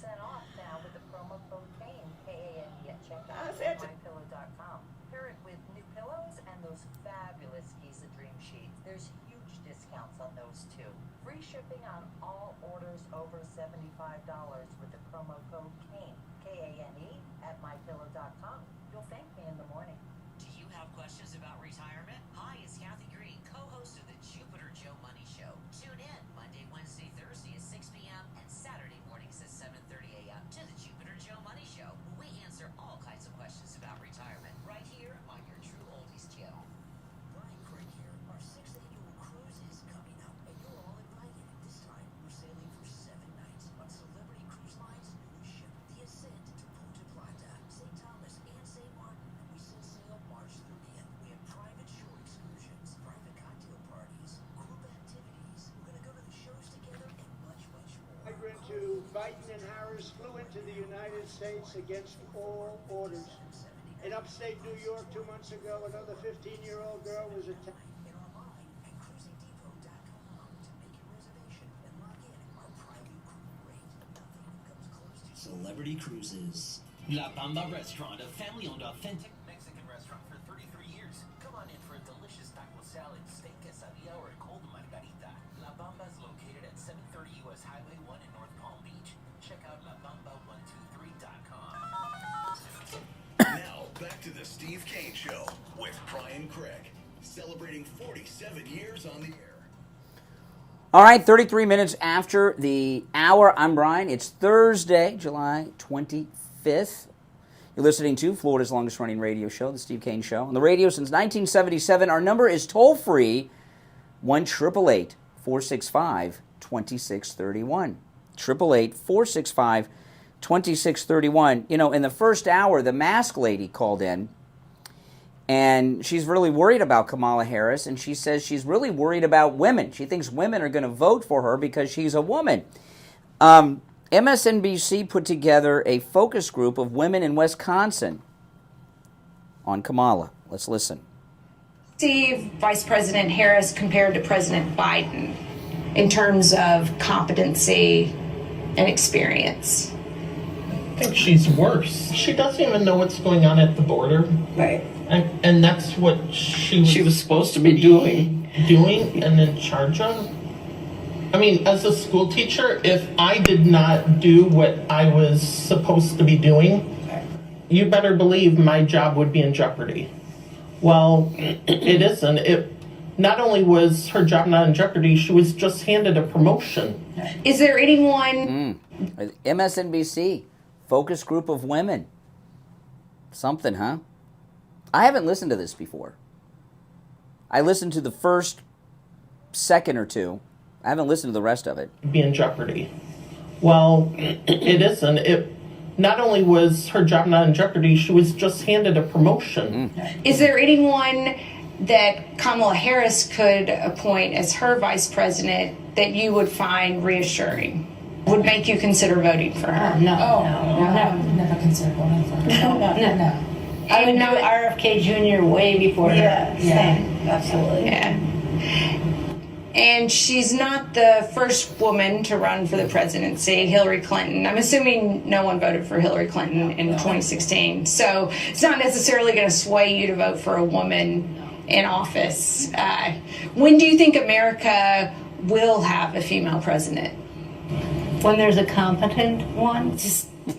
50% off now with the promo code KANE, K-A-N-E, at checkout. I said at mypillow.com. Pair it with new pillows and those fabulous Giza Dream Sheets. There's huge discounts on those too. Free shipping on all orders over $75 with the promo code KANE, K-A-N-E, at mypillow.com. You'll thank me in the morning. Do you have questions about retirement? Hi, it's Kathy Green, co-host of the Jupiter Joe Money Show. Tune in Monday, Wednesday, Thursday at 6 p.m. and Saturday mornings at 7:30 a.m. to the Jupiter Joe Money Show, where we answer all kinds of questions about retirement right here on your True Oldies channel. Brian Craig here. Our 6th annual cruise is coming up, and you're all invited. This time, we're sailing for 7 nights on Celebrity Cruise Line's newest ship, the Ascent, to Punta Plata, St. Thomas, and St. Martin. We set sail March 30th. We have private shore excursions, private cocktail parties, group activities. We're going to go to the shows together and much, much more. Migrant to Biden and Harris flew into the United States against all orders. In upstate New York 2 months ago, another 15-year-old girl was attacked. Celebrity Cruises. La Bamba Restaurant, a family-owned authentic Mexican restaurant for 33 years. Come on in for a delicious taco salad, steak quesadilla, or a cold margarita. La Bamba is located at 730 U.S. Highway 1 in North Palm Beach. Check out labamba123.com. Now, back to the Steve Kane Show with Brian Craig, celebrating 47 years on the air. All right, 33 minutes after the hour. I'm Brian. It's Thursday, July 25th. You're listening to Florida's longest-running radio show, The Steve Kane Show. On the radio since 1977. Our number is toll-free, 1-888-465-2631. 888-465-2631. You know, in the first hour, the mask lady called in, and she's really worried about Kamala Harris, and she says she's really worried about women. She thinks women are going to vote for her because she's a woman. MSNBC put together a focus group of women in Wisconsin on Kamala. Let's listen. See Vice President Harris compared to President Biden in terms of competency and experience? I think she's worse. She doesn't even know what's going on at the border. Right. And that's what she was supposed to be doing and in charge of. I mean, as a school teacher, if I did not do what I was supposed to be doing, you better believe my job would be in jeopardy. Well, it isn't. Not only was her job not in jeopardy, she was just handed a promotion. Is there anyone... MSNBC, focus group of women. Something, huh? I haven't listened to this before. I listened to the first second or two. I haven't listened to the rest of it. Be in jeopardy. Well, it isn't. Not only was her job not in jeopardy, she was just handed a promotion. Is there anyone that Kamala Harris could appoint as her vice president that you would find reassuring? Would make you consider voting for her? No, never consider voting for her. No. I would know RFK Jr. way before her. Yeah, absolutely. Yeah. And she's not the first woman to run for the presidency, Hillary Clinton. I'm assuming no one voted for Hillary Clinton in 2016. So it's not necessarily going to sway you to vote for a woman in office. When do you think America will have a female president? When there's a competent one.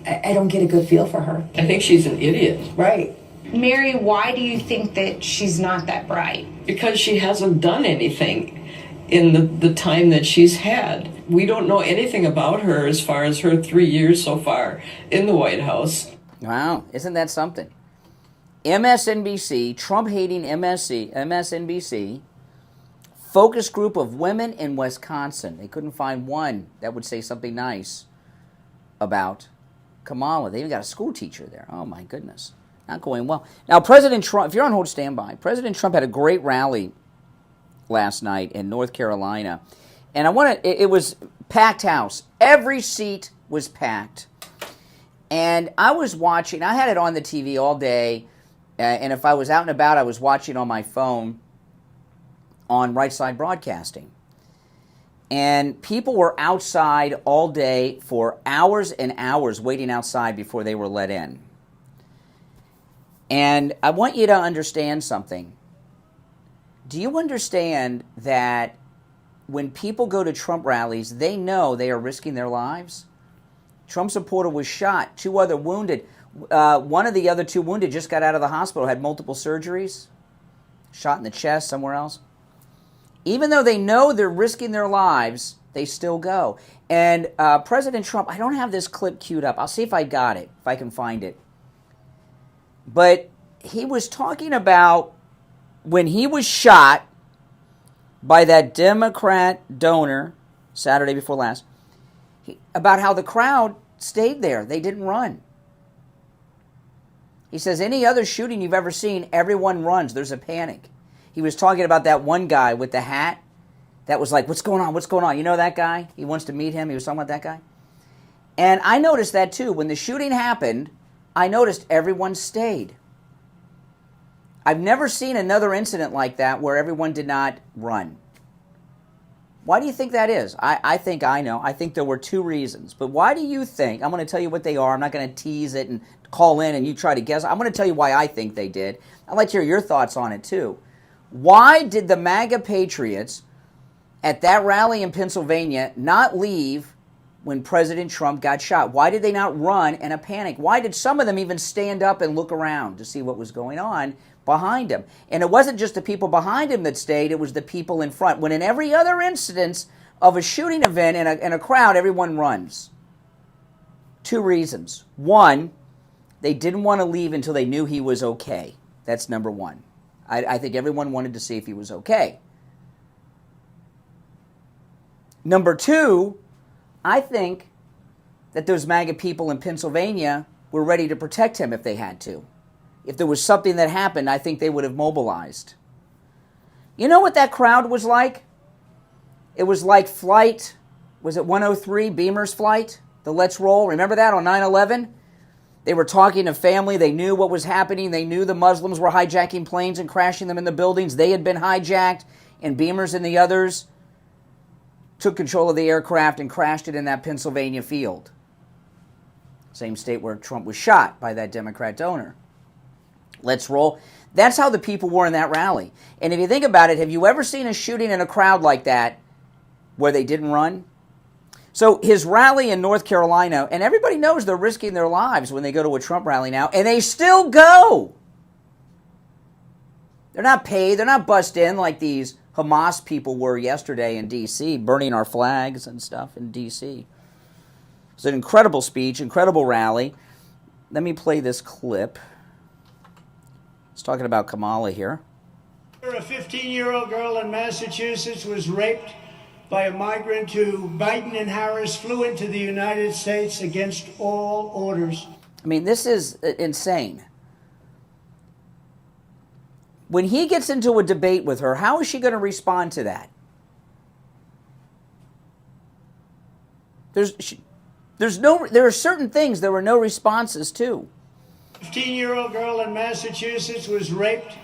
I don't get a good feel for her. I think she's an idiot. Right. Mary, why do you think that she's not that bright? Because she hasn't done anything in the time that she's had. We don't know anything about her as far as her 3 years so far in the White House. Wow, isn't that something? MSNBC, Trump-hating MSNBC, focus group of women in Wisconsin. They couldn't find one that would say something nice about Kamala. They even got a school teacher there. Oh, my goodness. Not going well. Now, President Trump, if you're on hold, stand by. President Trump had a great rally last night in North Carolina. And it was packed house. Every seat was packed. And I was watching. I had it on the TV all day. And if I was out and about, I was watching on my phone on Right Side Broadcasting. And people were outside all day for hours and hours waiting outside before they were let in. And I want you to understand something. Do you understand that when people go to Trump rallies, they know they are risking their lives? Trump supporter was shot, 2 other wounded. One of the other 2 wounded just got out of the hospital, had multiple surgeries, shot in the chest, somewhere else. Even though they know they're risking their lives, they still go. And President Trump, I don't have this clip queued up. I'll see if I got it, if I can find it. But he was talking about when he was shot by that Democrat donor Saturday before last, about how the crowd stayed there. They didn't run. He says, any other shooting you've ever seen, everyone runs. There's a panic. He was talking about that one guy with the hat that was like, what's going on? What's going on? You know that guy? He wants to meet him. He was talking about that guy. And I noticed that too. When the shooting happened, I noticed everyone stayed. I've never seen another incident like that where everyone did not run. Why do you think that is? I think I know. I think there were 2 reasons. But why do you think? I'm going to tell you what they are. I'm not going to tease it and call in and you try to guess. I'm going to tell you why I think they did. I'd like to hear your thoughts on it too. Why did the MAGA Patriots at that rally in Pennsylvania not leave when President Trump got shot? Why did they not run in a panic? Why did some of them even stand up and look around to see what was going on behind him? And it wasn't just the people behind him that stayed, it was the people in front. When in every other instance of a shooting event in a crowd, everyone runs. 2 reasons. 1, they didn't want to leave until they knew he was okay. That's number 1. I think everyone wanted to see if he was okay. Number 2, I think that those MAGA people in Pennsylvania were ready to protect him if they had to. If there was something that happened, I think they would have mobilized. You know what that crowd was like? It was like flight, was it 103, Beamer's flight? The Let's Roll, remember that on 9/11? They were talking to family. They knew what was happening. They knew the Muslims were hijacking planes and crashing them in the buildings. They had been hijacked, and Beamers and the others took control of the aircraft and crashed it in that Pennsylvania field. Same state where Trump was shot by that Democrat donor. Let's roll. That's how the people were in that rally. And if you think about it, have you ever seen a shooting in a crowd like that where they didn't run? So his rally in North Carolina, and everybody knows they're risking their lives when they go to a Trump rally now, and they still go. They're not paid. They're not bussed in like these Hamas people were yesterday in D.C., burning our flags and stuff in D.C. It was an incredible speech, incredible rally. Let me play this clip. It's talking about Kamala here. A 15-year-old girl in Massachusetts was raped by a migrant who Biden and Harris flew into the United States against all orders. I mean, this is insane. When he gets into a debate with her, how is she going to respond to that? There are certain things there were no responses to. 15-year-old girl in Massachusetts was raped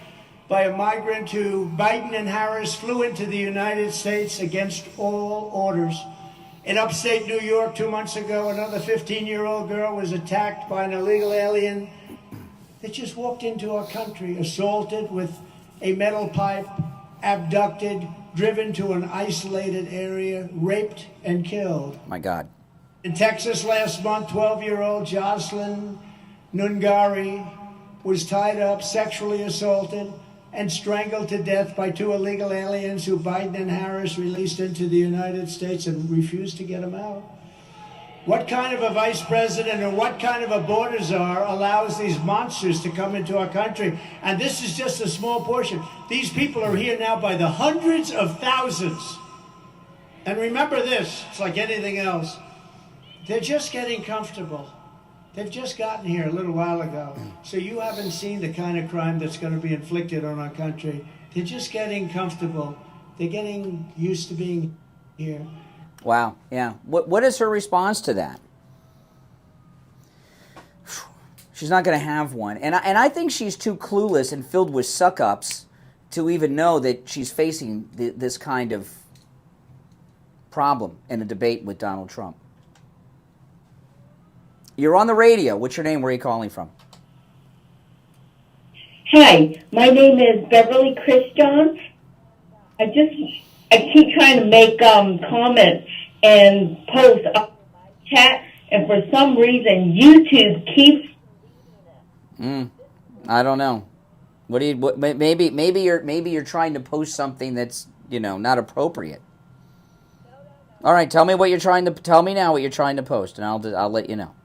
by a migrant who Biden and Harris flew into the United States against all orders. In upstate New York 2 months ago, another 15-year-old girl was attacked by an illegal alien that just walked into our country, assaulted with a metal pipe, abducted, driven to an isolated area, raped and killed. My God. In Texas last month, 12-year-old Jocelyn Nungari was tied up, sexually assaulted, and strangled to death by 2 illegal aliens who Biden and Harris released into the United States and refused to get them out. What kind of a vice president or what kind of a border czar allows these monsters to come into our country? And this is just a small portion. These people are here now by the hundreds of thousands. And remember this, it's like anything else. They're just getting comfortable. They've just gotten here a little while ago. So you haven't seen the kind of crime that's going to be inflicted on our country. They're just getting comfortable. They're getting used to being here. Wow, yeah. What is her response to that? She's not going to have one. And I think she's too clueless and filled with suck-ups to even know that she's facing this kind of problem in a debate with Donald Trump. You're on the radio. What's your name? Where are you calling from? Hi, my name is Beverly Christian. I keep trying to make comments and post on chat, and for some reason YouTube keeps. I don't know. Maybe you're trying to post something that's not appropriate. All right, tell me now what you're trying to post, and I'll let you know.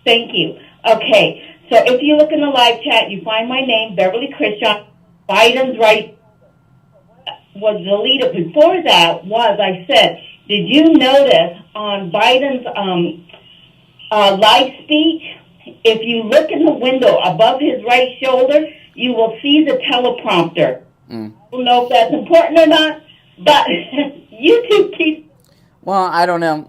Thank you. Okay, so if you look in the live chat, you find my name, Beverly Christian. Biden's right was deleted. Before that I said, did you notice on Biden's live speech, if you look in the window above his right shoulder, you will see the teleprompter. I don't know if that's important or not, but YouTube keeps. Well, I don't know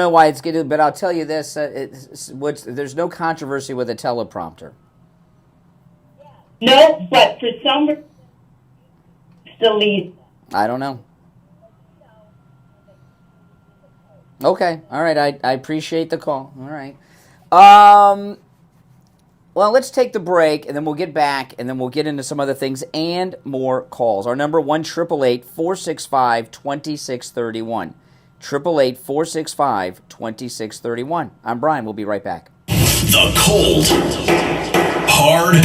why it's getting, but I'll tell you this: there's no controversy with a teleprompter. No, but for some reason, delete. I don't know. Okay, all right. I appreciate the call. All right. Well, let's take the break, and then we'll get back, and then we'll get into some other things and more calls. Our number 1-888-465-2631. 888-465-2631. I'm Brian. We'll be right back. The cold, hard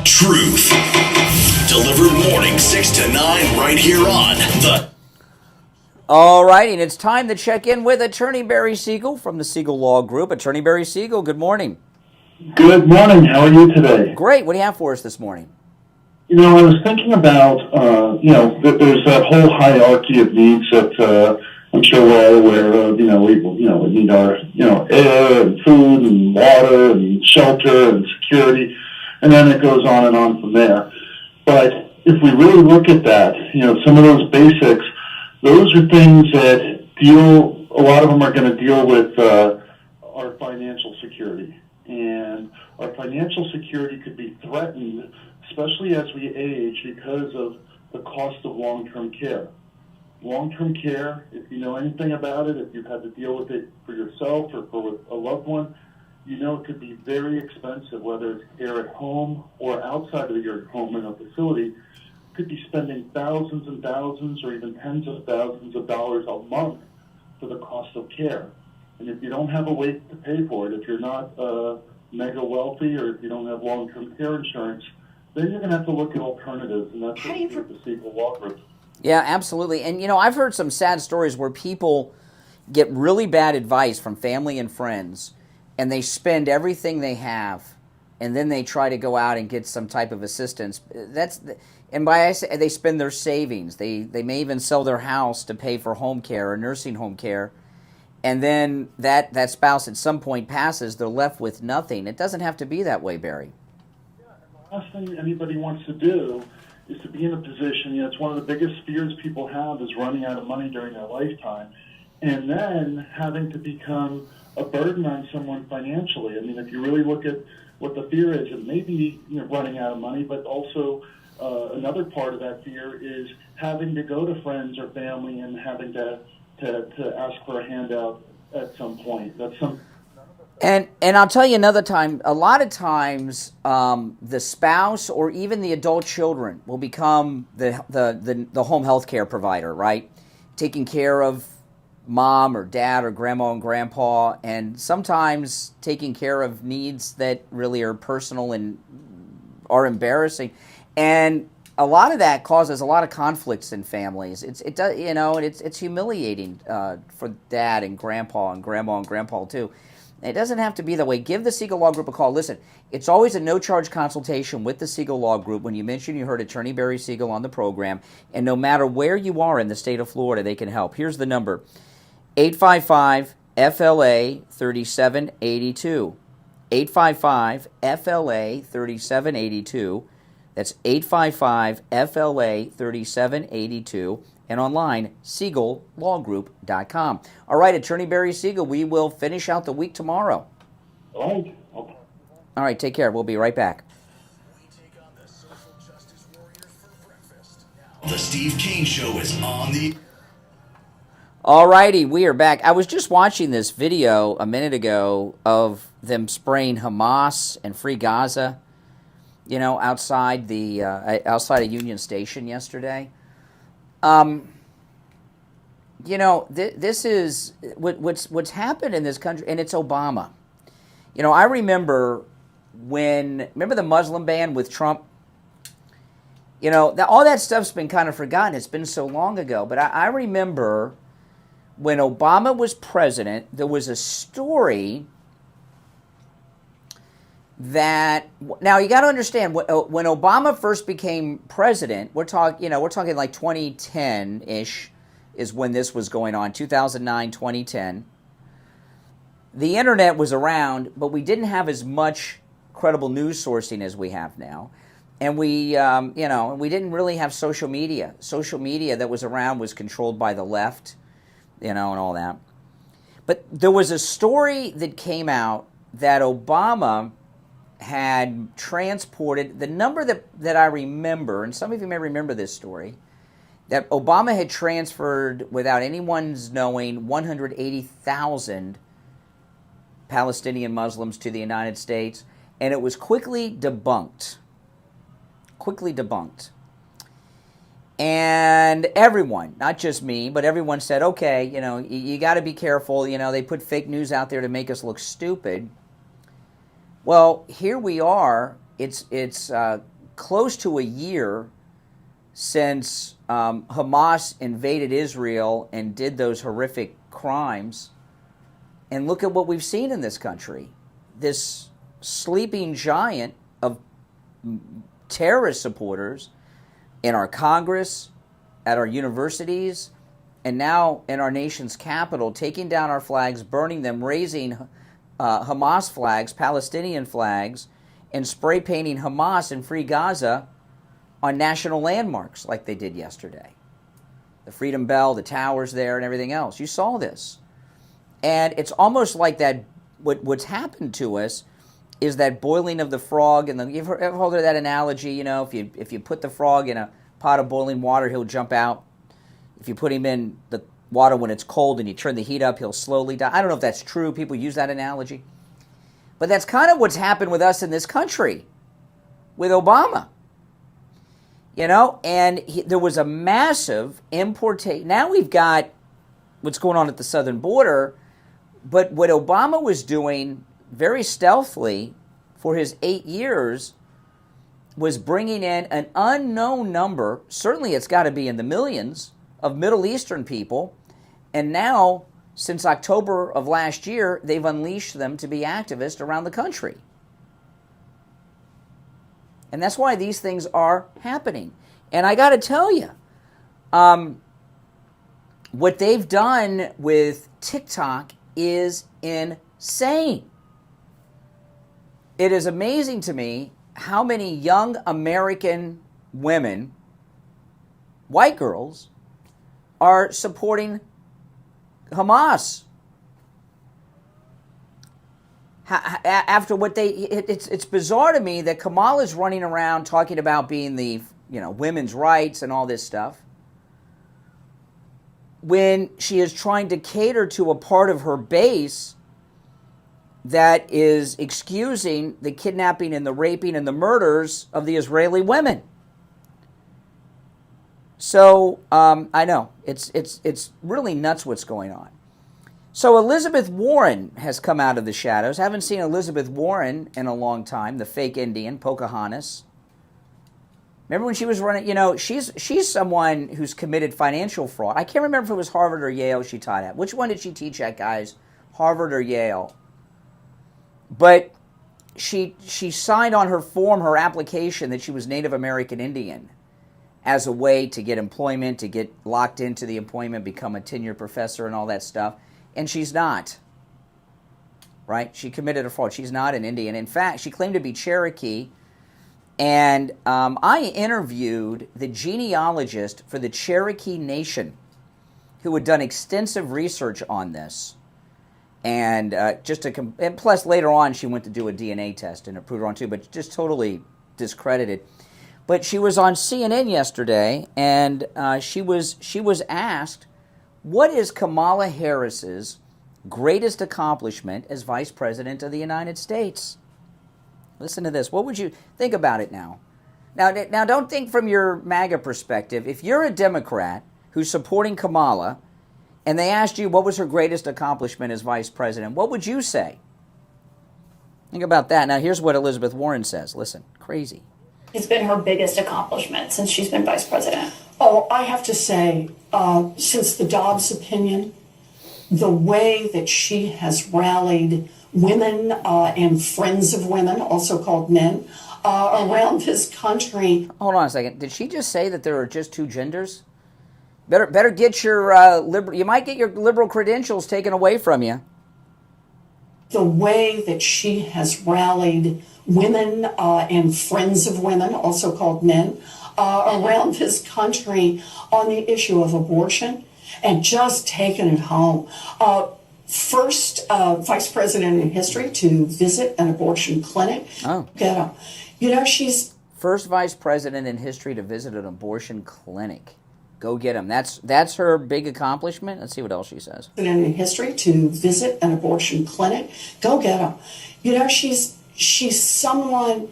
truth. Delivered morning 6 to 9 right here on the... All right, and it's time to check in with Attorney Barry Siegel from the Siegel Law Group. Attorney Barry Siegel, good morning. Good morning. How are you today? Great. What do you have for us this morning? I was thinking about, there's that whole hierarchy of needs that I'm sure we're all aware of. We need our, air and food and water and shelter and security, and then it goes on and on from there. But if we really look at that, some of those basics, those are things that a lot of them are going to deal with our financial security. And our financial security could be threatened, especially as we age, because of the cost of long-term care. Long-term care, if you know anything about it, if you've had to deal with it for yourself or for a loved one, it could be very expensive, whether it's care at home or outside of your home in a facility. You could be spending thousands and thousands or even tens of thousands of dollars a month for the cost of care. And if you don't have a way to pay for it, if you're not mega wealthy or if you don't have long-term care insurance, then you're going to have to look at alternatives, and that's what we do at the Siegel Law Group. Yeah, absolutely. And, I've heard some sad stories where people get really bad advice from family and friends, and they spend everything they have, and then they try to go out and get some type of assistance. They spend their savings. They may even sell their house to pay for home care or nursing home care. And then that spouse at some point passes, they're left with nothing. It doesn't have to be that way, Barry. Yeah, and the last thing anybody wants to do is to be in a position, it's one of the biggest fears people have is running out of money during their lifetime, and then having to become a burden on someone financially. If you really look at what the fear is, it may be running out of money, but also another part of that fear is having to go to friends or family and having to ask for a handout at some point. That's some. And I'll tell you another time, a lot of times the spouse or even the adult children will become the home health care provider, right? Taking care of mom or dad or grandma and grandpa, and sometimes taking care of needs that really are personal and are embarrassing. And a lot of that causes a lot of conflicts in families. It does, you know, and it's humiliating for dad and grandpa and grandpa too. It doesn't have to be that way. Give the Siegel Law Group a call. Listen, it's always a no-charge consultation with the Siegel Law Group when you mention you heard Attorney Barry Siegel on the program, and no matter where you are in the state of Florida, they can help. Here's the number, 855-FLA-3782. 855-FLA-3782. That's 855-FLA-3782. And online, SiegelLawGroup.com. All right, Attorney Barry Siegel, we will finish out the week tomorrow. All right, take care. We'll be right back. The Steve Kane Show is on the... All righty, we are back. I was just watching this video a minute ago of them spraying Hamas and Free Gaza, you know, outside of Union Station yesterday. You know, this is what's happened in this country, and it's Obama. You know, I remember the Muslim ban with Trump. You know, all that stuff's been kind of forgotten. It's been so long ago. But I remember when Obama was president, there was a story that, now you got to understand, when Obama first became president, we're talking like 2010-ish is when this was going on, 2009, 2010. The internet was around, but we didn't have as much credible news sourcing as we have now. And we didn't really have social media. Social media that was around was controlled by the left, you know, and all that. But there was a story that came out that Obama had transported, the number that I remember, and some of you may remember this story, that Obama had transferred, without anyone's knowing, 180,000 Palestinian Muslims to the United States, and it was quickly debunked. And everyone, not just me, but everyone said, okay, you know, you got to be careful. You know, they put fake news out there to make us look stupid. Well, here we are. It's close to a year since Hamas invaded Israel and did those horrific crimes. And look at what we've seen in this country. This sleeping giant of terrorist supporters in our Congress, at our universities, and now in our nation's capital, taking down our flags, burning them, raising Hamas flags, Palestinian flags, and spray painting Hamas and Free Gaza on national landmarks like they did yesterday. The Freedom Bell, the towers there, and everything else. You saw this. And it's almost like that, what's happened to us is that boiling of the frog. And you've ever heard of that analogy, you know, if you put the frog in a pot of boiling water, he'll jump out. If you put him in the water when it's cold and you turn the heat up, he'll slowly die. I don't know if that's true. People use that analogy. But that's kind of what's happened with us in this country with Obama. You know, and there was a massive importation. Now we've got what's going on at the southern border, but what Obama was doing very stealthily for his 8 years was bringing in an unknown number, certainly it's got to be in the millions, of Middle Eastern people, and now, since October of last year, they've unleashed them to be activists around the country. And that's why these things are happening. And I got to tell you, what they've done with TikTok is insane. It is amazing to me how many young American women, white girls, are supporting Hamas. After what it's bizarre to me that Kamala's running around talking about being the women's rights and all this stuff, when she is trying to cater to a part of her base that is excusing the kidnapping and the raping and the murders of the Israeli women. So I know it's really nuts what's going on. So Elizabeth Warren has come out of the shadows. Haven't seen Elizabeth Warren in a long time, the fake Indian, Pocahontas. Remember when she was running, she's someone who's committed financial fraud. I can't remember if it was Harvard or Yale she taught at. Which one did she teach at, guys? Harvard or Yale? But she signed on her form, her application, that she was Native American Indian as a way to get employment, to get locked into the employment, become a tenured professor and all that stuff. And she's not. Right? She committed a fraud. She's not an Indian. In fact, she claimed to be Cherokee. And I interviewed the genealogist for the Cherokee Nation, who had done extensive research on this. And and plus later on she went to do a DNA test and it proved her on too, but just totally discredited. But she was on CNN yesterday, and she was asked, what is Kamala Harris's greatest accomplishment as Vice President of the United States? Listen to this. What would you think about it now? Now, don't think from your MAGA perspective. If you're a Democrat who's supporting Kamala, and they asked you what was her greatest accomplishment as Vice President, what would you say? Think about that. Now, here's what Elizabeth Warren says. Listen, crazy. It's been her biggest accomplishment since she's been Vice President. Oh, I have to say, since the Dobbs opinion, the way that she has rallied women and friends of women, also called men, around this country. Hold on a second. Did she just say that there are just two genders? Better get your liberal. You might get your liberal credentials taken away from you. The way that she has rallied women and friends of women, also called men, around this country on the issue of abortion, and just taken it home. First Vice President in history to visit an abortion clinic. Oh. Get her. She's first Vice President in history to visit an abortion clinic. Go get him. That's her big accomplishment. Let's see what else she says. In history to visit an abortion clinic. Go get her. She's someone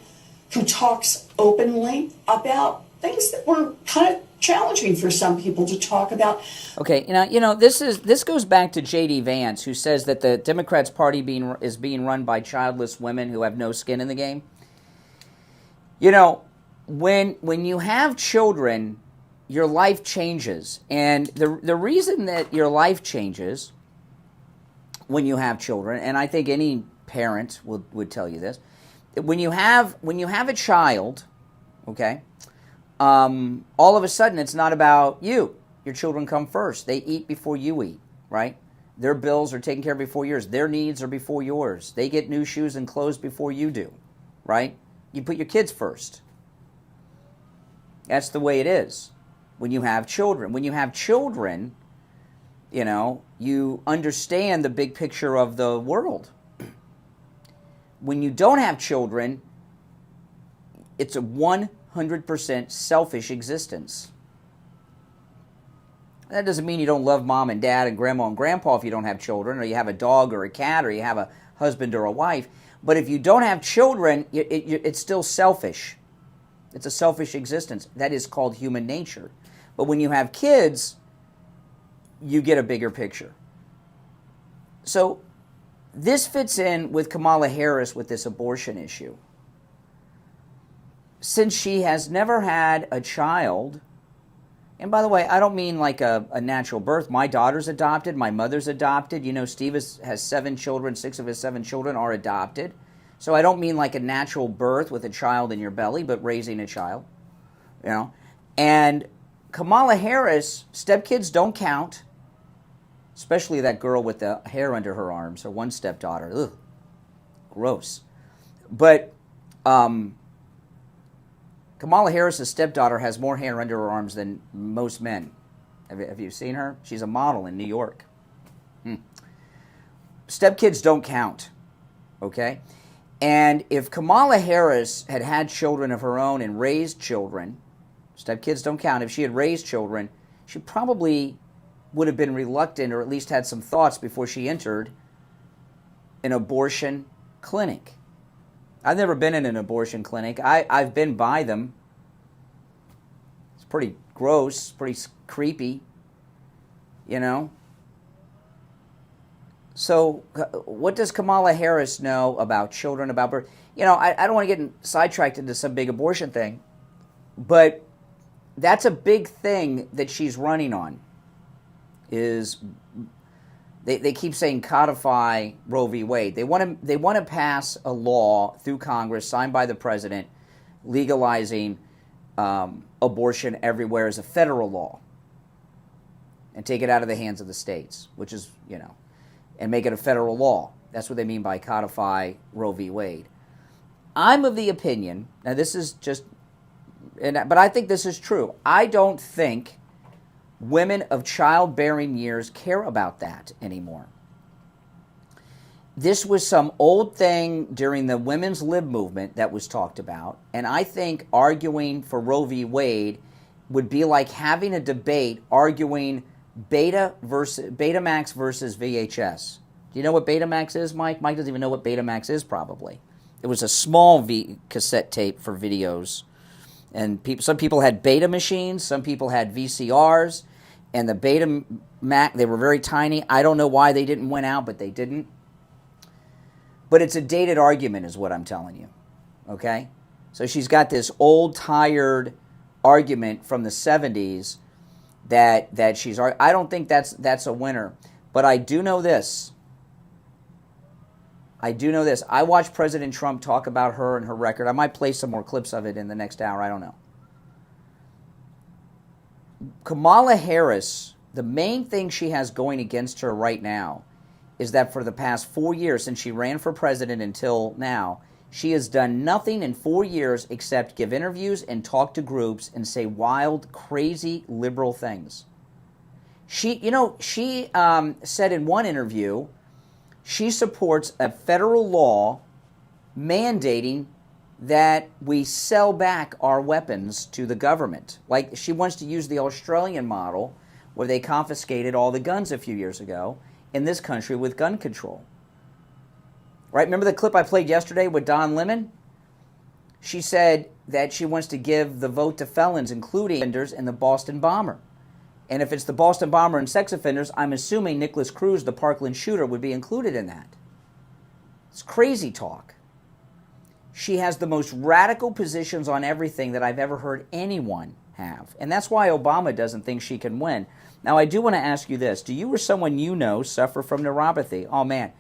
who talks openly about things that were kind of challenging for some people to talk about. Okay, this goes back to J.D. Vance, who says that the Democrats' party is being run by childless women who have no skin in the game. When you have children, your life changes, and the reason that your life changes when you have children, and I think any parent would tell you this, when you have a child, okay. All of a sudden, it's not about you. Your children come first. They eat before you eat, right? Their bills are taken care of before yours. Their needs are before yours. They get new shoes and clothes before you do, right? You put your kids first. That's the way it is when you have children. When you have children, you understand the big picture of the world. When you don't have children, it's a 100% selfish existence. That doesn't mean you don't love mom and dad and grandma and grandpa if you don't have children, or you have a dog or a cat, or you have a husband or a wife. But if you don't have children, it's still selfish. It's a selfish existence. That is called human nature. But when you have kids, you get a bigger picture. So this fits in with Kamala Harris with this abortion issue. Since she has never had a child, and by the way, I don't mean like a natural birth. My daughter's adopted. My mother's adopted. Steve has 7 children. 6 of his 7 children are adopted. So I don't mean like a natural birth with a child in your belly, but raising a child. And Kamala Harris, stepkids don't count, especially that girl with the hair under her arms, her one stepdaughter. Ugh, gross. But Kamala Harris's stepdaughter has more hair under her arms than most men. Have you seen her? She's a model in New York. Stepkids don't count, okay? And if Kamala Harris had had children of her own and raised children, Stepkids don't count. If she had raised children, she probably would have been reluctant or at least had some thoughts before she entered an abortion clinic. I've never been in an abortion clinic. I've been by them. It's pretty gross, pretty creepy, you know. So what does Kamala Harris know about children, about birth? You know, I don't want to get sidetracked into some big abortion thing, but that's a big thing that she's running on. Is they keep saying codify Roe v. Wade. They want to pass a law through Congress signed by the president legalizing abortion everywhere as a federal law and take it out of the hands of the states, which is, you know, and make it a federal law. That's what they mean by codify Roe v. Wade. I'm of the opinion, now this is just, but I think this is true. I don't think women of childbearing years care about that anymore. This was some old thing during the women's lib movement that was talked about, and I think arguing for Roe v. Wade would be like having a debate arguing Betamax versus VHS. Do you know what Betamax is, Mike? Mike doesn't even know what Betamax is, probably. It was a small cassette tape for videos, and some people had Beta machines, some people had VCRs, and the Betamax, they were very tiny. I don't know why they didn't win out, but they didn't. But it's a dated argument is what I'm telling you, okay? So she's got this old, tired argument from the 70s that she's... I don't think that's a winner. But I do know this. I watched President Trump talk about her and her record. I might play some more clips of it in the next hour. I don't know. Kamala Harris, the main thing she has going against her right now is that for the past 4 years, since she ran for president until now, she has done nothing in 4 years except give interviews and talk to groups and say wild, crazy, liberal things. She said in one interview she supports a federal law mandating that we sell back our weapons to the government. Like, she wants to use the Australian model where they confiscated all the guns a few years ago in this country with gun control. Right? Remember the clip I played yesterday with Don Lemon? She said that she wants to give the vote to felons, including offenders in the Boston bomber. And if it's the Boston bomber and sex offenders, I'm assuming Nicholas Cruz, the Parkland shooter, would be included in that. It's crazy talk. She has the most radical positions on everything that I've ever heard anyone have. And that's why Obama doesn't think she can win. Now, I do want to ask you this. Do you or someone you know suffer from neuropathy? Oh, man.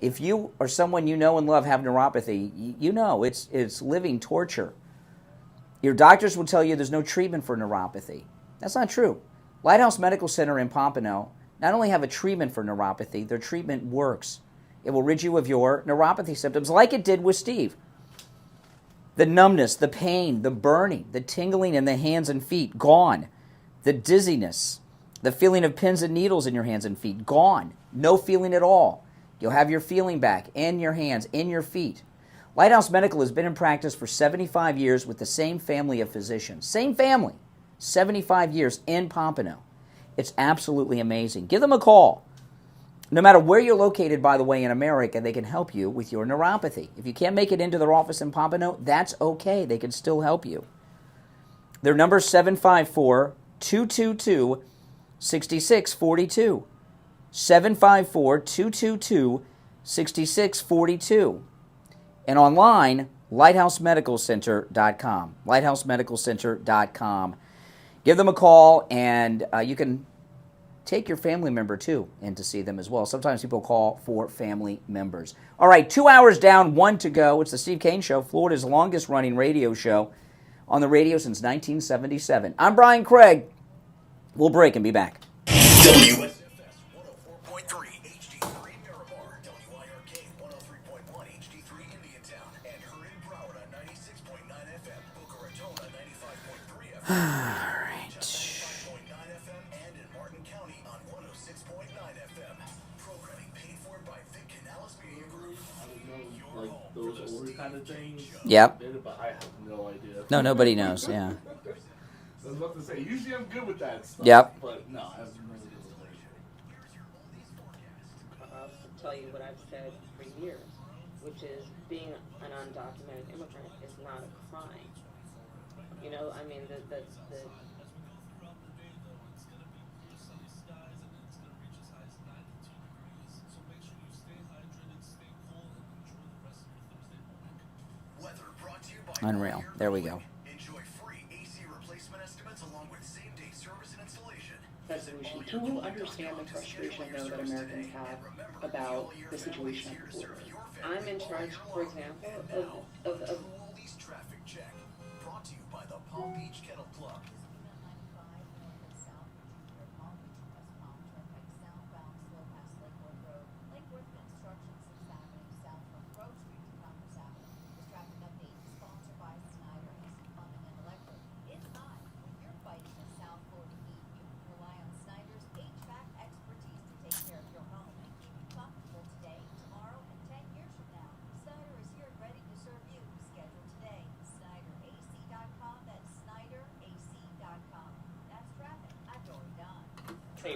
If you or someone you know and love have neuropathy, you know it's living torture. Your doctors will tell you there's no treatment for neuropathy. That's not true. Lighthouse Medical Center in Pompano not only have a treatment for neuropathy, their treatment works. It will rid you of your neuropathy symptoms like it did with Steve. The numbness, the pain, the burning, the tingling in the hands and feet, gone. The dizziness, the feeling of pins and needles in your hands and feet, gone. No feeling at all. You'll have your feeling back in your hands, in your feet. Lighthouse Medical has been in practice for 75 years with the same family of physicians. Same family. 75 years in Pompano. It's absolutely amazing. Give them a call. No matter where you're located, by the way, in America, they can help you with your neuropathy. If you can't make it into their office in Pompano, that's okay. They can still help you. Their number is 754-222-6642. 754-222-6642. And online, lighthousemedicalcenter.com. lighthousemedicalcenter.com. Give them a call, and you can take your family member, too, in to see them as well. Sometimes people call for family members. All right, 2 hours down, 1 to go. It's the Steve Kane Show, Florida's longest-running radio show on the radio since 1977. I'm Brian Craig. We'll break and be back. WSFS 104.3 HD3 Miramar, WIRK 103.1 HD3 Indiantown, and her in Broward on 96.9 FM, Boca Raton on 95.3 FM. All right. 95.9 FM and in Martin County on 106.9 FM. Programming paid for by Vic Canales Media Group. Like those older kind of things. Yep. But I have no idea. No, nobody knows, yeah. I was about to say, usually I'm good with that stuff. Yep. But no, I was really good with I'll tell you what I've said for years, which is being an undocumented immigrant is not a crime. You know, I mean, the Unreal. There we go. Enjoy free AC replacement estimates along with same-day service and installation. Resolution. Can you understand the frustration, though, that Americans have about the situation at the border? I'm in charge, for example, of Traffic check. Brought to you by the Palm Beach Kennel Club.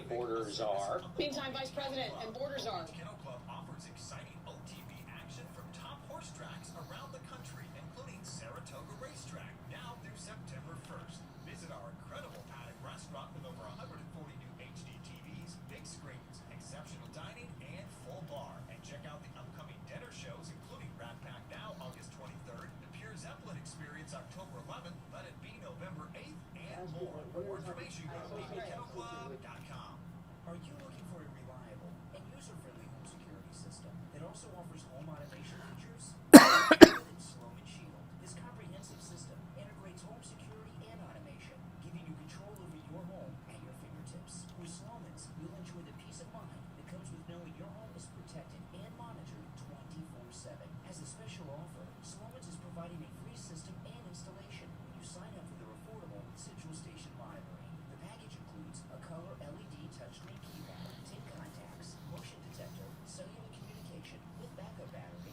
Borders are. Meantime, Vice President and Borders are. Kennel Club offers exciting OTB action from top horse tracks around the country, including Saratoga Racetrack, now through September 1st. Visit our incredible paddock restaurant with over 140 new HD TVs, big screens, exceptional dining, and full bar. And check out the upcoming dinner shows, including Rat Pack Now, August 23rd, the Pure Zeppelin Experience, October 11th, Let It Be, November 8th, and more. For more information, go to bbkennelclub.com. Are you looking for a reliable and user-friendly home security system that also offers home automation features? Sloman Shield. This comprehensive system integrates home security and automation, giving you control over your home at your fingertips. With Sloman's, you'll enjoy the peace of mind that comes with knowing your home is protected and monitored 24/7. As a special offer, Sloman's is providing a free system and installation when you sign up for their affordable Central Station Library. The package includes a color LED touchscreen keypad, 10 contacts, motion detector, cellular communication with backup battery.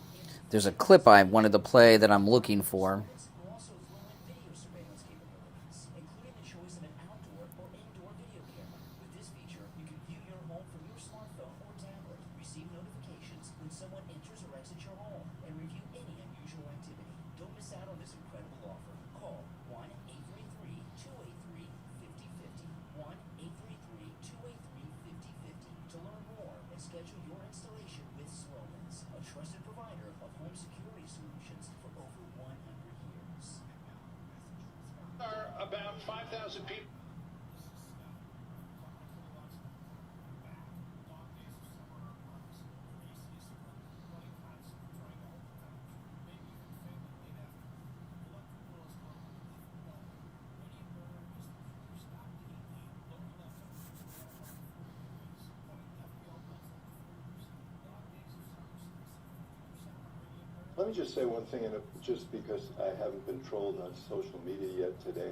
There's a clip I wanted to play that I'm looking for. Also throw in video surveillance capabilities, including the choice of an outdoor or indoor video camera. With this feature, you can view your home from your smartphone or tablet, receive notifications when someone enters or exits your home, and review any unusual activity. Don't miss out on this incredible offer. Call 1-833-283-5050, 1-833-283-5050 to learn more and schedule your installation with Sloman's, a trusted provider of home security solutions for over 100 years. Are about 5,000 people. Let me just say one thing, and just because I haven't been trolled on social media yet today,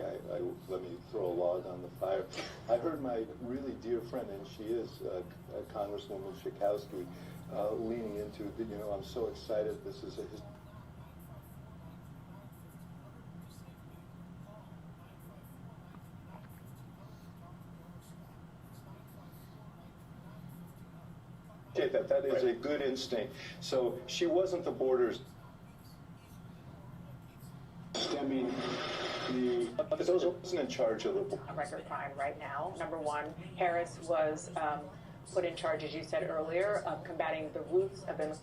let me throw a log on the fire. I heard my really dear friend, and she is Congresswoman Schakowsky, leaning into, I'm so excited. This is that is a good instinct. So she wasn't the borders. Stemming the wasn't in charge of the record crime right now. Number one, Harris was put in charge, as you said earlier, of combating the roots of Their techs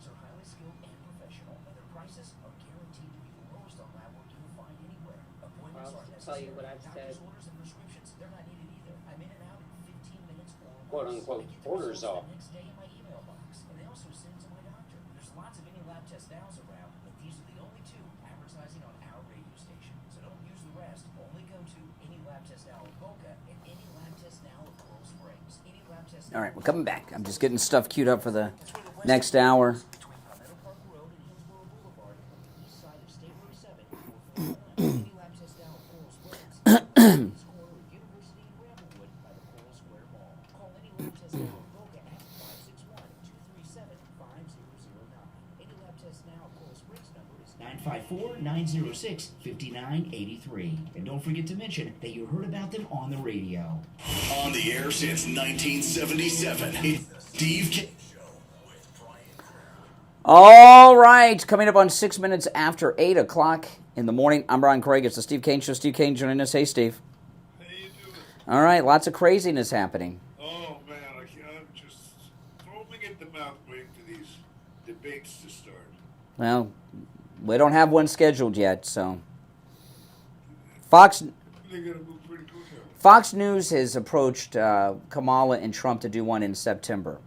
are highly skilled and professional, and their prices are guaranteed to be the lowest on lab work you'll find anywhere. Appointments I'll are tell you what I've necessary. said. Doctor's orders and prescriptions, they're not needed either. I'm in and out in 15 minutes or less. Quote unquote orders off. Next day in my email box, and they also send to my doctor. There's lots of any lab test nows around, but these are the only two advertising on our radio station. So don't use the rest. Only go to any lab test now of Boca and any lab test now of Coral Springs. Any lab test. All right, we're coming back. I'm just getting stuff queued up for the next hour. 854-906-5983. And don't forget to mention that you heard about them on the radio. On the air since 1977, it's Steve Kane. All right, coming up on 6 minutes after 8 o'clock in the morning, I'm Brian Craig. It's the Steve Kane Show. Steve Kane joining us. Hey, Steve. How you doing? All right, lots of craziness happening. Oh, man, I'm just foaming at the mouth waiting for these debates to start. Well, we don't have one scheduled yet, so. Fox News has approached Kamala and Trump to do one in September.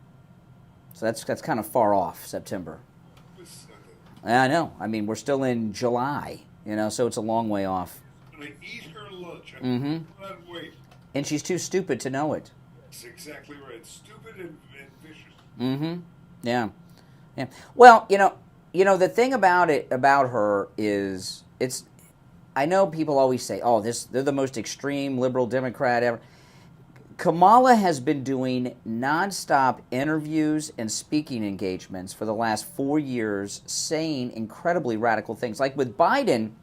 So that's kind of far off, September. I know. I mean, we're still in July, so it's a long way off. Eat her lunch. Mm-hmm. Wait. And she's too stupid to know it. That's exactly right. Stupid and vicious. Mm-hmm. Yeah. Well, the thing about her is I know people always say, "Oh, they're the most extreme liberal Democrat ever." Kamala has been doing nonstop interviews and speaking engagements for the last 4 years, saying incredibly radical things. Like with Biden,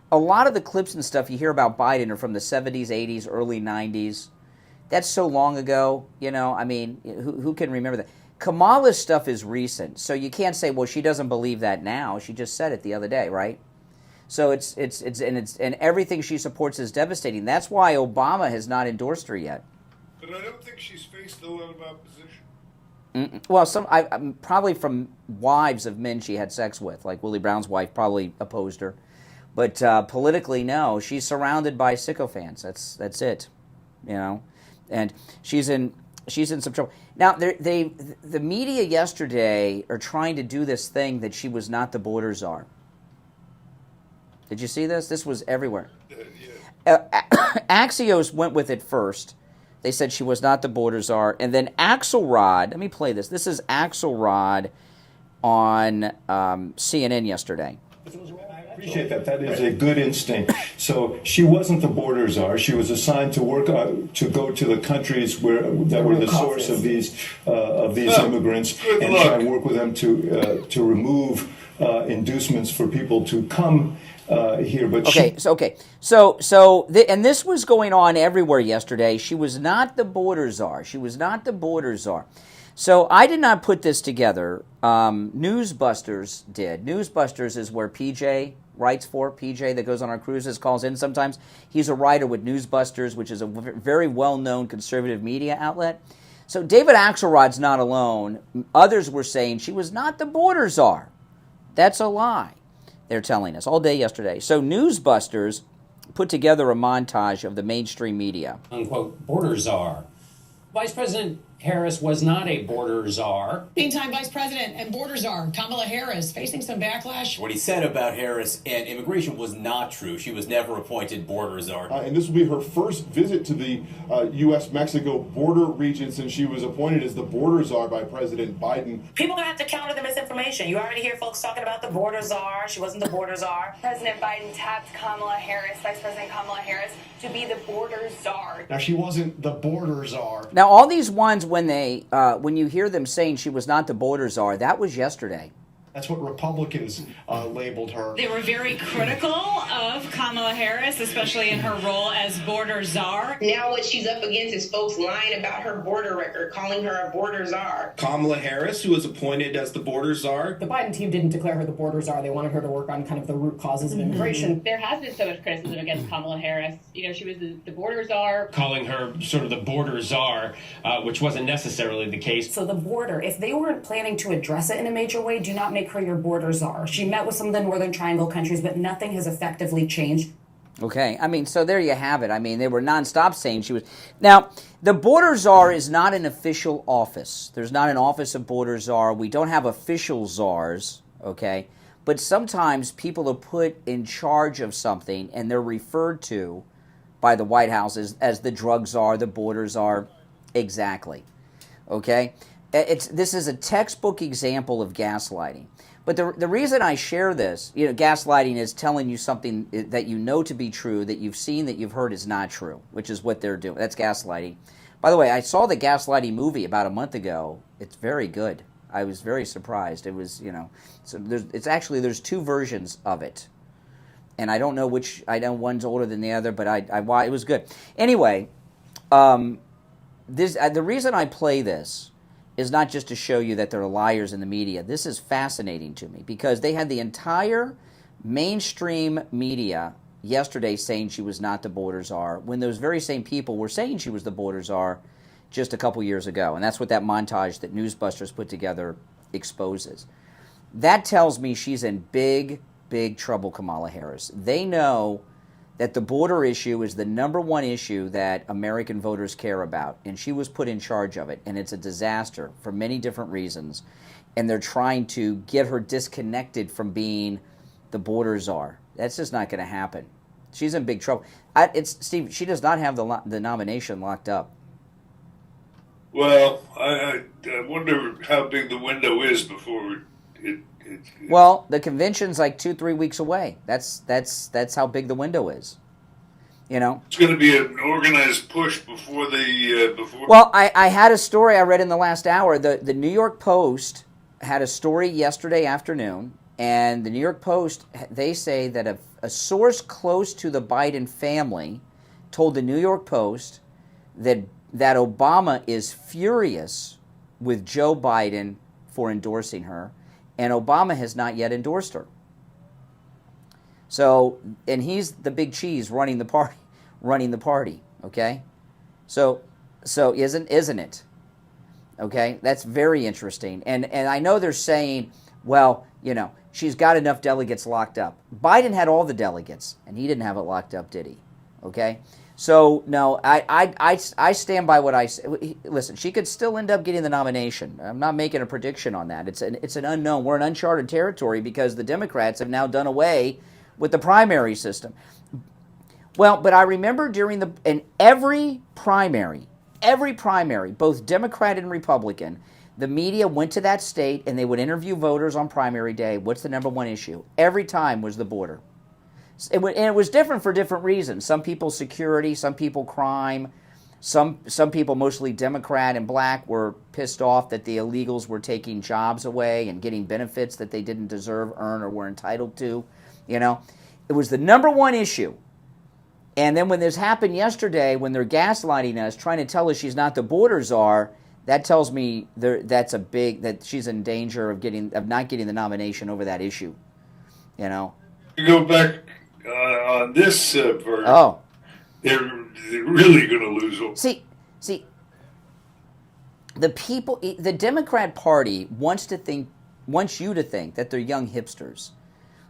a lot of the clips and stuff you hear about Biden are from the 70s, 80s, early 90s. That's so long ago, I mean, who can remember that? Kamala's stuff is recent, so you can't say, well, she doesn't believe that now. She just said it the other day, right? So it's everything she supports is devastating. That's why Obama has not endorsed her yet. But I don't think she's faced a lot of opposition. Well, probably from wives of men she had sex with, like Willie Brown's wife probably opposed her. But politically, no. She's surrounded by sycophants. That's it, and she's in some trouble. Now, the media yesterday are trying to do this thing that she was not the border czar. Did you see this? This was everywhere. Axios went with it first. They said she was not the border czar. And then Axelrod, let me play this. This is Axelrod on CNN yesterday. I appreciate that. That is a good instinct. So she wasn't the border czar. She was assigned to work to go to the countries that were the source of these immigrants and try and work with them to remove inducements for people to come here. But and this was going on everywhere yesterday. She was not the border czar. So I did not put this together. Newsbusters did. Newsbusters is where PJ writes for. PJ that goes on our cruises calls in sometimes. He's a writer with Newsbusters, which is a very well-known conservative media outlet. So David Axelrod's not alone. Others were saying she was not the border czar. That's a lie, they're telling us, all day yesterday. So Newsbusters put together a montage of the mainstream media. Unquote, border czar. Vice President Harris was not a border czar. Meantime, Vice President and border czar Kamala Harris facing some backlash. What he said about Harris and immigration was not true. She was never appointed border czar. And this will be her first visit to the U.S.-Mexico border region since she was appointed as the border czar by President Biden. People are going to have to counter the misinformation. You already hear folks talking about the border czar. She wasn't the border czar. President Biden tapped Kamala Harris, Vice President Kamala Harris, to be the border czar. Now, she wasn't the border czar. Now, all these ones, when you hear them saying she was not the border czar, that was yesterday. That's what Republicans labeled her. They were very critical of Kamala Harris, especially in her role as border czar. Now what she's up against is folks lying about her border record, calling her a border czar. Kamala Harris, who was appointed as the border czar. The Biden team didn't declare her the border czar. They wanted her to work on kind of the root causes of immigration. There has been so much criticism against Kamala Harris. She was the border czar. Calling her sort of the border czar, which wasn't necessarily the case. So the border, if they weren't planning to address it in a major way, do not make her your border czar. She met with some of the Northern Triangle countries, but nothing has effectively changed. Okay, I mean, so there you have it. I mean, they were nonstop saying she was. Now, the border czar is not an official office. There's not an office of border czar. We don't have official czars, okay? But sometimes people are put in charge of something, and they're referred to by the White House as the drug czar, the border czar. Exactly, okay? This is a textbook example of gaslighting. But the reason I share this, gaslighting is telling you something that you know to be true, that you've seen, that you've heard is not true, which is what they're doing. That's gaslighting. By the way, I saw the gaslighting movie about a month ago. It's very good. I was very surprised. It was, so there's two versions of it. And I don't know which, I know one's older than the other, but it was good. Anyway, the reason I play this is not just to show you that there are liars in the media. This is fascinating to me because they had the entire mainstream media yesterday saying she was not the border czar when those very same people were saying she was the border czar just a couple years ago. And that's what that montage that Newsbusters put together exposes. That tells me she's in big, big trouble, Kamala Harris. They know that the border issue is the number one issue that American voters care about, and she was put in charge of it, and it's a disaster for many different reasons, and they're trying to get her disconnected from being the border czar. That's just not going to happen. She's in big trouble. Steve, she does not have the nomination locked up. Well, I wonder how big the window is before it. Well, the convention's like 2-3 weeks away. That's how big the window is. It's going to be an organized push before the before. Well, I had a story I read in the last hour. The New York Post had a story yesterday afternoon, and the New York Post, they say that a source close to the Biden family told the New York Post that Obama is furious with Joe Biden for endorsing her. And Obama has not yet endorsed her. So, and he's the big cheese running the party, okay? So isn't it? Okay? That's very interesting. And I know they're saying, well, she's got enough delegates locked up. Biden had all the delegates, and he didn't have it locked up, did he? Okay? So, no, I stand by what I say. Listen, she could still end up getting the nomination. I'm not making a prediction on that. It's an unknown. We're in uncharted territory because the Democrats have now done away with the primary system. Well, but I remember in every primary, both Democrat and Republican, the media went to that state and they would interview voters on primary day. What's the number one issue? Every time was the border. And it was different for different reasons. Some people security, some people crime, some people, mostly Democrat and black, were pissed off that the illegals were taking jobs away and getting benefits that they didn't deserve, earn, or were entitled to. It was the number one issue. And then when this happened yesterday, when they're gaslighting us, trying to tell us she's not the border czar, that tells me that she's in danger of not getting the nomination over that issue. You go back on this version. They're really going to lose. See, the Democrat Party wants you to think that they're young hipsters.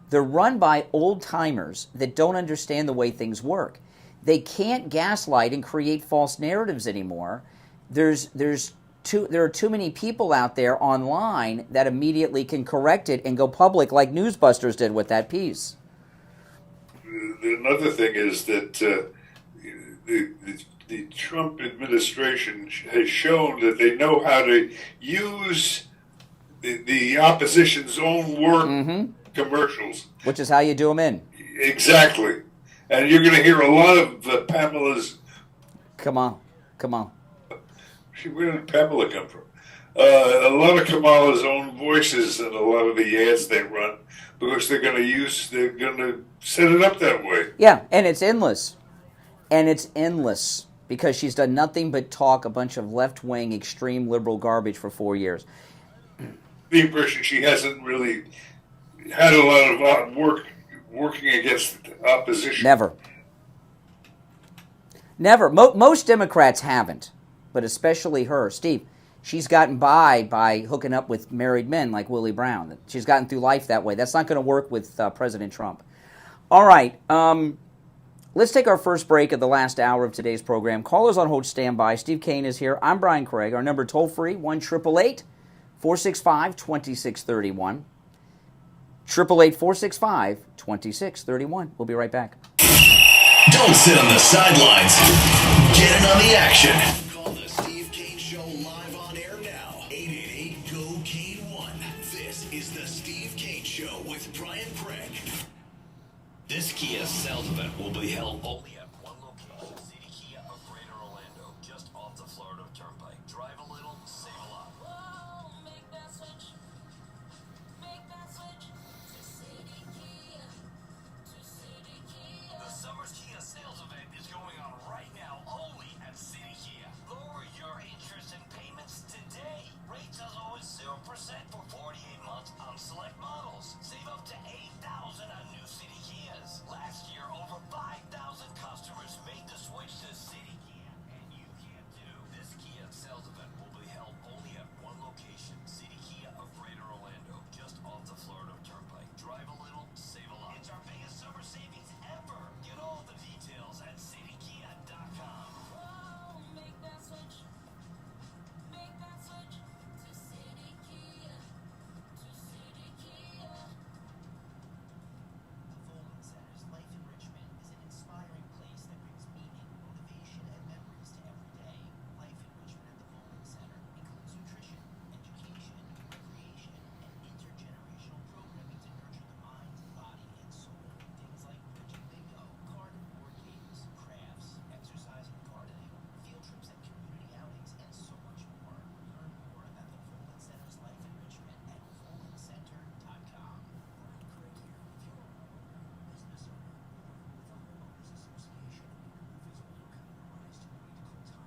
They're run by old-timers that don't understand the way things work. They can't gaslight and create false narratives anymore. There are too many people out there online that immediately can correct it and go public like Newsbusters did with that piece. Another thing is that the Trump administration has shown that they know how to use the opposition's own work commercials. Which is how you do them in. Exactly. And you're going to hear a lot of Pamela's... Come on. Where did Pamela come from? A lot of Kamala's own voices and a lot of the ads they run, because they're going to set it up that way. Yeah, and it's endless. Because she's done nothing but talk a bunch of left-wing, extreme liberal garbage for 4 years. The impression she hasn't really had a lot of working against opposition. Never. Most Democrats haven't, but especially her. Steve, she's gotten by hooking up with married men like Willie Brown. She's gotten through life that way. That's not going to work with President Trump. All right. Let's take our first break of the last hour of today's program. Callers on hold, stand by. Steve Kane is here. I'm Brian Craig. Our number toll-free, 1-888-465-2631. 888-465-2631. We'll be right back. Don't sit on the sidelines. Get in on the action. Call the Steve Kane Show live on air now. 888-GO-KANE-1. This is the Steve Kane Show with Brian Craig. This Kia sales event will be held only at one location, City Kia of Greater Orlando, just off the Florida Turnpike. Drive a little, save a lot. Whoa, make that 48 months on select models. Save up to $8,000 on new City Kias. Last year, over 5,000 customers made the switch to City Kia, and you can too. This Kia sales event will be held only at one location, City Kia of Greater Orlando, just off the Florida Turnpike. Drive a little, save a lot. It's our biggest summer savings ever. Get all the details at citykia.com. Make that switch. Make that switch to City Kia. To City Kia. The Volman Center's Life Enrichment is an inspiring place that brings meaning, motivation, and memories to every day. Life Enrichment at the Volman Center includes nutrition, education, recreation, and intergenerational programming to nurture the mind, body, and soul. Things like bridging bingo, card and board games, crafts, exercise and gardening, field trips and community outings, and so much more. Learn more about the Volman Center's Life Enrichment at volmancenter.com. Brian Craig here. If you're a homeowner, business owner, or with a homeowners association, or feels a little compromised, you need to call Tom at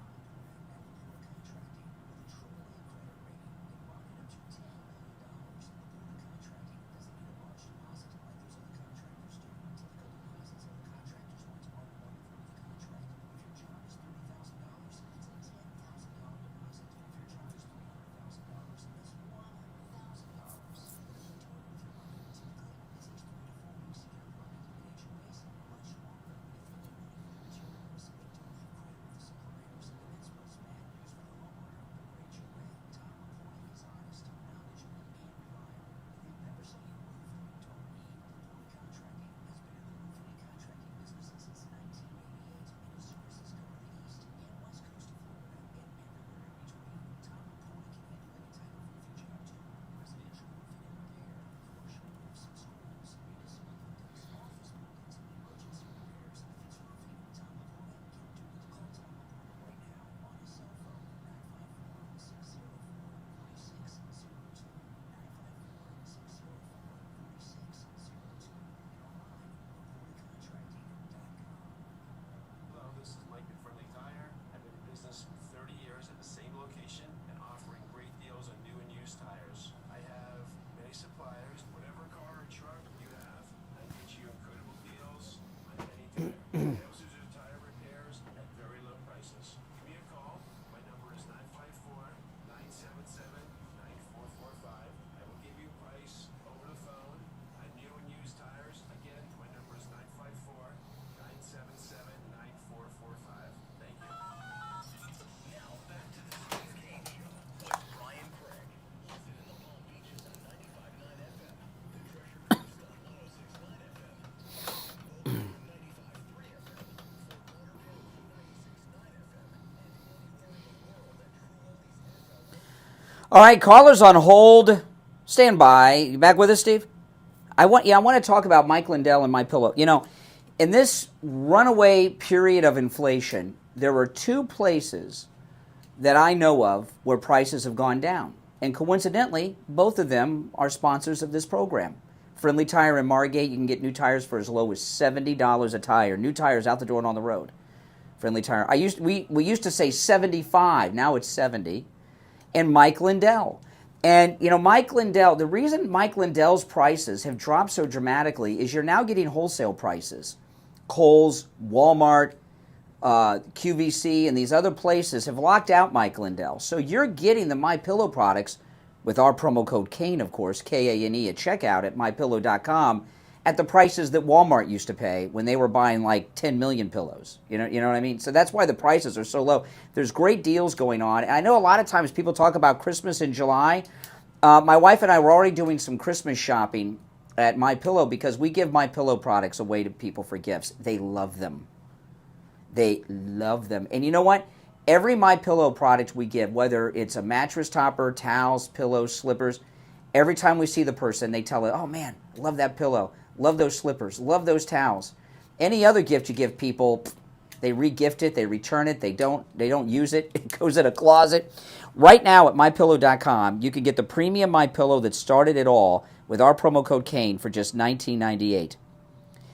Laporta Contracting with a AAA credit rating and borrowing up to $10 million. Laporta Contracting doesn't need a large deposit like those other contractors do. Typical deposits other contractors want are 1/4 of the contract. If your job is $30,000, it's a $10,000 deposit. If your job is $300,000, that's $100,000. What are you doing with your money? Typically, it takes 3 to 4 weeks to get a permit to get HOAs, much longer if you're doing it with materials. They don't have credit with the suppliers, and that's what's bad news for the homeowner. Or HOA. Tom McCoy is honest, knowledgeable, and reliable. They've never seen a roof that you don't need. Laporta Contracting has been in the roofing and contracting business since 1988, and his services cover the east and west coast of Florida and everywhere in between. Tom McCoy can handle any type of roofing job too. Residential roofing and repair, commercial roofs, schools, municipal buildings, office buildings, emergency repairs. If it's roofing, Tom McCoy can do it. Call Tom McCoy right now on his cell phone, 954-604-4602, 954-604-4602, and online, laportacontracting.com. Hello, this is Mike at Friendly Tire. I've been in business for 30 years at the same location and offering great deals on new and used tires. I have many suppliers. Whatever car or truck you have, I get you incredible deals on any tire. I also do tire repairs at very low prices. Give me a call. My number is 954-977-9445. I will give you a price over the phone on new and used tires. Again, my number is 954-977-9445. Thank you. Now back to the Steve Kane Show with Brian Craig. Listen in the Palm Beaches on 95.9 FM, the Treasure Coast on 106.9 FM, Boulder 95.3 FM, Fort Lauderdale 96.9 FM, and anywhere in the world at TrueOldiesFM. All right, callers on hold. Stand by. You back with us, Steve? I want to talk about Mike Lindell and MyPillow. You know, in this runaway period of inflation, there are two places that I know of where prices have gone down. And coincidentally, both of them are sponsors of this program. Friendly Tire in Margate, you can get new tires for as low as $70 a tire. New tires out the door and on the road. Friendly Tire. We used to say 75, now it's 70. And Mike Lindell. And, you know, Mike Lindell, the reason Mike Lindell's prices have dropped so dramatically is you're now getting wholesale prices. Kohl's, Walmart, QVC, and these other places have locked out Mike Lindell. So you're getting the MyPillow products with our promo code KANE, of course, K-A-N-E, at checkout at MyPillow.com at the prices that Walmart used to pay when they were buying like 10 million pillows. You know what I mean? So that's why the prices are so low. There's great deals going on. And I know a lot of times people talk about Christmas in July. My wife and I were already doing some Christmas shopping at MyPillow because we give MyPillow products away to people for gifts. They love them. They love them. And you know what? Every MyPillow product we give, whether it's a mattress topper, towels, pillows, slippers, every time we see the person, they tell us, oh man, love that pillow, love those slippers, love those towels. Any other gift you give people, they re-gift it, they return it, they don't use it, it goes in a closet. Right now at MyPillow.com, you can get the premium MyPillow that started it all with our promo code KANE for just $19.98.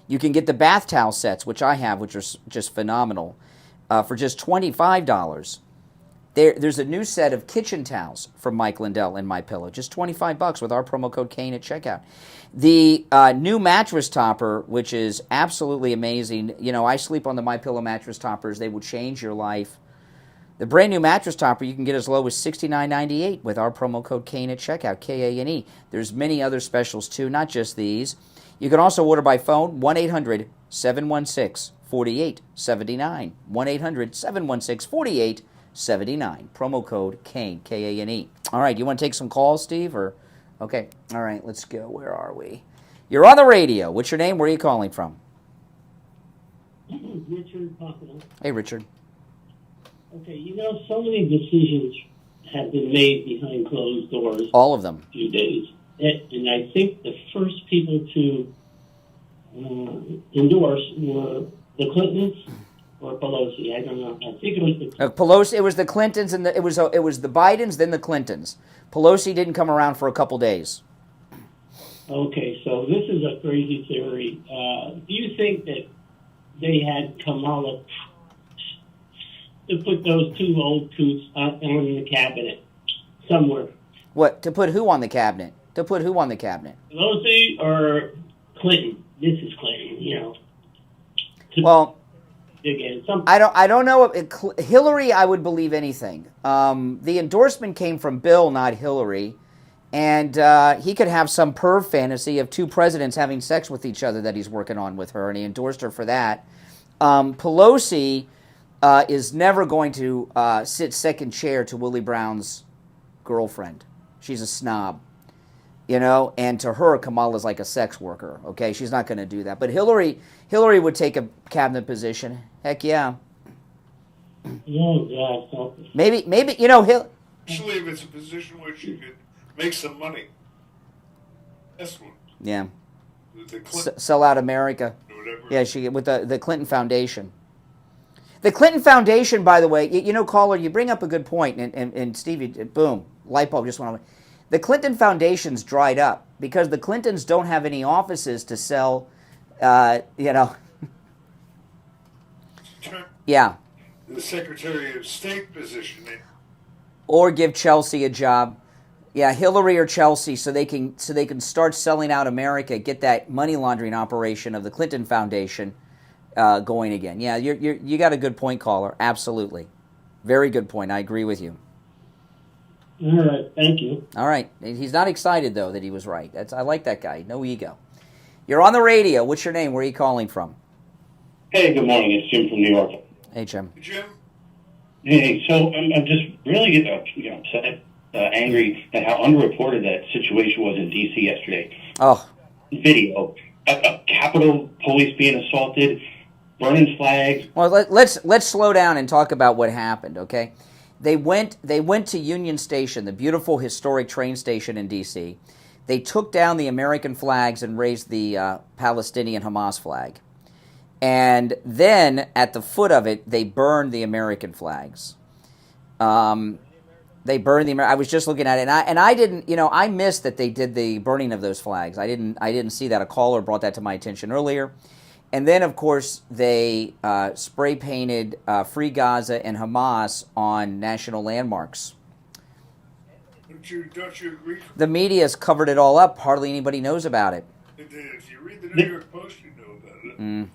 You can get the bath towel sets, which I have, which are just phenomenal, for just $25. There's a new set of kitchen towels from Mike Lindell and MyPillow, just $25 with our promo code Kane at checkout. The new mattress topper, which is absolutely amazing. You know, I sleep on the MyPillow mattress toppers. They will change your life. The brand new mattress topper you can get as low as $69.98 with our promo code Kane at checkout, K-A-N-E. There's many other specials too, not just these. You can also order by phone, 1-800-716-4879. 1-800-716-4879. Promo code Kane, K-A-N-E. All right, you want to take some calls, Steve? Okay, all right, let's go. Where are we? You're on the radio. What's your name? Where are you calling from? Richard Pocono. Hey, Richard. Okay, you know, so many decisions have been made behind closed doors. All of them. A few days. And I think the first people to endorse were the Clintons or Pelosi. I don't know. I think it was the Pelosi. It was the Clintons and it was the Bidens, then the Clintons. Pelosi didn't come around for a couple days. Okay, so this is a crazy theory. Do you think that they had Kamala to put those two old coots on the cabinet somewhere? What, to put who on the cabinet? To put who on the cabinet? Pelosi or Clinton? This is Clinton, you know. Well, Again, I don't know. Hillary, I would believe anything. The endorsement came from Bill, not Hillary. And he could have some perv fantasy of two presidents having sex with each other that he's working on with her, and he endorsed her for that. Pelosi is never going to sit second chair to Willie Brown's girlfriend. She's a snob, you know, and to her, Kamala's like a sex worker, okay? She's not going to do that. But Hillary would take a cabinet position. Heck yeah. Oh, God. Maybe, you know, Especially if it's a position where she could make some money. That's one. Yeah. The Sell out America. Whatever. Yeah, she with the Clinton Foundation. The Clinton Foundation, by the way, you know, caller, you bring up a good point, and Stevie, boom, light bulb just went on. The Clinton Foundation's dried up because the Clintons don't have any offices to sell, you know. Yeah. The Secretary of State position. Or give Chelsea a job. Yeah, Hillary or Chelsea, so they can start selling out America, get that money laundering operation of the Clinton Foundation going again. Yeah, you got a good point, caller. Absolutely, very good point. I agree with you. All right, thank you. All right, he's not excited though that he was right. I like that guy. No ego. You're on the radio. What's your name? Where are you calling from? Hey, good morning. It's Jim from New York. Hey, Jim. Jim. Hey, so I'm just really getting upset. Angry at how underreported that situation was in D.C. yesterday. Oh. Video. Capitol Police being assaulted, burning flags. Well, let's slow down and talk about what happened, okay? They went to Union Station, the beautiful historic train station in D.C. They took down the American flags and raised the Palestinian Hamas flag. And then, at the foot of it, they burned the American flags. They burned the. I was just looking at it, and I didn't. You know, I missed that they did the burning of those flags. I didn't see that. A caller brought that to my attention earlier, and then of course they spray painted Free Gaza and Hamas on national landmarks. Don't you agree? The media's covered it all up. Hardly anybody knows about it. If you read the New York Post, you know about it. Mm.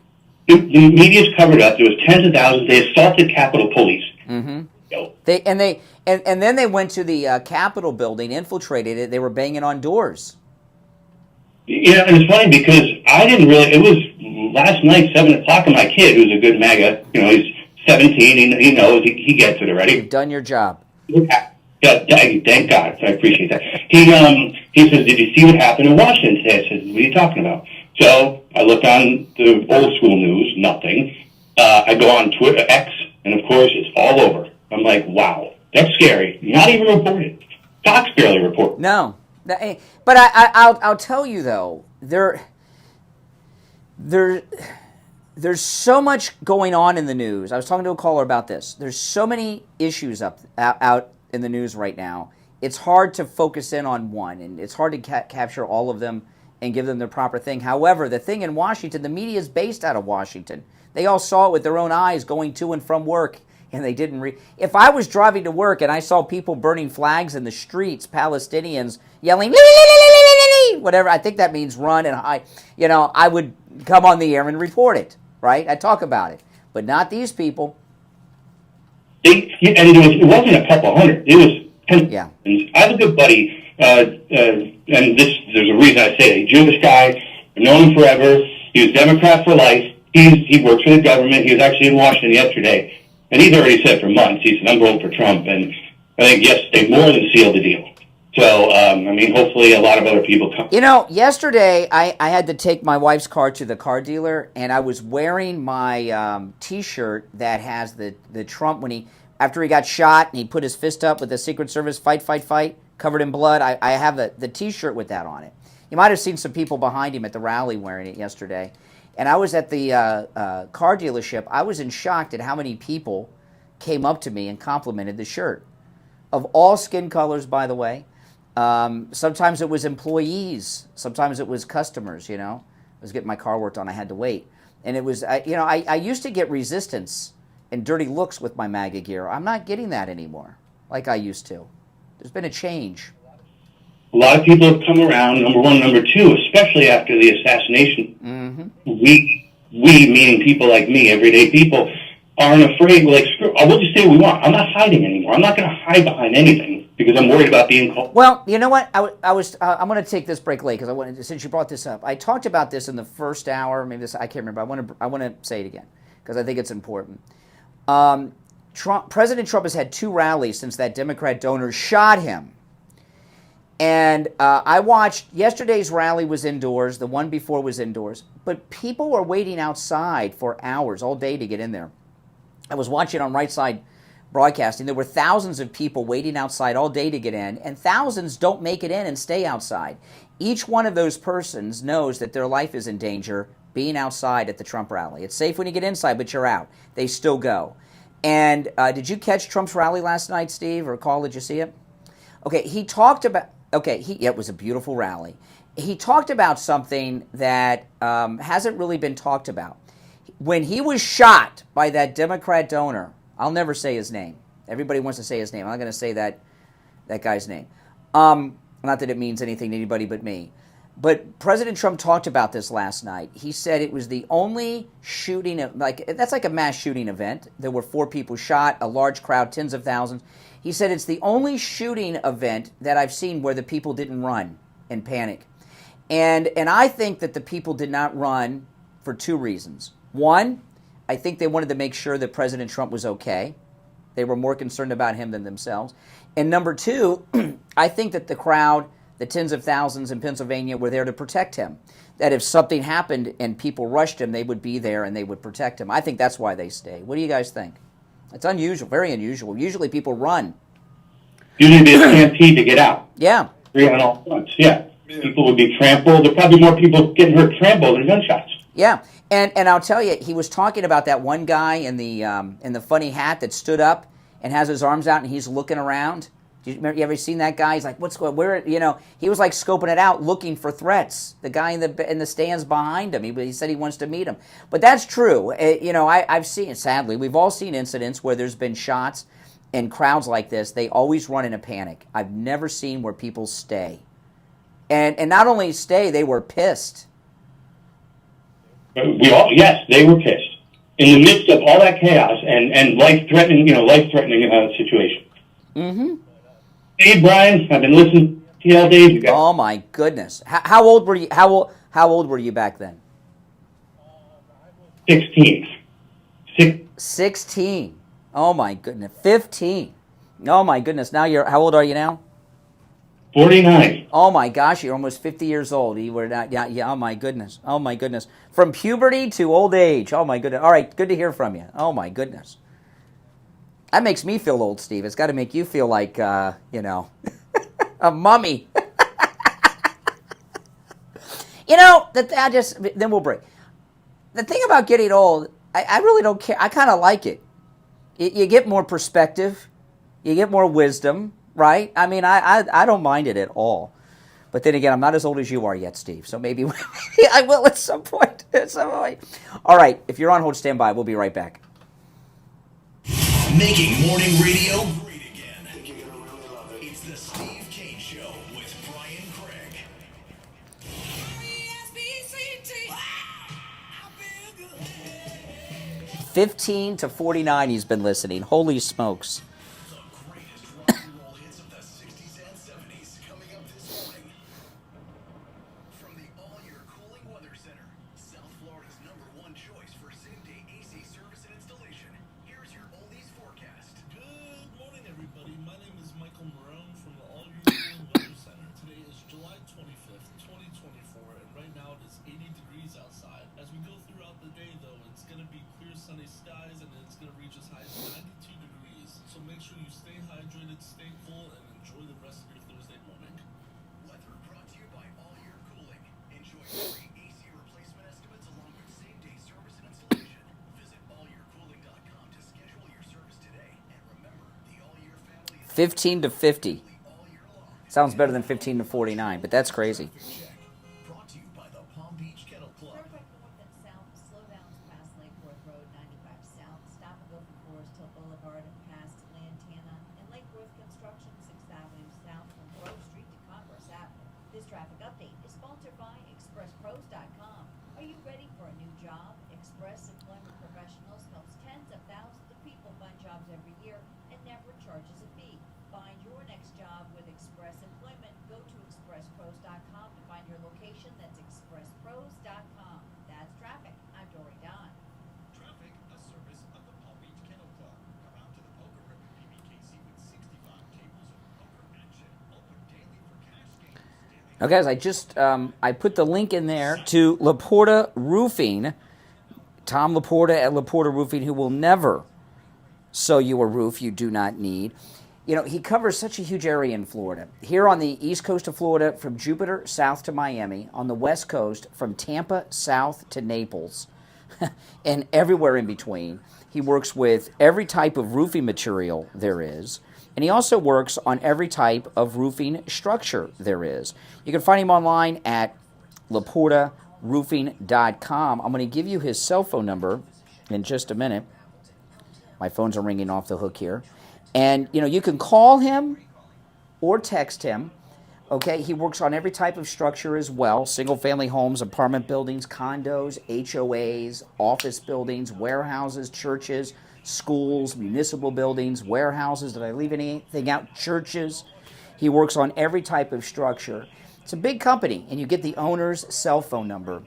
The media's covered up. There was tens of thousands. They assaulted Capitol Police. Mm-hmm. And then they went to the Capitol building, infiltrated it. They were banging on doors. Yeah, and it's funny because I didn't really. It was last night, 7:00, and my kid, who's a good MAGA, you know, he's 17. He knows he gets it already. You've done your job. Yeah, thank God. I appreciate that. He says, "Did you see what happened in Washington today?" I said, "What are you talking about?" So I looked on the old school news, nothing. I go on Twitter, X, and of course it's all over. I'm like, wow, that's scary. Not even reported. Fox barely reported. No, but I'll tell you though, there's so much going on in the news. I was talking to a caller about this. There's so many issues out in the news right now. It's hard to focus in on one, and it's hard to capture all of them and give them the proper thing. However, the thing in Washington, the media is based out of Washington. They all saw it with their own eyes going to and from work. and they didn't if I was driving to work and I saw people burning flags in the streets, Palestinians yelling, whatever, I think that means run and hide, I would come on the air and report it, right? I'd talk about it. But not these people. It wasn't a couple hundred. It was tens. Yeah. I have a good buddy, and there's a reason I say it. A Jewish guy, I've known him forever. He was Democrat for life. He works for the government. He was actually in Washington yesterday, and he's already said for months, he said, I'm voting for Trump, and I think yesterday more than sealed the deal. So, hopefully a lot of other people come. Yesterday I had to take my wife's car to the car dealer, and I was wearing my T-shirt that has the Trump, after he got shot and he put his fist up with the Secret Service, fight, covered in blood. I have the T-shirt with that on it. You might have seen some people behind him at the rally wearing it yesterday. And I was at the car dealership. I was in shock at how many people came up to me and complimented the shirt. Of all skin colors, by the way. Sometimes it was employees. Sometimes it was customers, I was getting my car worked on. I had to wait. And it was, I used to get resistance and dirty looks with my MAGA gear. I'm not getting that anymore like I used to. There's been a change. A lot of people have come around, number one. Number two, especially after the assassination, we, meaning people like me, everyday people, aren't afraid. We'll just say what we want. I'm not hiding anymore. I'm not going to hide behind anything because I'm worried about being called. Well, you know what? I'm going to take this break late because since you brought this up, I talked about this in the first hour. Maybe I can't remember. I want to say it again because I think it's important. President Trump has had 2 rallies since that Democrat donor shot him. And I watched, yesterday's rally was indoors, the one before was indoors, but people were waiting outside for hours, all day to get in there. I was watching on Right Side Broadcasting. There were thousands of people waiting outside all day to get in, and thousands don't make it in and stay outside. Each one of those persons knows that their life is in danger being outside at the Trump rally. It's safe when you get inside, but you're out. They still go. And did you catch Trump's rally last night, Steve, or Carl? Did you see it? Okay, he talked about... it was a beautiful rally. He talked about something that hasn't really been talked about. When he was shot by that Democrat donor, I'll never say his name. Everybody wants to say his name. I'm not going to say that guy's name. Not that it means anything to anybody but me. But President Trump talked about this last night. He said it was the only shooting, that's like a mass shooting event. There were 4 people shot, a large crowd, tens of thousands. He said it's the only shooting event that I've seen where the people didn't run and panic. And I think that the people did not run for 2 reasons. One, I think they wanted to make sure that President Trump was okay. They were more concerned about him than themselves. And number 2, I think that the crowd, the tens of thousands in Pennsylvania, were there to protect him. That if something happened and people rushed him, they would be there and they would protect him. I think that's why they stayed. What do you guys think? It's unusual, very unusual. Usually people run. Usually be a stampede to get out. Yeah. On all fronts. Yeah. People would be trampled. There are probably more people getting hurt trampled than gunshots. Yeah. And I'll tell you, he was talking about that one guy in the funny hat that stood up and has his arms out and he's looking around. You ever seen that guy? He's like, what's going? Where? He was like scoping it out, looking for threats. The guy in the stands behind him. He said he wants to meet him. But that's true. I've seen, sadly, we've all seen incidents where there's been shots and crowds like this. They always run in a panic. I've never seen where people stay, and not only stay, they were pissed. Yes, they were pissed in the midst of all that chaos and life-threatening situation. Mm-hmm. Hey, Brian, I've been listening to you all day. Oh my goodness! How old were you? How old were you back then? 16. 16. Oh my goodness. 15. Oh my goodness. Now how old are you now? 49. Oh my gosh, you're almost 50 years old. You were not, yeah. Oh my goodness. Oh my goodness. From puberty to old age. Oh my goodness. All right, good to hear from you. Oh my goodness. That makes me feel old, Steve. It's got to make you feel like, a mummy. Then we'll break. The thing about getting old, I really don't care. I kind of like it. You get more perspective. You get more wisdom, right? I mean, I don't mind it at all. But then again, I'm not as old as you are yet, Steve. So maybe I will at some point. All right. If you're on hold, stand by. We'll be right back. Making morning radio great again. It's the Steve Kane Show with Brian Craig. 15 to 49 he's been listening. Holy smokes. From the all-year cooling weather center, South Florida's #1 choice for same-day AC service and installation. Here's your oldies forecast. Good morning, everybody. My name is Michael Marone from the All-Year Cooling Weather Center. Today is July 25th, 2024, and right now it is 80 degrees outside. As we go throughout the day, though, it's going to be clear sunny skies, and it's going to reach as high as 92 degrees. So make sure you stay hydrated, stay cool, and enjoy the rest of your Thursday morning. Weather brought to you by All-Year Cooling. Enjoy free AC replacement estimates along with same-day service and installation. Visit allyearcooling.com to schedule your service today. And remember, the All-Year family is 15 to 50. Sounds better than 15 to 49, but that's crazy. brought to you by the Palm Beach Kennel Club. North and south, slow down past Lake Worth Road 95 South. Stop and go from Forest Hill Boulevard and past Lantana. And Lake Worth Construction, 6th Avenue South from Grove Street to Congress Avenue. This traffic update is sponsored by ExpressPros.com. Are you ready for a new job? Express Employment Professionals helps tens of thousands of people find jobs every year and never charges a fee. Find your next job with Express Employment. Go to ExpressPros.com to find your location. That's ExpressPros.com. That's traffic. I'm Dory Don. Traffic, a service of the Palm Beach Kennel Club. Come out to the Poker Room at PBKC with 65 tables of poker action. Open daily for cash games. Now, guys, I put the link in there to Laporta Roofing, Tom Laporta at Laporta Roofing, who will never sew you a roof you do not need. You know, he covers such a huge area in Florida. Here on the east coast of Florida, from Jupiter south to Miami. On the west coast, from Tampa south to Naples. And everywhere in between. He works with every type of roofing material there is. And he also works on every type of roofing structure there is. You can find him online at LaportaRoofing.com. I'm going to give you his cell phone number in just a minute. My phones are ringing off the hook here. And, you know, you can call him or text him. Okay, he works on every type of structure as well. Single-family homes, apartment buildings, condos, HOAs, office buildings, warehouses, churches, schools, municipal buildings, warehouses. Did I leave anything out? Churches. He works on every type of structure. It's a big company, and you get the owner's cell phone number.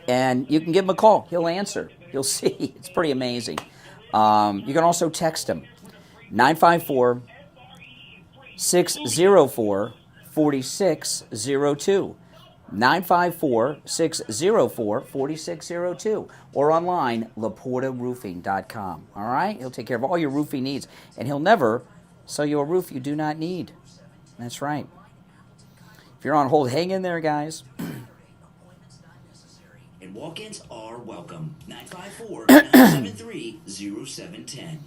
And you can give him a call. He'll answer. You'll see. It's pretty amazing. You can also text him. 954-604-4602. 954-604-4602. Or online, LaportaRoofing.com. All right? He'll take care of all your roofing needs. And he'll never sell you a roof you do not need. That's right. If you're on hold, hang in there, guys. And walk-ins are welcome. 954-973-0710.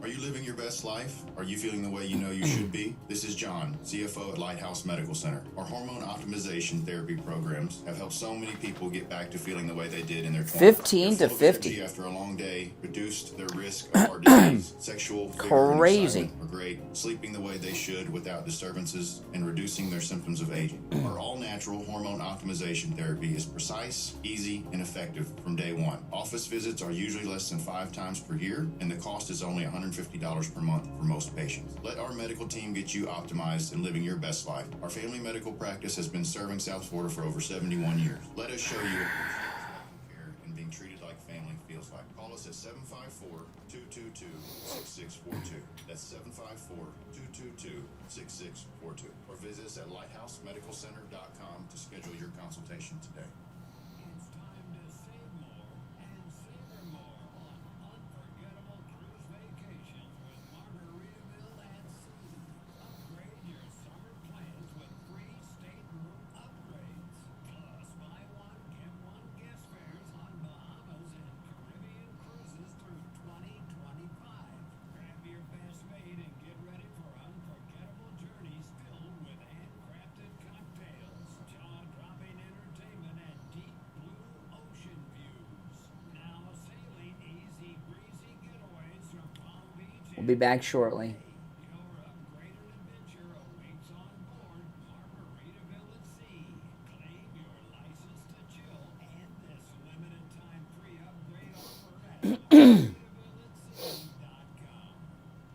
Are you living your best life? Are you feeling the way you know you should be? This is John, CFO at Lighthouse Medical Center. Our hormone optimization therapy programs have helped so many people get back to feeling the way they did in their 20s. 15 to 50. After a long day, reduced their risk of heart disease, sexual vigor and Crazy. excitement are great, sleeping the way they should without disturbances, and reducing their symptoms of aging. Our all-natural hormone optimization therapy is precise, easy, and effective from day one. Office visits are usually less than 5 times per year, and the cost is only $150 per month for most patients. Let our medical team get you optimized and living your best life. Our family medical practice has been serving South Florida for over 71 years. Let us show you what care and being treated like family feels like. Call us at 754-222-6642. That's 754-222-6642. Or visit us at lighthousemedicalcenter.com to schedule your consultation today. It's time to save more and savor more on unforgettable cruise vacations with Margaritaville and Susan. Upgrade your summer plans with free stateroom upgrades. Plus, buy one, get one guest fares on Bahamas and Caribbean cruises through 2025. Grab your best mate and get ready for unforgettable journeys filled with handcrafted cocktails, jaw-dropping entertainment, and We'll be back shortly.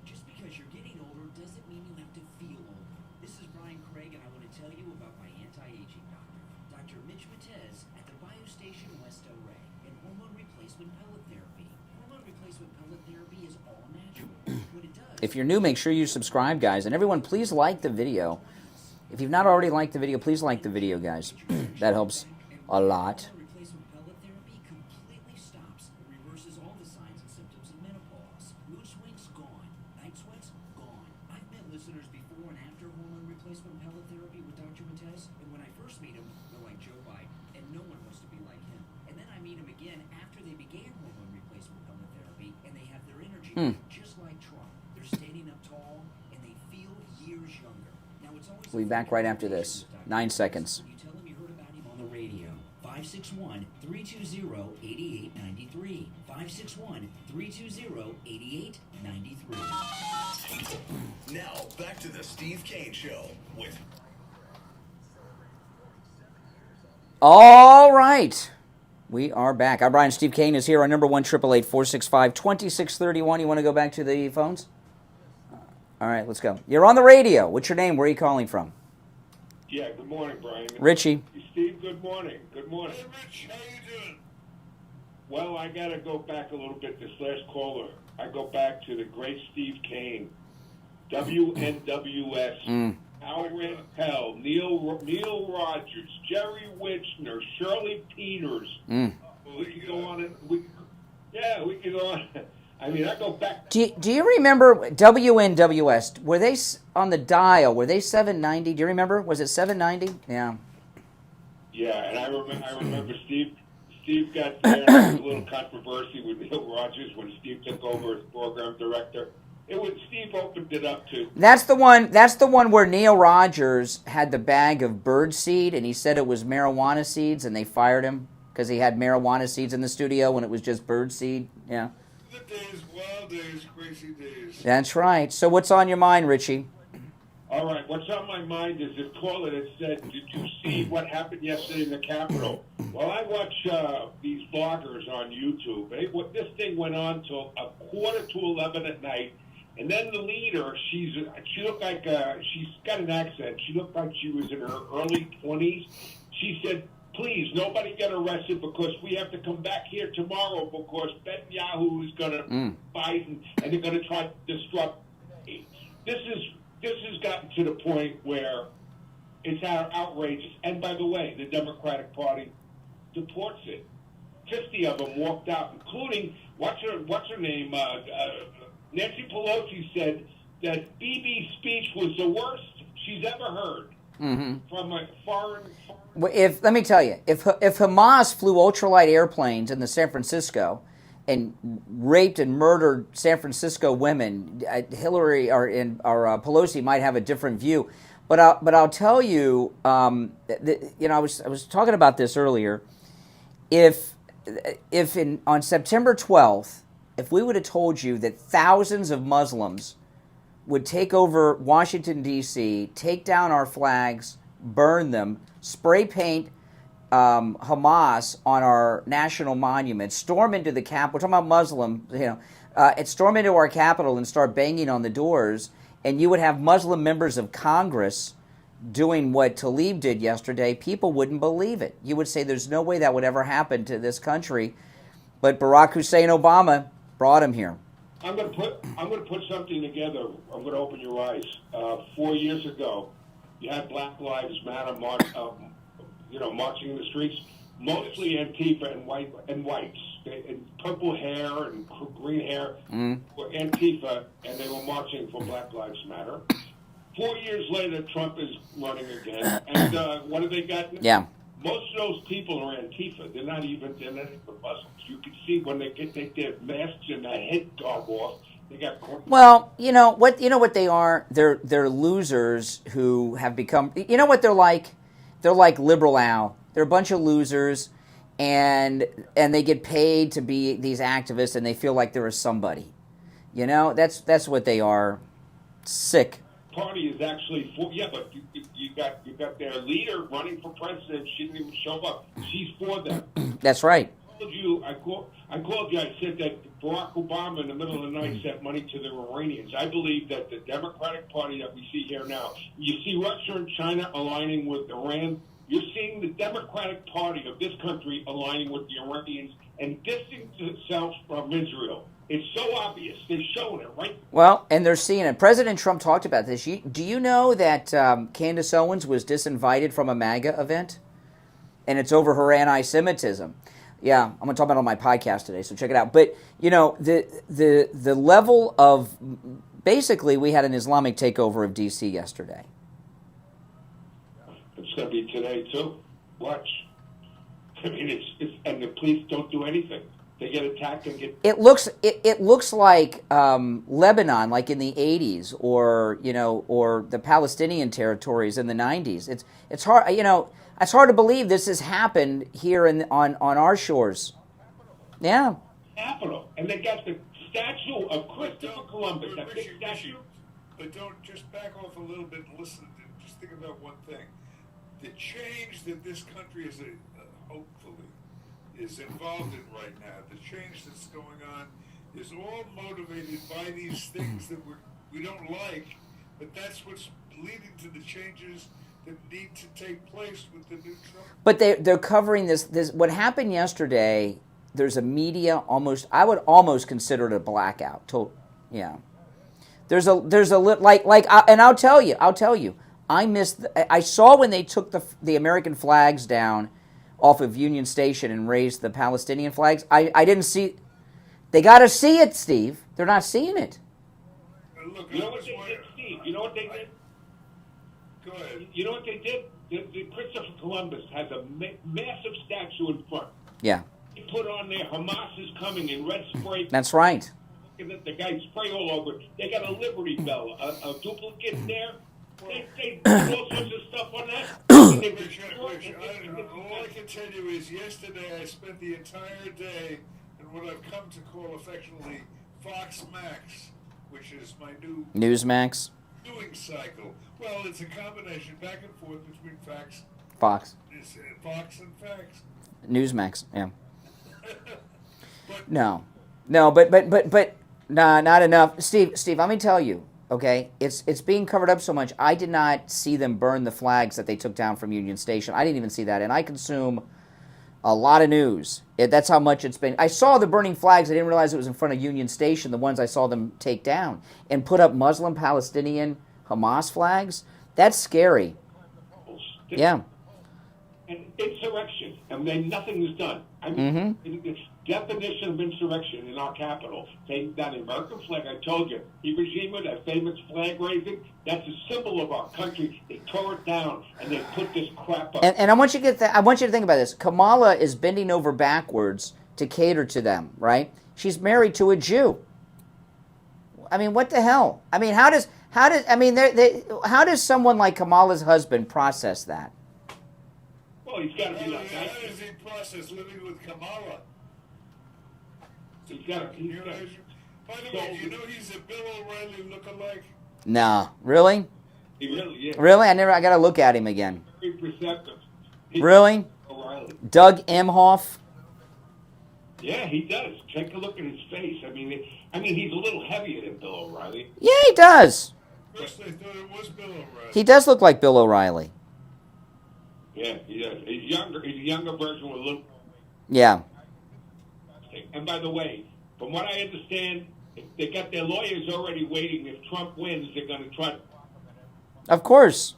Just because you're getting older doesn't mean you have to feel older. This is Brian Craig, and I want to tell you about my anti-aging doctor, Dr. Mitch Matez at the Biostation West LA, and hormone replacement pellet therapy. Hormone replacement pellet therapy is all natural. What it does. If you're new, make sure you subscribe, guys. And everyone, please like the video. If you've not already liked the video, please like the video, guys. That helps a lot. Replacement pellet therapy completely stops and reverses all the signs and symptoms of menopause. Mood swings gone. Night sweats gone. I've met listeners before and after hormone replacement pellet therapy with Dr. Matez, and when I first meet him, they're like Joe Biden, and no one wants to be like him. And then I meet him again after they began hormone replacement pellet therapy, and they have their energy just like Trump. They're standing up tall, and they feel years younger. Now it's always We'll be back right after this. 9 seconds. you tell him you heard about him on the radio. 561-320-8893. 561-320-8893. Now, back to the Steve Kane Show with All right. We are back. I'm Brian. Steve Kane is here. Our number 1-888-465-2631. You want to go back to the phones? All right, let's go. You're on the radio. What's your name? Where are you calling from? Yeah, good morning, Brian. Richie. Steve, good morning. Good morning. Hey, Rich, how you doing? Well, I got to go back a little bit. This last caller, I go back to the great Steve Kane, WNWS, Howard Hell, Neil Rogers, Jerry Wichner, Shirley Peters. We can go on and we can go on. I mean, I go back. Do you remember WNWS? Were they on the dial? Were they 790? Do you remember? Was it 790? Yeah. Yeah, and I remember Steve got there. There was a little controversy with Neil Rogers when Steve took over as program director. Steve opened it up to. That's the one where Neil Rogers had the bag of bird seed, and he said it was marijuana seeds, and they fired him because he had marijuana seeds in the studio when it was just bird seed. Yeah. The days, wild days, crazy days. That's right. So what's on your mind, Richie? All right, what's on my mind is this caller that said, did you see what happened yesterday in the Capitol? Well, I watch these bloggers on YouTube. This thing went on till 11:45 at night, and then the leader, she looked like, she's got an accent. She looked like she was in her early 20s. She said, please, nobody get arrested because we have to come back here tomorrow because Netanyahu is going to Biden and they're going to try to disrupt. This has gotten to the point where it's outrageous. And by the way, the Democratic Party supports it. 50 of them walked out, including what's her name? Nancy Pelosi said that Bibi's speech was the worst she's ever heard from a foreign. Let me tell you, if Hamas flew ultralight airplanes into San Francisco and raped and murdered San Francisco women, Hillary or Pelosi might have a different view. But I'll tell you, I was talking about this earlier. If on September 12th, if we would have told you that thousands of Muslims would take over Washington, D.C., take down our flags, burn them, spray paint Hamas on our national monuments, storm into the Capitol, we're talking about Muslim, and storm into our Capitol and start banging on the doors, and you would have Muslim members of Congress doing what Tlaib did yesterday, people wouldn't believe it. You would say there's no way that would ever happen to this country, but Barack Hussein Obama brought him here. I'm going to put something together. I'm going to open your eyes. 4 years ago, you had Black Lives Matter marching in the streets, mostly Antifa and whites, and purple hair and green hair were Antifa, and they were marching for Black Lives Matter. 4 years later, Trump is running again, and what have they got? Yeah. Most of those people are Antifa. They're not even Muslims. You can see when they take their masks and their head guard off. They got. Well, you know what they are. They're losers who have become. You know what they're like. They're like Liberal Al. They're a bunch of losers, and they get paid to be these activists, and they feel like they're a somebody. You know, that's what they are. Sick. Party is actually for but you got their leader running for president. She didn't even show up. She's for them. That's right. I called you. I said that Barack Obama in the middle of the night sent money to the Iranians. I believe that the Democratic Party that we see here now, you see Russia and China aligning with Iran. You're seeing the Democratic Party of this country aligning with the Iranians and distancing itself from Israel. It's so obvious. They're showing it, right? Well, and they're seeing it. President Trump talked about this. Do you know that Candace Owens was disinvited from a MAGA event? And it's over her anti-Semitism. Yeah, I'm going to talk about it on my podcast today, so check it out. But, you know, the level of... Basically, we had an Islamic takeover of D.C. yesterday. It's going to be today, too. Watch. I mean, it's and the police don't do anything. They get attacked and get... It looks like Lebanon, like in the 80s, or, you know, or the Palestinian territories in the 90s. It's hard, you know... It's hard to believe this has happened here on our shores. Yeah. Capital. And they got the statue of Christopher Columbus, that big statue. But don't just back off a little bit and listen. Just think about one thing. The change that this country is, hopefully, is involved in right now, the change that's going on is all motivated by these things that we don't like, but that's what's leading to the changes that need to take place with the new Trump. But they're covering this. What happened yesterday? There's a media I would almost consider it a blackout. Yeah. There's a and I'll tell you. I saw when they took the American flags down off of Union Station and raised the Palestinian flags. I didn't see. They got to see it, Steve. They're not seeing it. Look, you know what they did, Steve? You know what they did? Go ahead. You know what they did? The Christopher Columbus has a massive statue in front. Yeah. They put on there, Hamas is coming in red spray. That's right. The guy spray all over it. They got a Liberty Bell, a duplicate there. They put all sorts of stuff on that. All I can tell you is yesterday I spent the entire day in what I've come to call affectionately Fox Max, which is my new Newsmax. Viewing cycle. Well, it's a combination back and forth between Fox. Fox and facts. Newsmax, yeah. No, but nah, not enough. Steve, let me tell you, okay? It's being covered up so much. I did not see them burn the flags that they took down from Union Station. I didn't even see that, and I consume a lot of news. That's how much it's been. I saw the burning flags. I didn't realize it was in front of Union Station, the ones I saw them take down, and put up Muslim, Palestinian, Hamas flags. That's scary. Yeah. And insurrection, and then nothing is done. I mean, the definition of insurrection in our capital, taking down the American flag, I told you, Iwo Jima, that famous flag raising, that's a symbol of our country. They tore it down, and they put this crap up. And I want you to I want you to think about this. Kamala is bending over backwards to cater to them, right? She's married to a Jew. I mean, what the hell? I mean, how does someone like Kamala's husband process that? Well, he's got to be like that. How does he process living with Kamala? He's got to. By the way, do you know he's a Bill O'Reilly lookalike? Nah, really? He really is. Really? I got to look at him again. Very perceptive. Really? O'Reilly. Doug Emhoff? Yeah, he does. Take a look at his face. I mean, he's a little heavier than Bill O'Reilly. Yeah, he does. First, I thought it was Bill O'Reilly. He does look like Bill O'Reilly. Yeah, he does. He's younger. He's a younger version with a little. Yeah. And by the way, from what I understand, they got their lawyers already waiting. If Trump wins, they're going to try. Of course.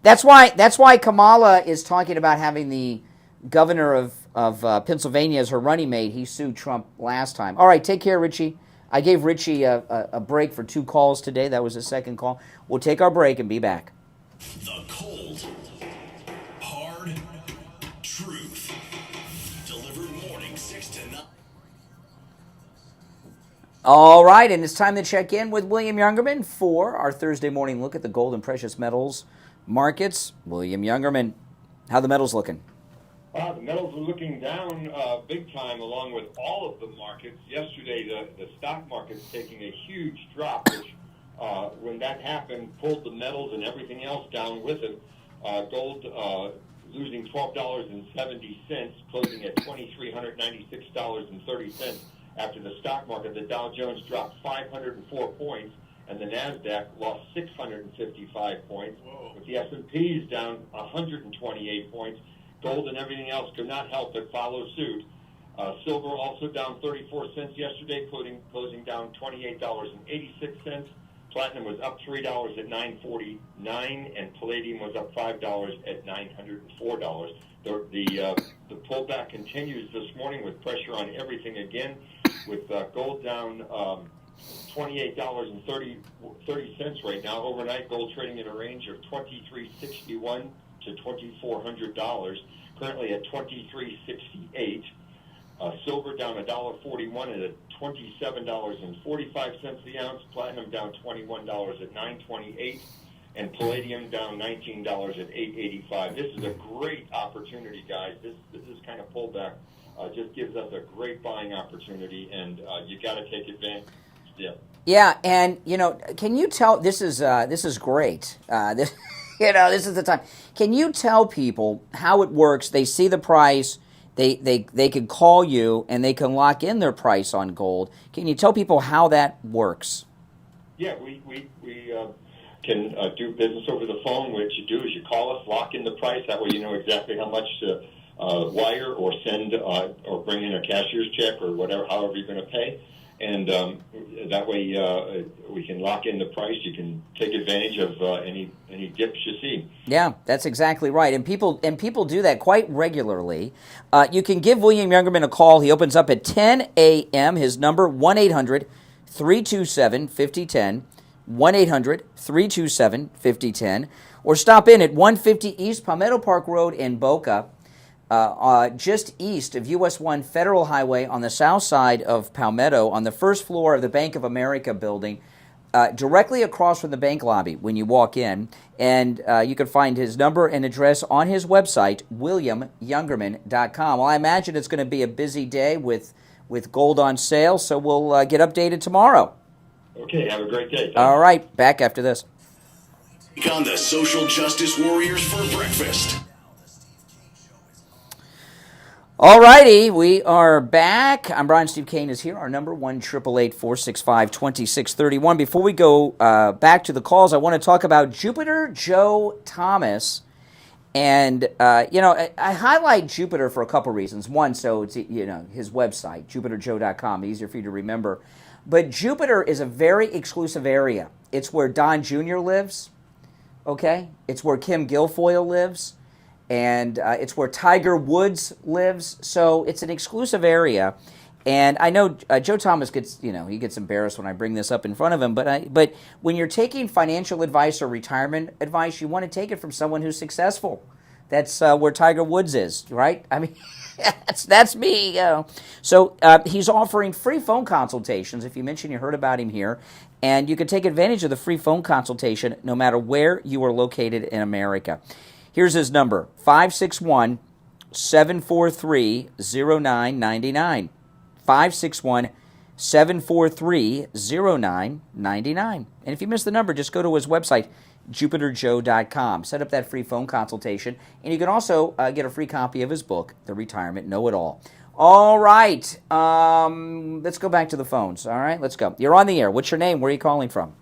That's why Kamala is talking about having the governor of Pennsylvania as her running mate. He sued Trump last time. All right, take care, Richie. I gave Richie a break for 2 calls today. That was his second call. We'll take our break and be back. The cold, hard truth. Delivered morning 6 to 9. All right, and it's time to check in with William Youngerman for our Thursday morning look at the gold and precious metals markets. William Youngerman, how the metals looking? The metals were looking down big time, along with all of the markets. Yesterday, the stock market's taking a huge drop, which, when that happened, pulled the metals and everything else down with it. Gold losing $12.70, closing at $2,396.30 after the stock market. The Dow Jones dropped 504 points, and the NASDAQ lost 655 points, with the S&Ps down 128 points. Gold and everything else could not help but follow suit. Silver also down 34 cents yesterday, closing down $28.86. Platinum was up $3 at $9.49, and palladium was up $5 at $904. The pullback continues this morning with pressure on everything again, with gold down $28.30 right now. Overnight, gold trading in a range of $23.61 to $2,400, currently at $23.68. Silver down $1.41 at $27.45 the ounce. Platinum down $21 at $9.28, and palladium down $19 at $8.85. This is a great opportunity, guys. This kind of pullback just gives us a great buying opportunity, and you got to take advantage. Yeah. Yeah, and can you tell? This is great. This is the time. Can you tell people how it works? They see the price. They can call you and they can lock in their price on gold. Can you tell people how that works? Yeah, we can do business over the phone. What you do is you call us, lock in the price. That way you know exactly how much to wire or send or bring in a cashier's check or whatever, however you're going to pay. And that way we can lock in the price. You can take advantage of any dips you see. Yeah, that's exactly right. And people do that quite regularly. You can give William Youngerman a call. He opens up at 10 a.m. His number, 1-800-327-5010, 1-800-327-5010. Or stop in at 150 East Palmetto Park Road in Boca, just east of US 1 Federal Highway on the south side of Palmetto, on the first floor of the Bank of America building, directly across from the bank lobby when you walk in. And you can find his number and address on his website, williamyoungerman.com. Well, I imagine it's going to be a busy day with gold on sale, so we'll get updated tomorrow. Okay, have a great day. All right, back after this. Take on the social justice warriors for breakfast. All righty, we are back. I'm Brian. Steve Kane is here. Our number, 1-888-465-2631. Before we go back to the calls, I want to talk about Jupiter Joe Thomas. And, I highlight Jupiter for a couple reasons. One, so it's, his website, jupiterjoe.com, easier for you to remember. But Jupiter is a very exclusive area. It's where Don Jr. lives, okay? It's where Kim Guilfoyle lives. And it's where Tiger Woods lives, so it's an exclusive area. And I know Joe Thomas gets, he gets embarrassed when I bring this up in front of him. But when you're taking financial advice or retirement advice, you want to take it from someone who's successful. That's where Tiger Woods is, right? I mean, that's me. So he's offering free phone consultations. If you mention you heard about him here, and you can take advantage of the free phone consultation no matter where you are located in America. Here's his number, 561-743-0999, 561-743-0999. And if you missed the number, just go to his website, jupiterjoe.com. Set up that free phone consultation, and you can also get a free copy of his book, The Retirement Know-It-All. All right, let's go back to the phones. All right, let's go. You're on the air. What's your name? Where are you calling from?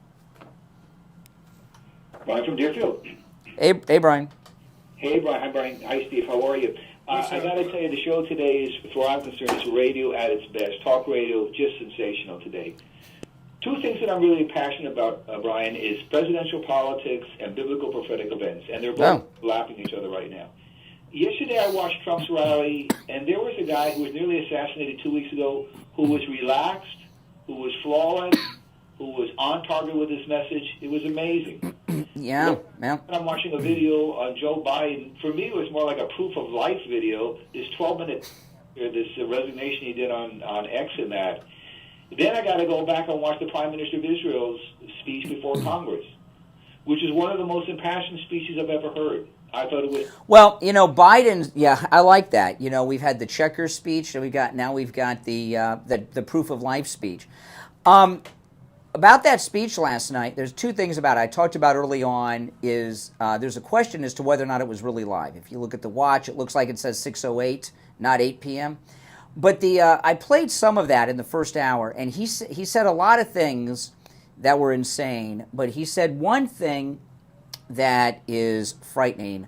Brian from Deerfield. Hey, Brian. Hey, Brian. Hi, Brian. Hi, Steve. How are you? I got to tell you, the show today is, as far as I'm concerned, is radio at its best. Talk radio, just sensational today. Two things that I'm really passionate about, Brian, is presidential politics and biblical prophetic events, and they're both lapping each other right now. Yesterday, I watched Trump's rally, and there was a guy who was nearly assassinated 2 weeks ago who was relaxed, who was flawless, who was on target with his message. It was amazing. Yeah. I'm watching a video on Joe Biden. For me, it was more like a proof of life video. This 12-minute, this resignation he did on X and that. Then I got to go back and watch the Prime Minister of Israel's speech before Congress. which is one of the most impassioned speeches I've ever heard. I thought it was. Well, Biden. Yeah, I like that. We've had the checker speech, and we've got the proof of life speech. About that speech last night, there's two things about it. I talked about early on is there's a question as to whether or not it was really live. If you look at the watch, it looks like it says 6:08, not 8 p.m. But I played some of that in the first hour, and he said a lot of things that were insane. But he said one thing that is frightening,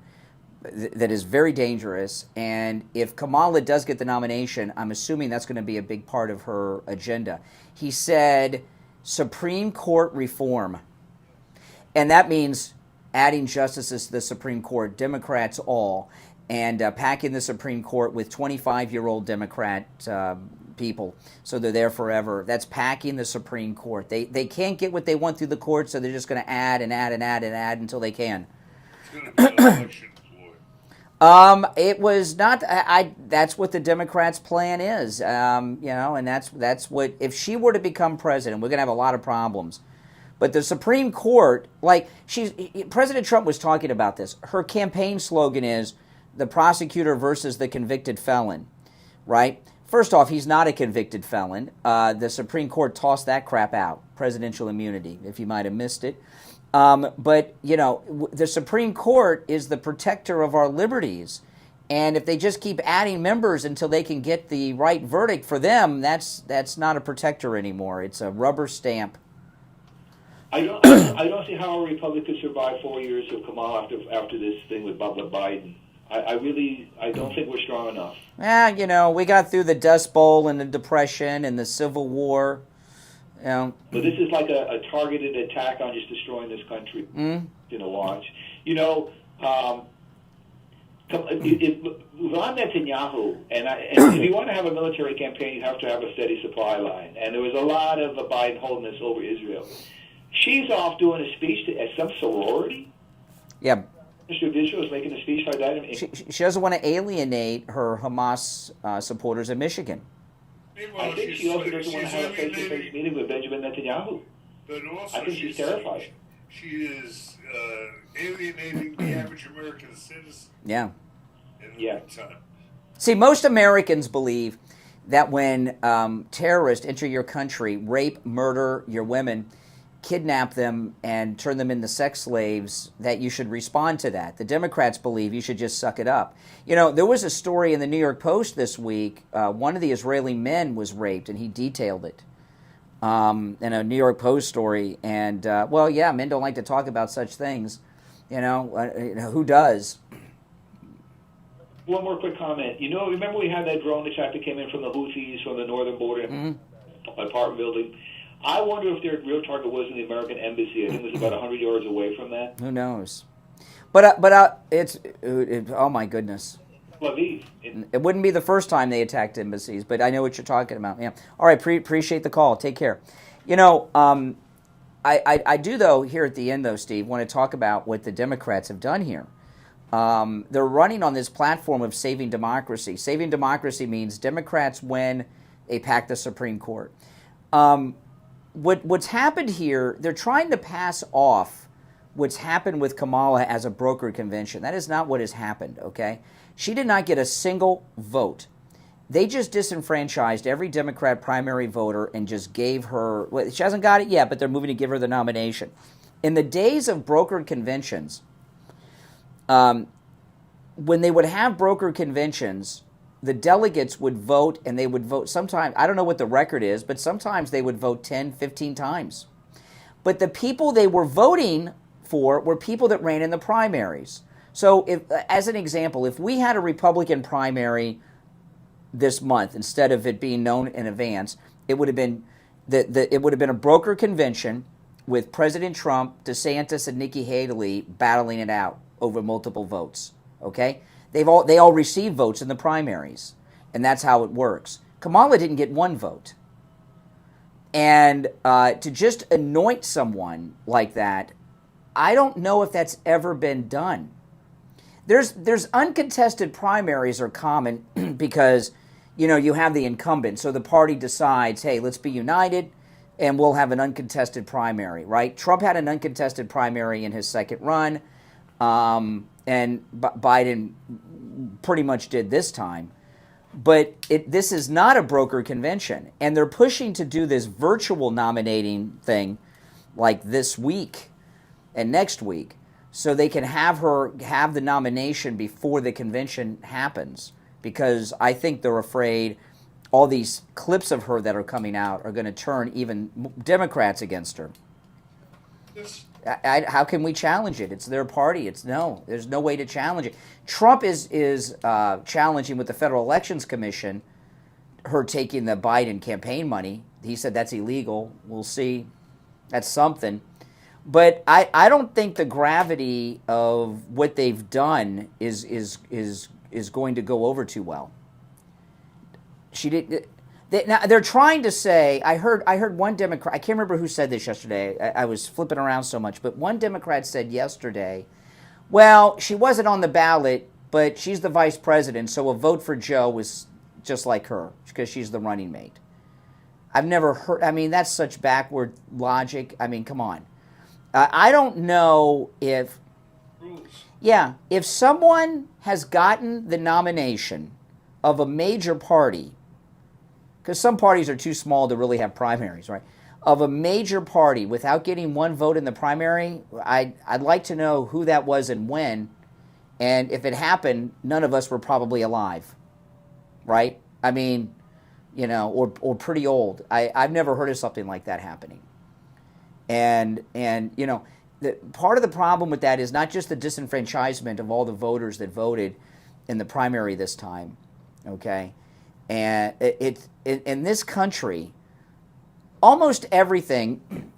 that is very dangerous, and if Kamala does get the nomination, I'm assuming that's going to be a big part of her agenda. He said Supreme Court reform, and that means adding justices to the Supreme Court, Democrats all, and packing the Supreme Court with 25-year-old Democrat people, so they're there forever. That's packing the Supreme Court. They can't get what they want through the court, so they're just going to add and add and add and add until they can. It's going to be an election ploy. It was not. That's what the Democrats' plan is. And that's what. If she were to become president, we're going to have a lot of problems. But the Supreme Court, President Trump was talking about this. Her campaign slogan is the prosecutor versus the convicted felon, right? First off, he's not a convicted felon. The Supreme Court tossed that crap out, presidential immunity, if you might have missed it. But the Supreme Court is the protector of our liberties. And if they just keep adding members until they can get the right verdict for them, that's not a protector anymore. It's a rubber stamp. I don't see how a Republic could survive 4 years of Kamala after this thing with Biden. I don't think we're strong enough. We got through the Dust Bowl and the Depression and the Civil War. But this is like a targeted attack on just destroying this country. Launch. Ron Netanyahu, and if you want to have a military campaign, you have to have a steady supply line. And there was a lot of Biden holding this over Israel. She's off doing a speech at some sorority. Yeah. Mr. Israel is making a speech like that. She doesn't want to alienate her Hamas supporters in Michigan. I think she also doesn't want to have a face-to-face meeting with Benjamin Netanyahu. But also I think she's terrified. She is alienating the average American citizen. Yeah. Yeah. See, most Americans believe that when terrorists enter your country, rape, murder your women, kidnap them, and turn them into sex slaves, that you should respond to that. The Democrats believe you should just suck it up. There was a story in the New York Post this week. One of the Israeli men was raped, and he detailed it in a New York Post story. And, men don't like to talk about such things. Who does? One more quick comment. Remember we had that drone attack that came in from the Houthis from the northern border apartment building? I wonder if their real target wasn't the American embassy. I think it was about 100 yards away from that. Who knows? But oh my goodness. Tel Aviv. It wouldn't be the first time they attacked embassies, but I know what you're talking about. Yeah. All right. Appreciate the call. Take care. I do though here at the end though, Steve, want to talk about what the Democrats have done here. They're running on this platform of saving democracy. Saving democracy means Democrats win, they pack the Supreme Court. What's happened here, they're trying to pass off what's happened with Kamala as a brokered convention. That is not what has happened, okay? She did not get a single vote. They just disenfranchised every Democrat primary voter and just gave her, well, she hasn't got it yet, but they're moving to give her the nomination. In the days of brokered conventions, when they would have brokered conventions, the delegates would vote, and they would vote sometimes, I don't know what the record is, but sometimes they would vote 10, 15 times. But the people they were voting for were people that ran in the primaries. So, as an example, if we had a Republican primary this month, instead of it being known in advance, it would have been a broker convention with President Trump, DeSantis, and Nikki Haley battling it out over multiple votes. Okay? They all received votes in the primaries, and that's how it works. Kamala didn't get one vote. And to just anoint someone like that, I don't know if that's ever been done. There's uncontested primaries are common because, you have the incumbent. So the party decides, hey, let's be united. and we'll have an uncontested primary, right? Trump had an uncontested primary in his second run, and Biden pretty much did this time. But this is not a broker convention, and they're pushing to do this virtual nominating thing like this week and next week, so they can have the nomination before the convention happens, because I think they're afraid all these clips of her that are coming out are going to turn even Democrats against her. How can we challenge it? It's their party. There's no way to challenge it. Trump is challenging with the Federal Elections Commission her taking the Biden campaign money. He said that's illegal. We'll see. That's something. But I don't think the gravity of what they've done is going to go over too well. She did. Now they're trying to say. I heard one Democrat. I can't remember who said this yesterday. I was flipping around so much, but one Democrat said yesterday, "Well, she wasn't on the ballot, but she's the vice president, so a vote for Joe was just like her because she's the running mate." I've never heard. I mean, that's such backward logic. I mean, come on. I don't know if. Yeah, if someone has gotten the nomination of a major party, because some parties are too small to really have primaries, right? Of a major party without getting one vote in the primary, I'd like to know who that was and when. And if it happened, none of us were probably alive, right? I mean, or pretty old. I've never heard of something like that happening. And part of the problem with that is not just the disenfranchisement of all the voters that voted in the primary this time, okay? And in this country, almost everything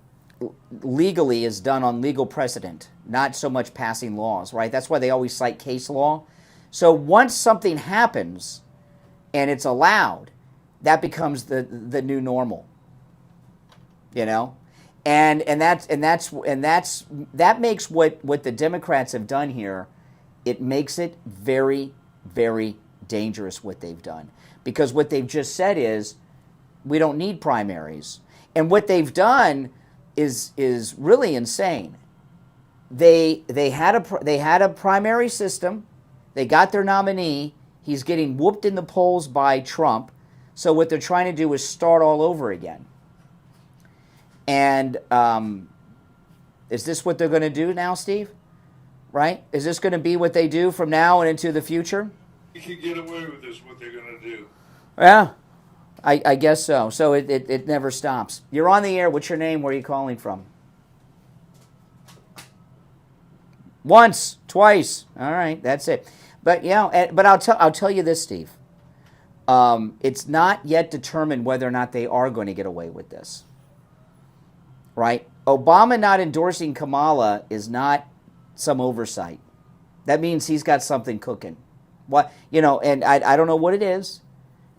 legally is done on legal precedent, not so much passing laws, right? That's why they always cite case law. So once something happens and it's allowed, that becomes the new normal, and that makes what the Democrats have done here, it makes it very, very dangerous what they've done. Because what they've just said is, we don't need primaries. And what they've done is really insane. They had a primary system. They got their nominee. He's getting whooped in the polls by Trump. So what they're trying to do is start all over again. And is this what they're going to do now, Steve? Right? Is this going to be what they do from now and into the future? You can get away with this, what they're going to do. Yeah, I guess so. So it never stops. You're on the air. What's your name? Where are you calling from? Once, twice. All right, that's it. But but I'll tell you this, Steve. It's not yet determined whether or not they are going to get away with this. Right? Obama not endorsing Kamala is not some oversight. That means he's got something cooking. And I don't know what it is.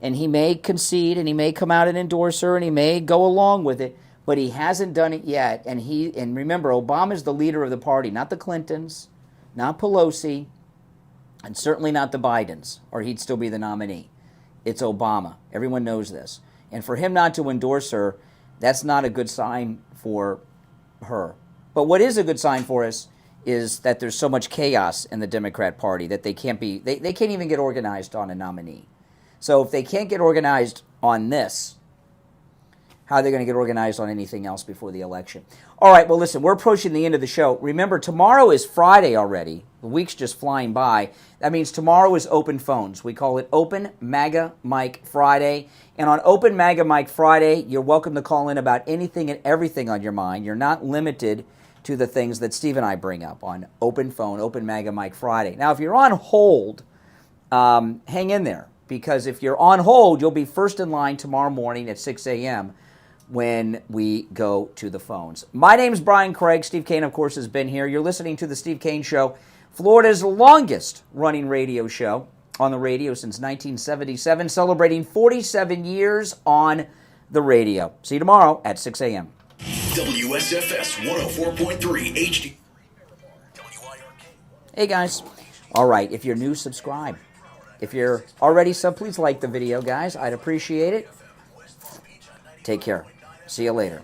And he may concede, and he may come out and endorse her, and he may go along with it, but he hasn't done it yet. And remember, Obama's the leader of the party, not the Clintons, not Pelosi, and certainly not the Bidens, or he'd still be the nominee. It's Obama. Everyone knows this. And for him not to endorse her, that's not a good sign for her. But what is a good sign for us is that there's so much chaos in the Democrat Party that they can't even get organized on a nominee. So if they can't get organized on this, how are they going to get organized on anything else before the election? All right, well, listen, we're approaching the end of the show. Remember, tomorrow is Friday already. The week's just flying by. That means tomorrow is Open Phones. We call it Open MAGA Mike Friday. And on Open MAGA Mike Friday, you're welcome to call in about anything and everything on your mind. You're not limited to the things that Steve and I bring up on Open Phone, Open MAGA Mike Friday. Now, if you're on hold, hang in there. Because if you're on hold, you'll be first in line tomorrow morning at 6 a.m. when we go to the phones. My name's Brian Craig. Steve Kane, of course, has been here. You're listening to The Steve Kane Show, Florida's longest-running radio show on the radio since 1977, celebrating 47 years on the radio. See you tomorrow at 6 a.m. WSFS 104.3 HD. Hey, guys. All right, if you're new, subscribe. If you're already sub, please like the video, guys. I'd appreciate it. Take care. See you later.